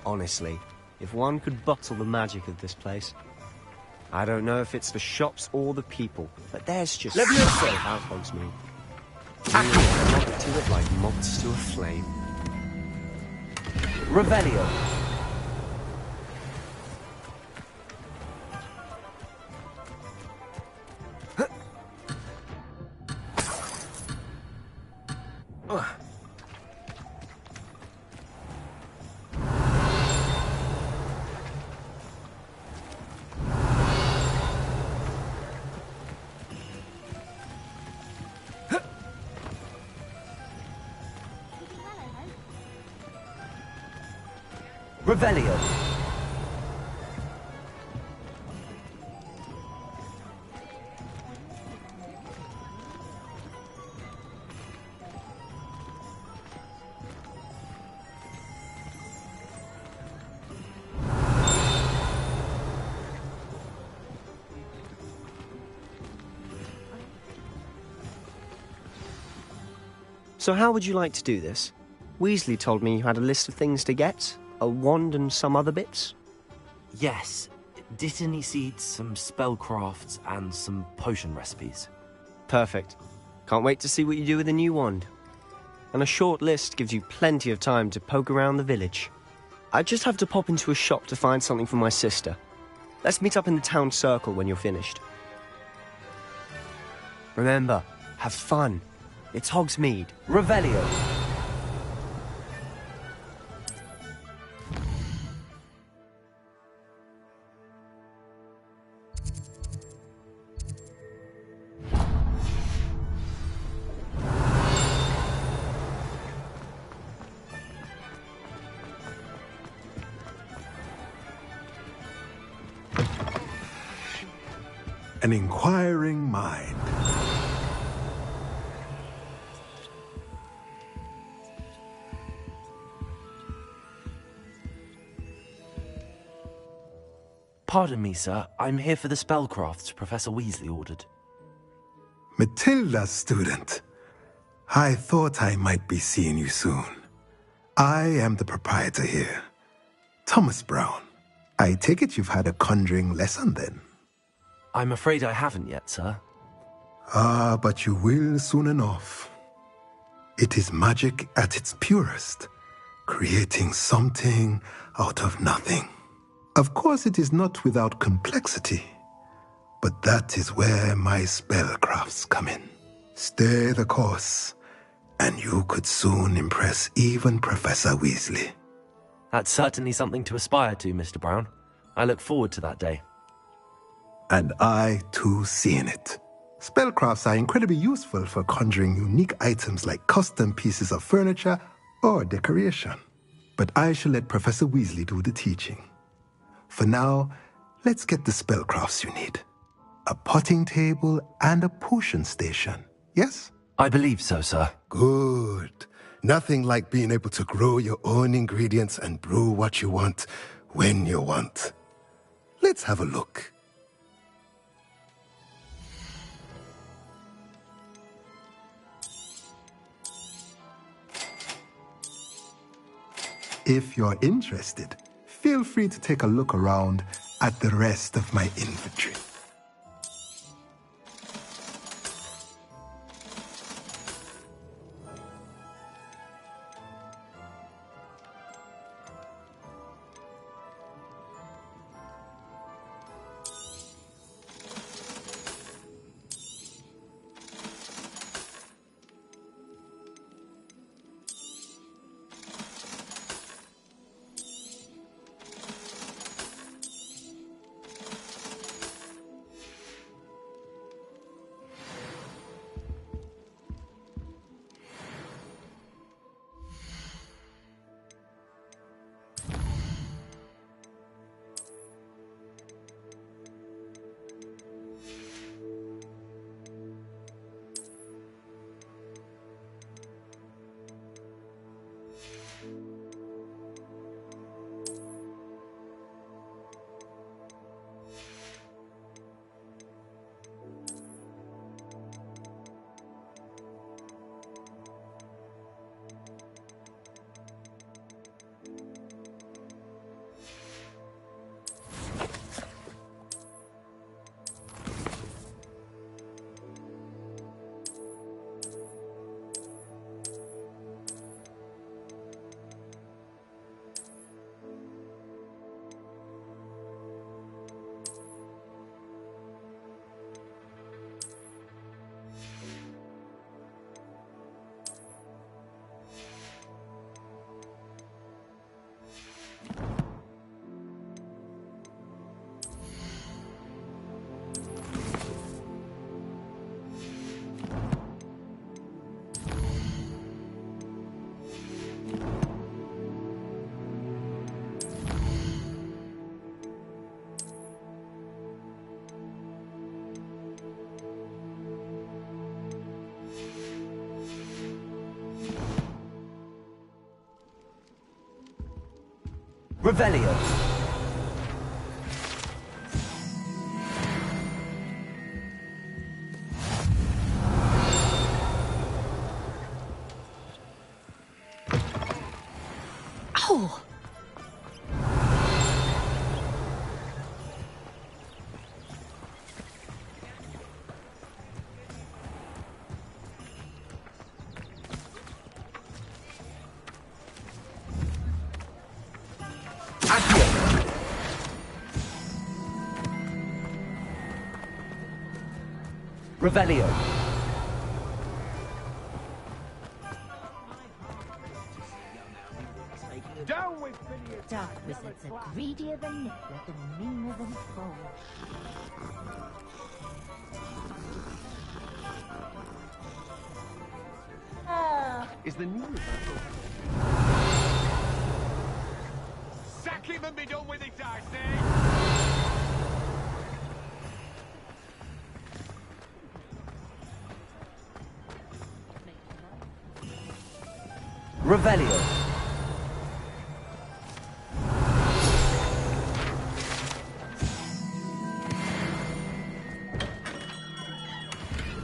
M: Honestly, if one could bottle the magic of this place. I don't know if it's the shops or the people, but there's just so about Hogsmeade. Really locked to it like moths to a flame.
D: Revelio. Revelio.
M: So how would you like to do this? Weasley told me you had a list of things to get, a wand and some other bits.
D: Yes. Dittany seeds, some spellcrafts, and some potion recipes.
M: Perfect. Can't wait to see what you do with the new wand. And a short list gives you plenty of time to poke around the village. I just have to pop into a shop to find something for my sister. Let's meet up in the town circle when you're finished. Remember, have fun. It's Hogsmeade.
D: Revelio.
I: An inquiring mind.
D: Pardon me, sir. I'm here for the spellcrafts Professor Weasley ordered.
I: Matilda, student. I thought I might be seeing you soon. I am the proprietor here, Thomas Brown. I take it you've had a conjuring lesson then?
D: I'm afraid I haven't yet, sir.
I: Ah, but you will soon enough. It is magic at its purest, creating something out of nothing. Of course, it is not without complexity, but that is where my spellcrafts come in. Stay the course, and you could soon impress even Professor Weasley.
D: That's certainly something to aspire to, Mr. Brown. I look forward to that day.
I: And I, too, see in it. Spellcrafts are incredibly useful for conjuring unique items like custom pieces of furniture or decoration. But I shall let Professor Weasley do the teaching. For now, let's get the spellcrafts you need. A potting table and a potion station, yes?
D: I believe so, sir.
I: Good. Nothing like being able to grow your own ingredients and brew what you want when you want. Let's have a look. If you're interested, feel free to take a look around at the rest of my inventory.
M: Revelio.
B: Oh!
M: Revelio.
V: Down with
N: Dark wizards are greedier than liquid and meaner than gold.
U: Is the new sack him and be done with it, I say!
M: Revelio.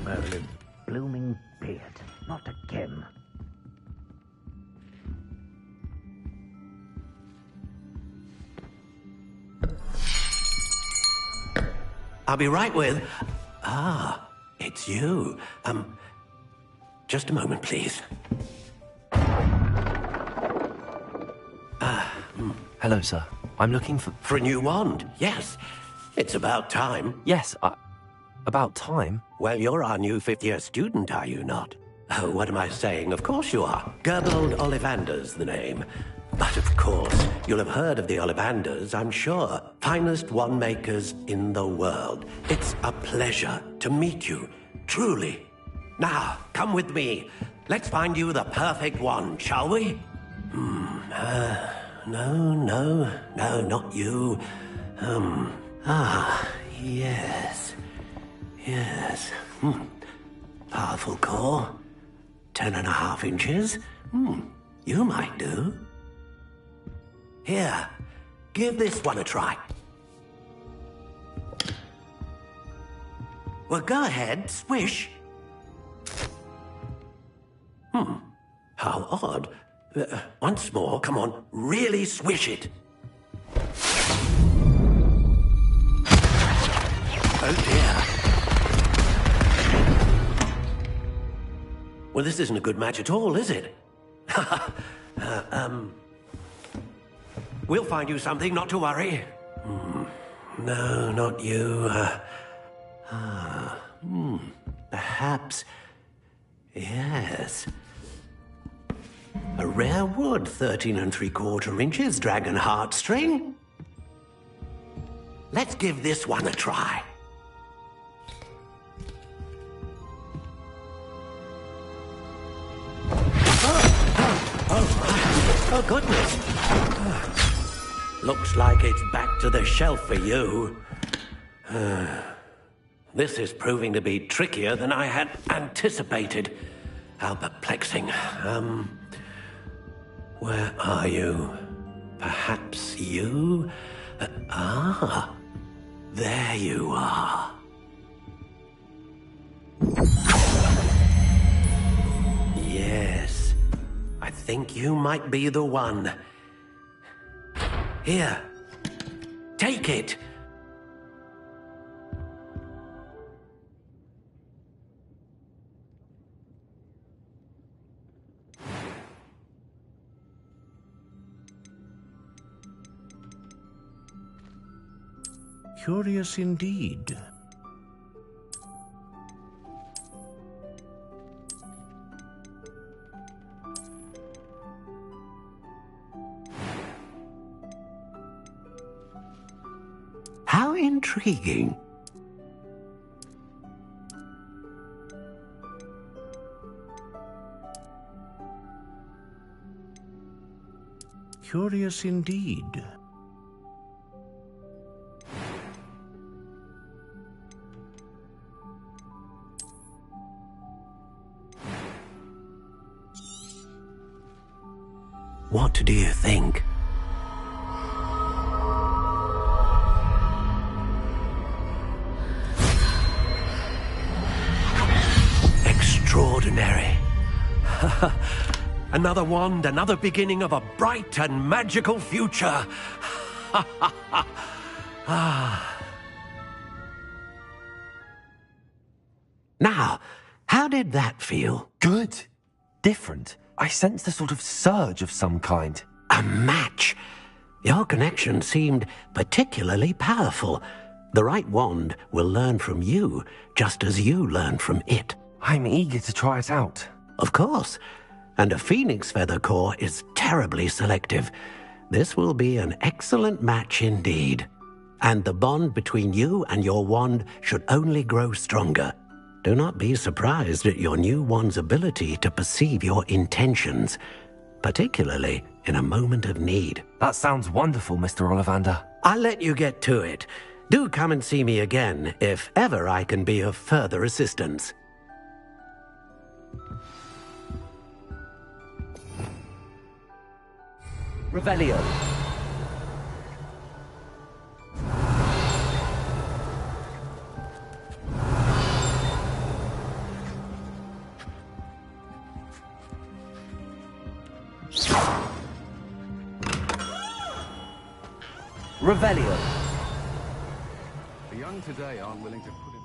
J: Merlin's blooming beard. Not again.
X: I'll be right with... Ah, it's you. Just a moment, please.
D: Hello, sir. I'm looking for...
X: For a new wand, yes. It's about time.
D: Yes, about time?
X: Well, you're our new fifth-year student, are you not? Oh, what am I saying? Of course you are. Gerbold Ollivander's the name. But of course, you'll have heard of the Ollivanders, I'm sure. Finest wand makers in the world. It's a pleasure to meet you, truly. Now, come with me. Let's find you the perfect wand, shall we? No, not you. Yes. Powerful core. 10.5 inches. You might do. Here, give this one a try. Well, go ahead, swish. How odd. Once more, come on, really swish it. Oh dear. Well, this isn't a good match at all, is it? We'll find you something, not to worry. No, not you. Perhaps... Yes. A rare wood, 13 3/4 inches, dragon heartstring. Let's give this one a try. Oh, goodness. Looks like it's back to the shelf for you. This is proving to be trickier than I had anticipated. How perplexing. Where are you? Perhaps you? There you are. Yes, I think you might be the one. Here, take it.
S: Curious indeed.
X: How intriguing.
S: Curious indeed.
X: What do you think? extraordinary. Another wand, another beginning of a bright and magical future. Now, how did that feel?
D: Good. Different. I sensed a sort of surge of some kind.
X: A match. Your connection seemed particularly powerful. The right wand will learn from you, just as you learn from it.
D: I'm eager to try it out.
X: Of course. And a phoenix feather core is terribly selective. This will be an excellent match indeed. And the bond between you and your wand should only grow stronger. Do not be surprised at your new wand's ability to perceive your intentions, particularly in a moment of need.
D: That sounds wonderful, Mr. Ollivander.
X: I'll let you get to it. Do come and see me again if ever I can be of further assistance.
D: Revelio. Revelio.
C: The young today aren't willing to put in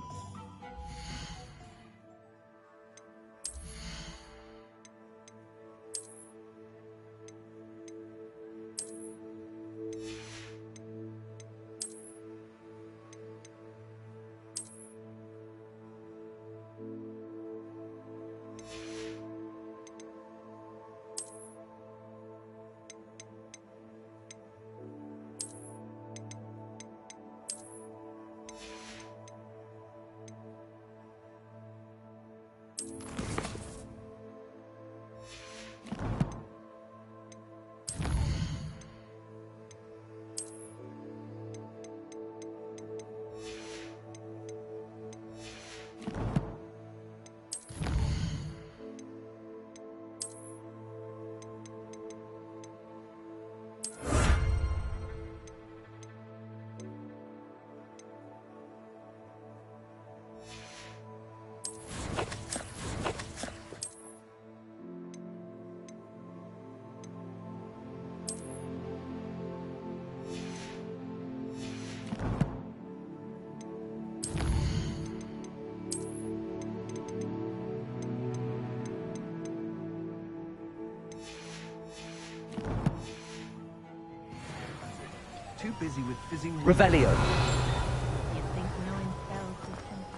C: too busy with fizzing...
D: Revelio.
N: You think knowing spells is simple?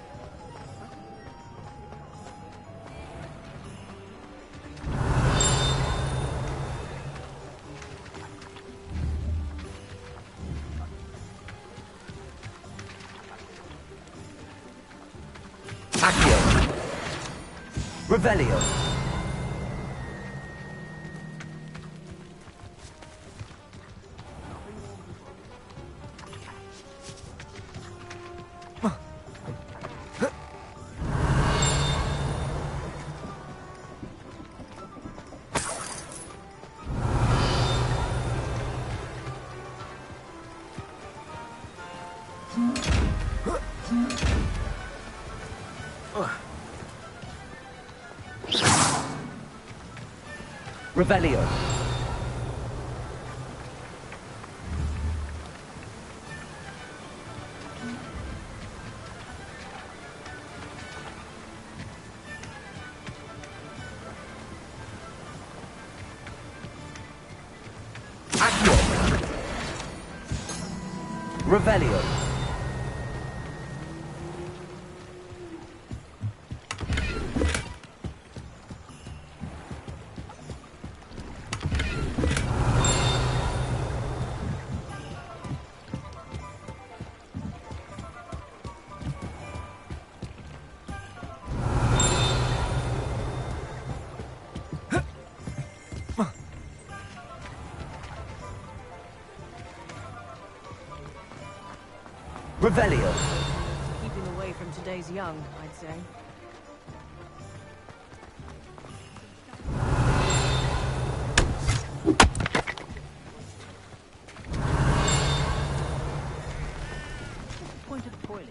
D: Accio. Revelio. Revelio. Accio. Revelio. Revelio.
P: Keeping away from today's young, I'd say.
V: Point of toilet.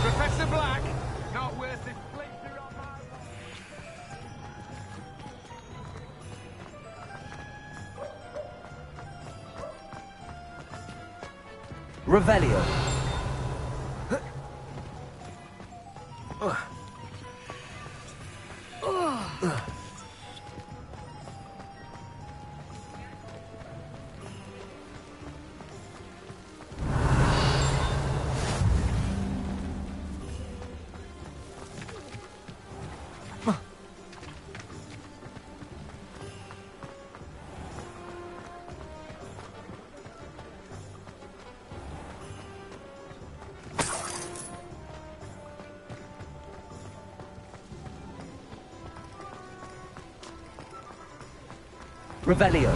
C: Professor Black! Not worth it.
D: Revelio. Revelio.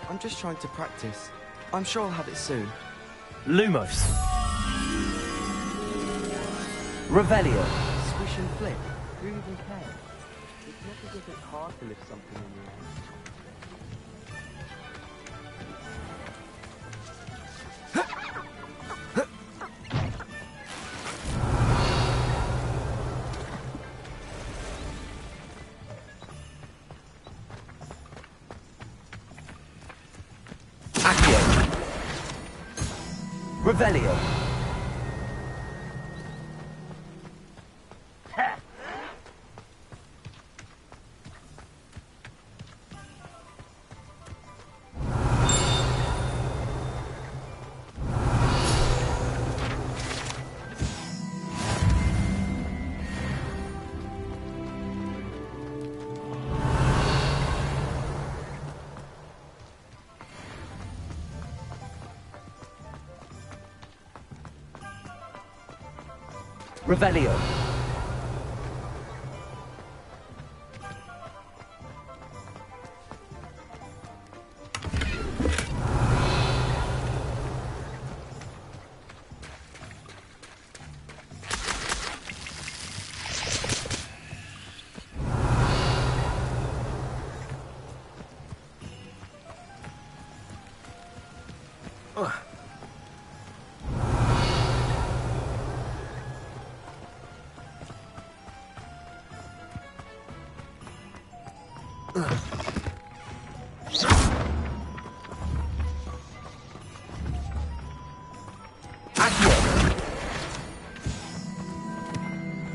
F: I'm just trying to practice. I'm sure I'll have it soon.
D: Lumos. Revelio.
F: Swish and flip. Who even cares? It's not as if it's hard to lift something in the air.
D: Revelio. Revelio.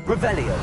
D: Revelio.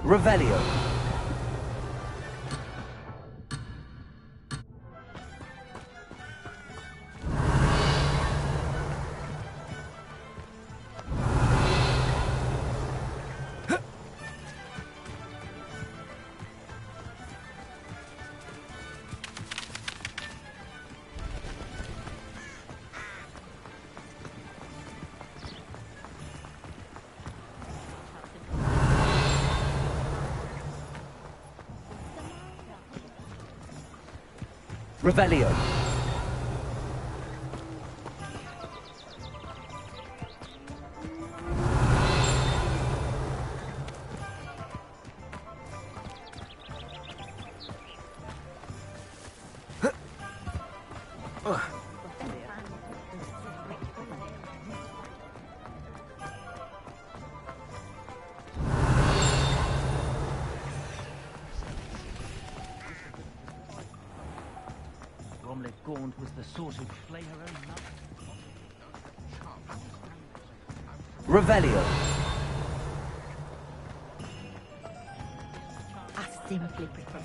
D: Revelio. Revelio.
J: Gaunt was the sort who'd flay her own mother.
D: Revelio.
N: I simply prefer.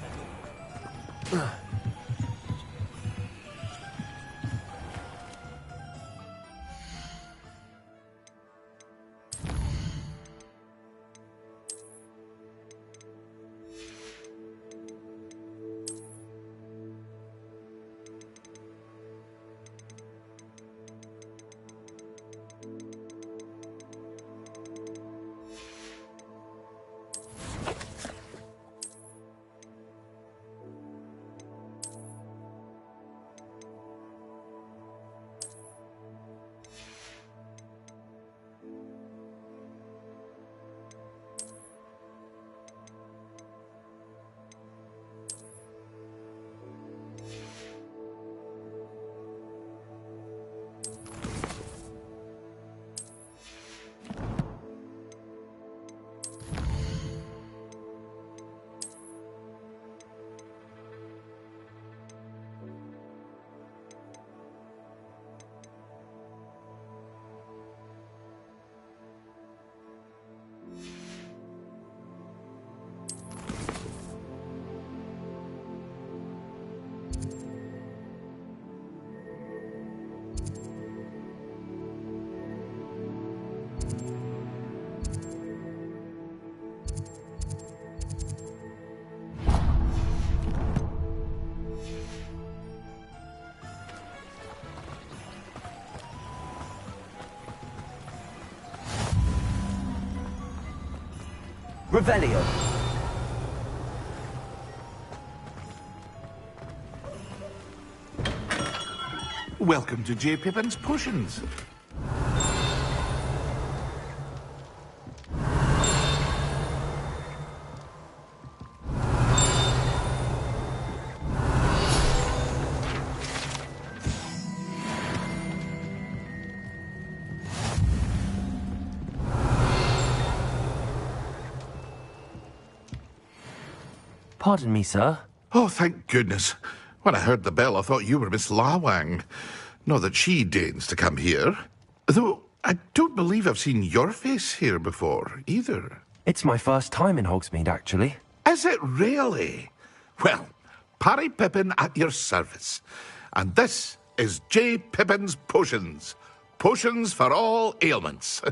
D: Revelio.
K: Welcome to J. Pippin's Potions.
D: Pardon me, sir.
K: Oh, thank goodness. When I heard the bell, I thought you were Miss Lawang. Not that she deigns to come here. Though, I don't believe I've seen your face here before, either.
D: It's my first time in Hogsmeade, actually.
K: Is it really? Well, Parry Pippin at your service. And this is J. Pippin's Potions. Potions for all ailments.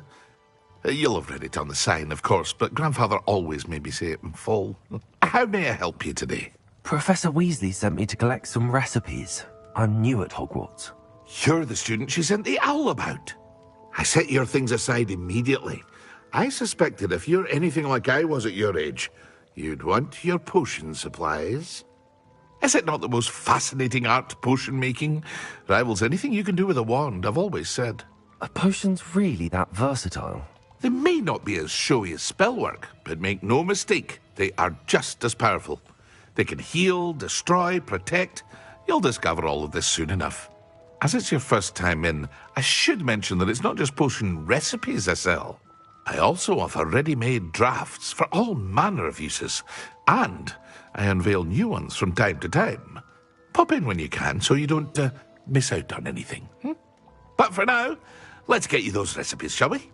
K: You'll have read it on the sign, of course, but Grandfather always made me say it in full. How may I help you today?
D: Professor Weasley sent me to collect some recipes. I'm new at Hogwarts.
K: You're the student she sent the owl about. I set your things aside immediately. I suspected if you're anything like I was at your age, you'd want your potion supplies. Is it not the most fascinating art, potion making? Rivals anything you can do with a wand, I've always said.
D: Are potions really that versatile?
K: They may not be as showy as spellwork, but make no mistake, they are just as powerful. They can heal, destroy, protect. You'll discover all of this soon enough. As it's your first time in, I should mention that it's not just potion recipes I sell. I also offer ready-made drafts for all manner of uses, and I unveil new ones from time to time. Pop in when you can so you don't miss out on anything. But for now, let's get you those recipes, shall we?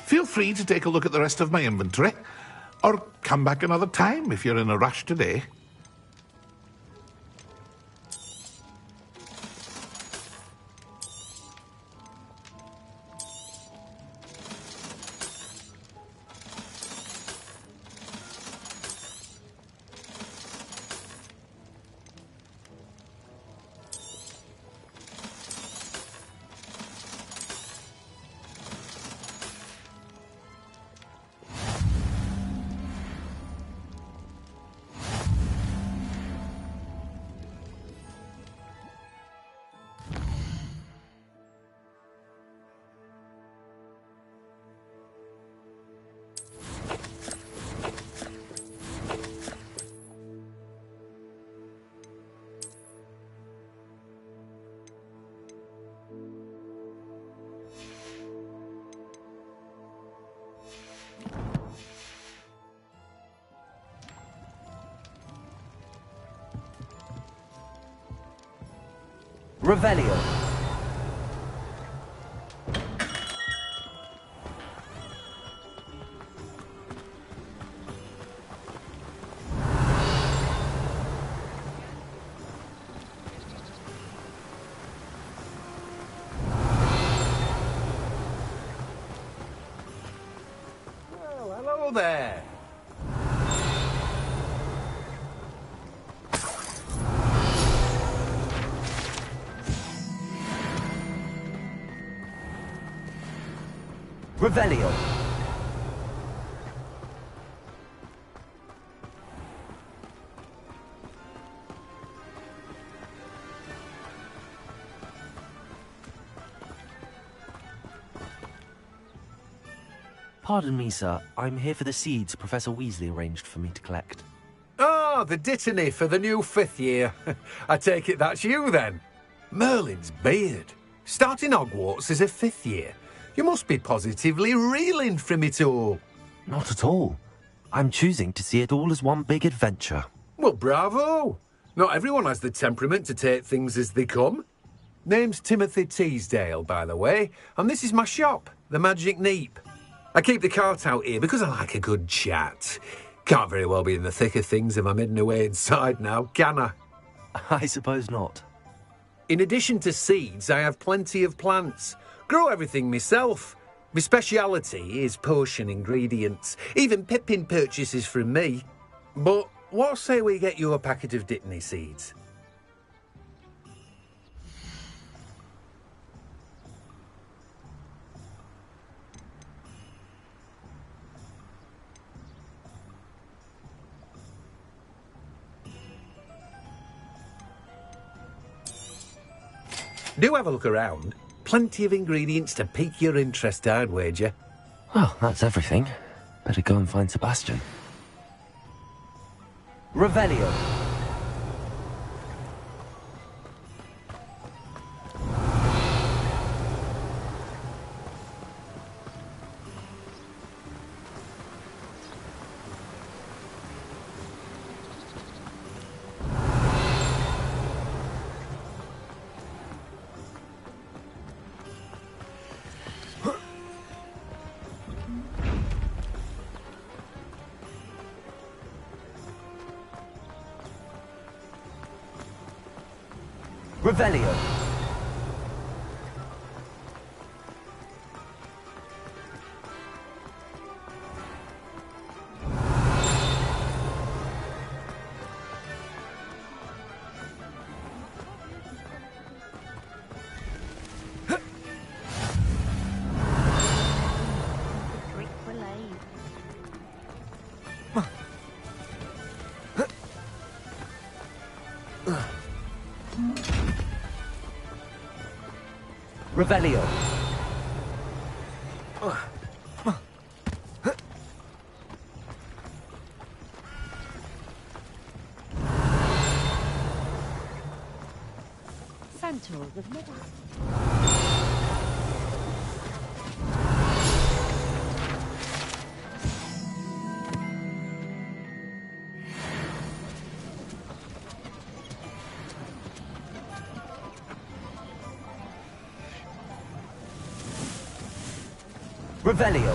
K: Feel free to take a look at the rest of my inventory, or come back another time if you're in a rush today.
D: Revelio.
G: Well, hello there.
D: Revelio. Pardon me, sir. I'm here for the seeds Professor Weasley arranged for me to collect.
G: Ah, the dittany for the new fifth year. I take it that's you, then. Merlin's beard. Starting Hogwarts as a fifth year. You must be positively reeling from it all.
D: Not at all. I'm choosing to see it all as one big adventure.
G: Well, bravo. Not everyone has the temperament to take things as they come. Name's Timothy Teasdale, by the way, and this is my shop, the Magic Neep. I keep the cart out here because I like a good chat. Can't very well be in the thick of things if I'm hidden away inside now, can I?
D: I suppose not.
G: In addition to seeds, I have plenty of plants. Grow everything myself. My speciality is potion ingredients. Even Pippin purchases from me. But what say we get you a packet of Dittany seeds? Do have a look around. Plenty of ingredients to pique your interest, I'd wager.
D: Well, that's everything. Better go and find Sebastian. Revelio. Revelio. Revelio.
N: Centaurs of Midnight.
D: Revelio.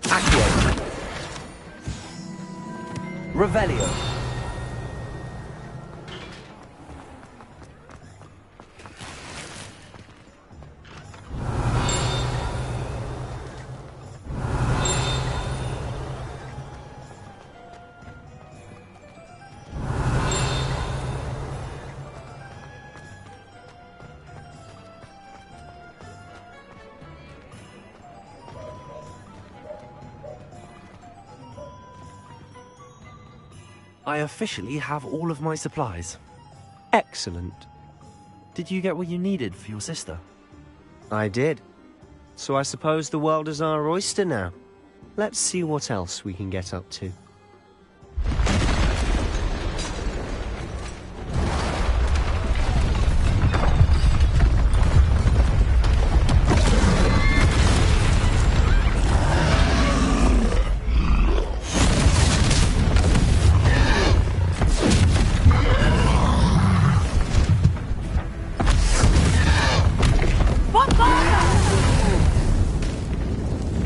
D: Accio. Revelio. I officially have all of my supplies.
L: Excellent.
D: Did you get what you needed for your sister?
L: I did. So I suppose the world is our oyster now. Let's see what else we can get up to.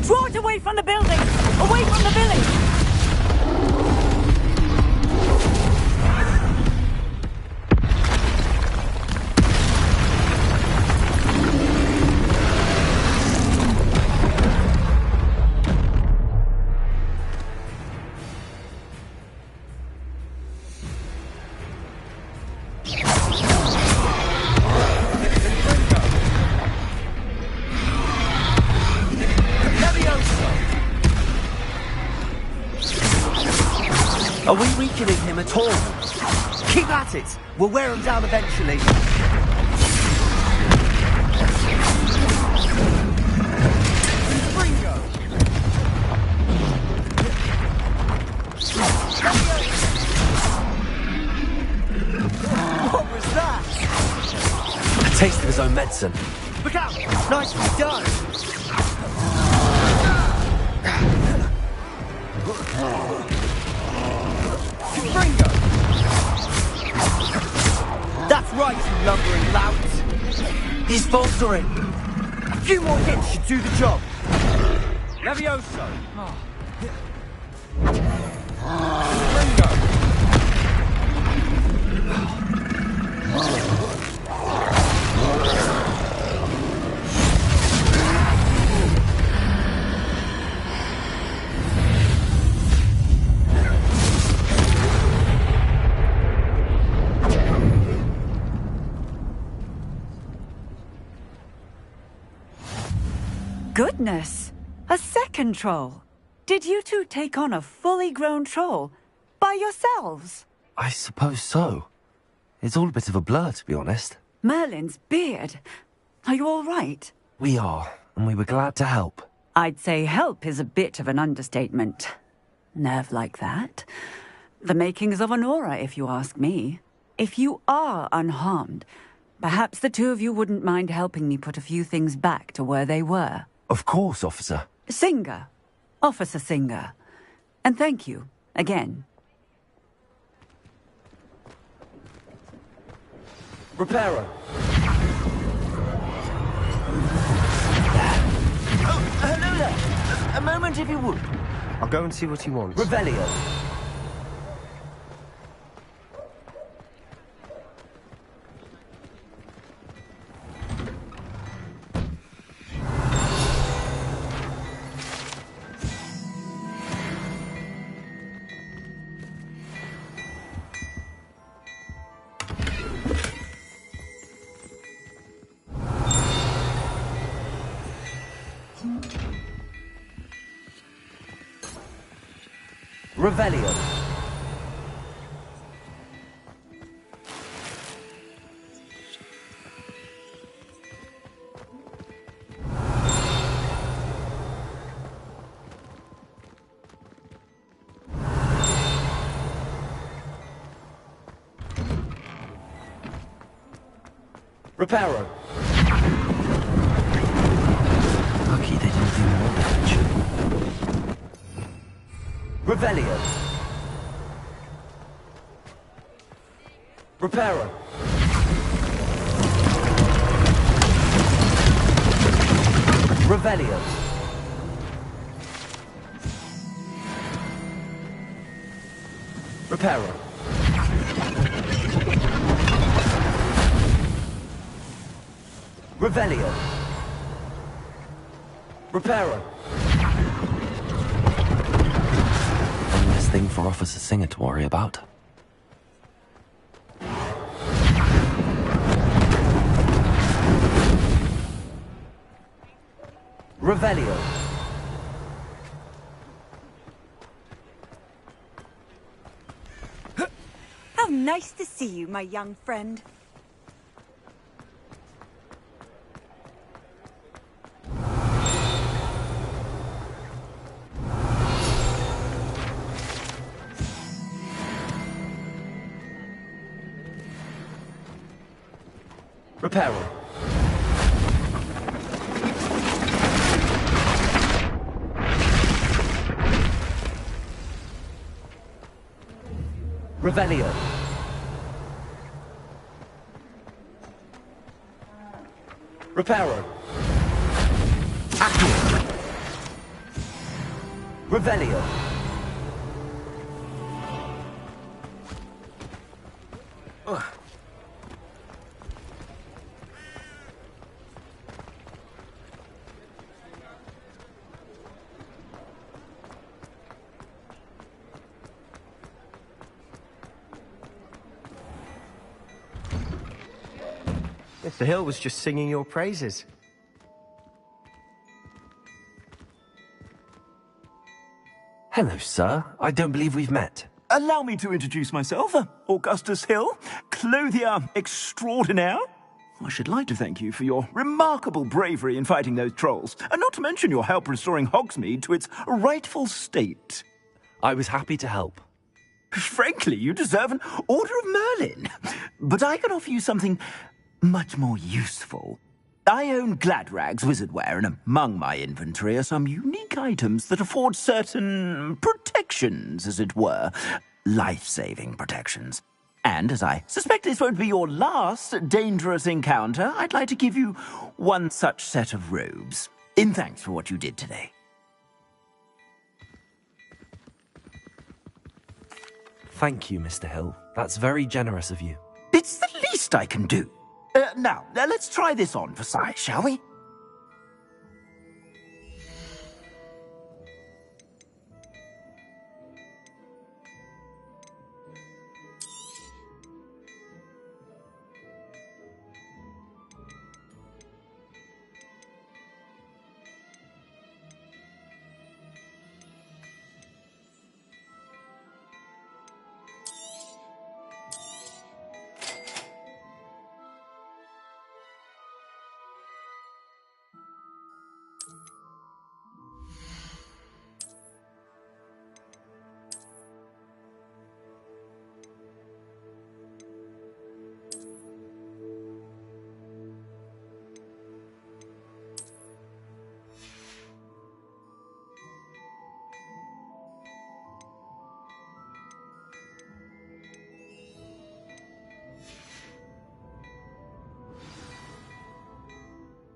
V: Draw it away from the building! Away from the village!
M: Are we weakening him at all? Keep at it! We'll wear him down eventually. What was that?
D: A taste of his own medicine.
M: Look out! Nicely done! That's right, you lumbering lout!
D: He's faltering!
M: A few more hits should do the job! Levioso!
A: Goodness! A second troll! Did you two take on a fully grown troll? By yourselves?
D: I suppose so. It's all a bit of a blur, to be honest.
A: Merlin's beard. Are you all right?
D: We are, and we were glad to help.
A: I'd say help is a bit of an understatement. Nerve like that. The makings of an aura, if you ask me. If you are unharmed, perhaps the two of you wouldn't mind helping me put a few things back to where they were.
D: Of course, officer.
A: Singer. Officer Singer. And thank you, again.
D: Repairer.
M: Oh, hello there. A moment, if you would. I'll go and see what he wants.
D: Revelio. Revelio. Reparo. Lucky they didn't do more damage. Revelio. Reparo. Revelio. Reparo. Revelio. Reparo. One less thing for Officer Singer to worry about. Revelio.
A: How nice to see you, my young friend.
D: Reparo. Revelio. Reparo. Accio. Revelio. Ugh.
M: Mr. Hill was just singing your praises.
D: Hello, sir. I don't believe we've met.
R: Allow me to introduce myself, Augustus Hill, clothier extraordinaire. I should like to thank you for your remarkable bravery in fighting those trolls, and not to mention your help restoring Hogsmeade to its rightful state.
D: I was happy to help.
R: Frankly, you deserve an Order of Merlin. But I can offer you something much more useful. I own Gladrag's wizardware, and among my inventory are some unique items that afford certain protections, as it were. Life-saving protections. And as I suspect this won't be your last dangerous encounter, I'd like to give you one such set of robes, in thanks for what you did today.
D: Thank you, Mr. Hill. That's very generous of you.
R: It's the least I can do. Now, let's try this on for size, shall we?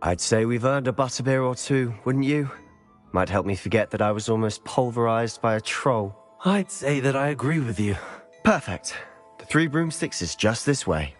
M: I'd say we've earned a butterbeer or two, wouldn't you? Might help me forget that I was almost pulverized by a troll.
D: I'd say that I agree with you.
M: Perfect. The Three Broomsticks is just this way.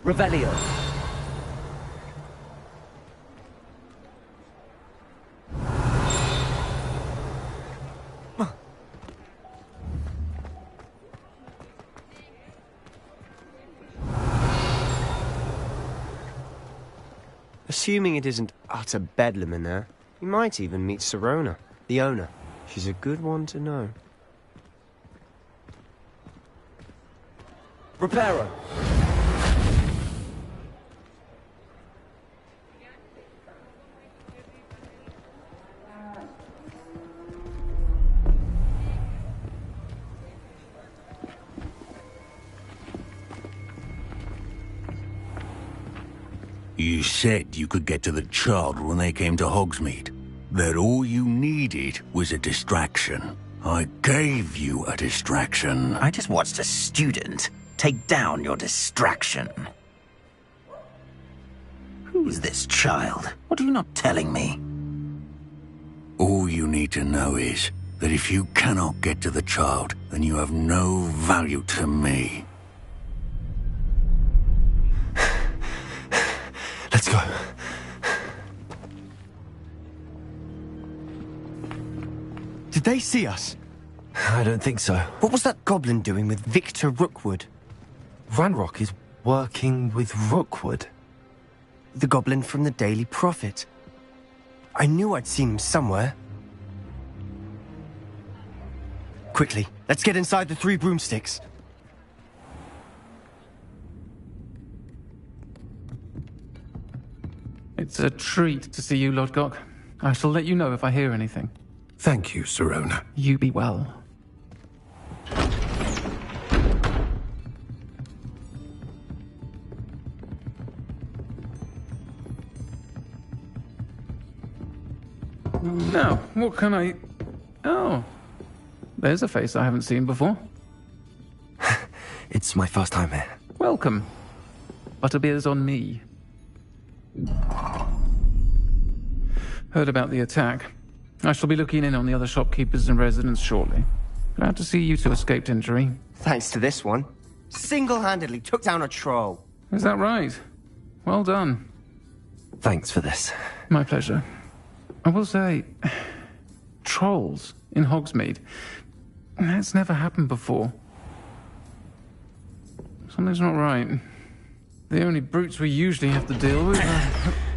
F: Revelio.
M: Assuming it isn't utter bedlam in there, you might even meet Sirona, the owner. She's a good one to know.
F: Reparo.
S: You said you could get to the child when they came to Hogsmeade. That all you needed was a distraction. I gave you a distraction.
J: I just watched a student take down your distraction. Who's this child? What are you not telling me?
S: All you need to know is that if you cannot get to the child, then you have no value to me.
D: Let's go.
M: Did they see us?
D: I don't think so.
M: What was that goblin doing with Victor Rookwood?
D: Ranrock is working with Rookwood.
M: The goblin from the Daily Prophet. I knew I'd seen him somewhere. Quickly, let's get inside the Three Broomsticks.
E: It's a treat to see you, Lodgok. I shall let you know if I hear anything.
G: Thank you, Sirona.
E: You be well. Now, what can I... Oh, there's a face I haven't seen before.
D: It's my first time here.
E: Welcome. Butterbeer's on me. Heard about the attack. I shall be looking in on the other shopkeepers and residents shortly. Glad to see you two escaped injury.
L: Thanks to this one. Single-handedly took down a troll.
E: Is that right? Well done.
D: Thanks for this.
E: My pleasure. I will say, trolls in Hogsmeade. That's never happened before. Something's not right. The only brutes we usually have to deal with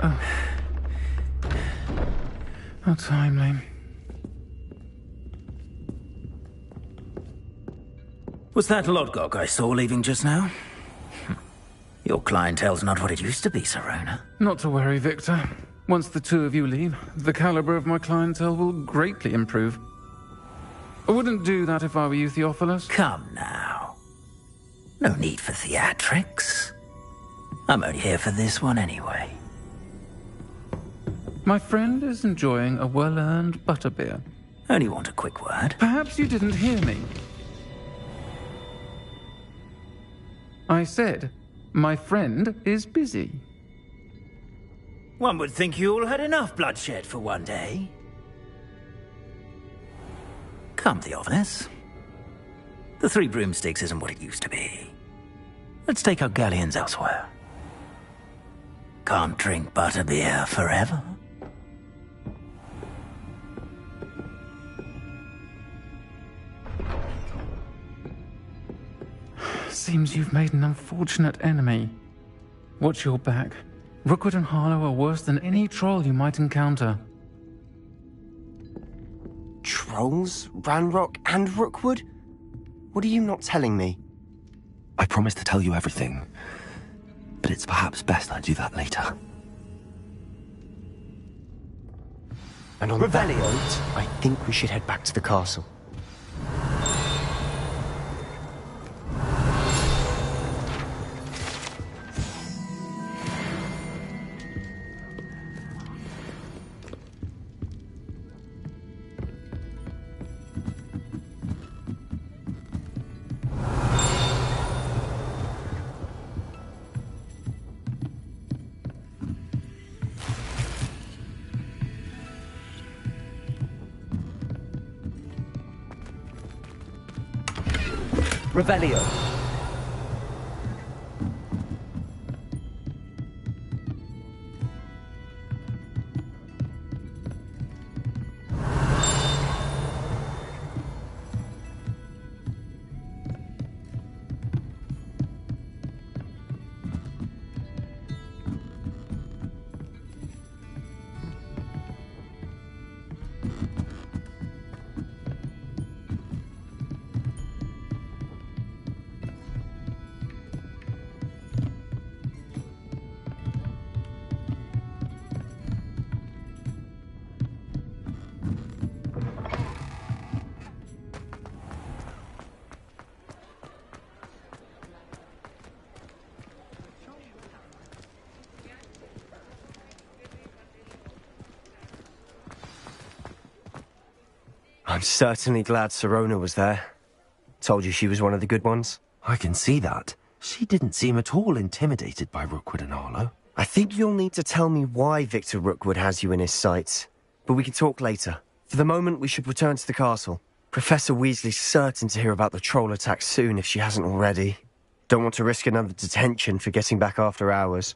E: are... How timely.
J: Was that Lodgok I saw leaving just now? Your clientele's not what it used to be, Serona.
E: Not to worry, Victor. Once the two of you leave, the caliber of my clientele will greatly improve. I wouldn't do that if I were you, Theophilus.
J: Come now. No need for theatrics. I'm only here for this one anyway.
E: My friend is enjoying a well-earned butterbeer.
J: Only want a quick word.
E: Perhaps you didn't hear me. I said, my friend is busy.
J: One would think you all had enough bloodshed for one day. Come, Theophilus. The Three Broomsticks isn't what it used to be. Let's take our galleons elsewhere. Can't drink butterbeer forever.
E: Seems you've made an unfortunate enemy. Watch your back. Rookwood and Harlow are worse than any troll you might encounter.
L: Trolls? Ranrock and Rookwood? What are you not telling me?
D: I promised to tell you everything, but it's perhaps best I do that later.
L: And on that note, I think we should head back to the castle.
M: Revelio. I'm certainly glad Serona was there. Told you she was one of the good ones.
D: I can see that. She didn't seem at all intimidated by Rookwood and Harlow.
L: I think you'll need to tell me why Victor Rookwood has you in his sights. But we can talk later. For the moment, we should return to the castle. Professor Weasley's certain to hear about the troll attack soon if she hasn't already. Don't want to risk another detention for getting back after hours.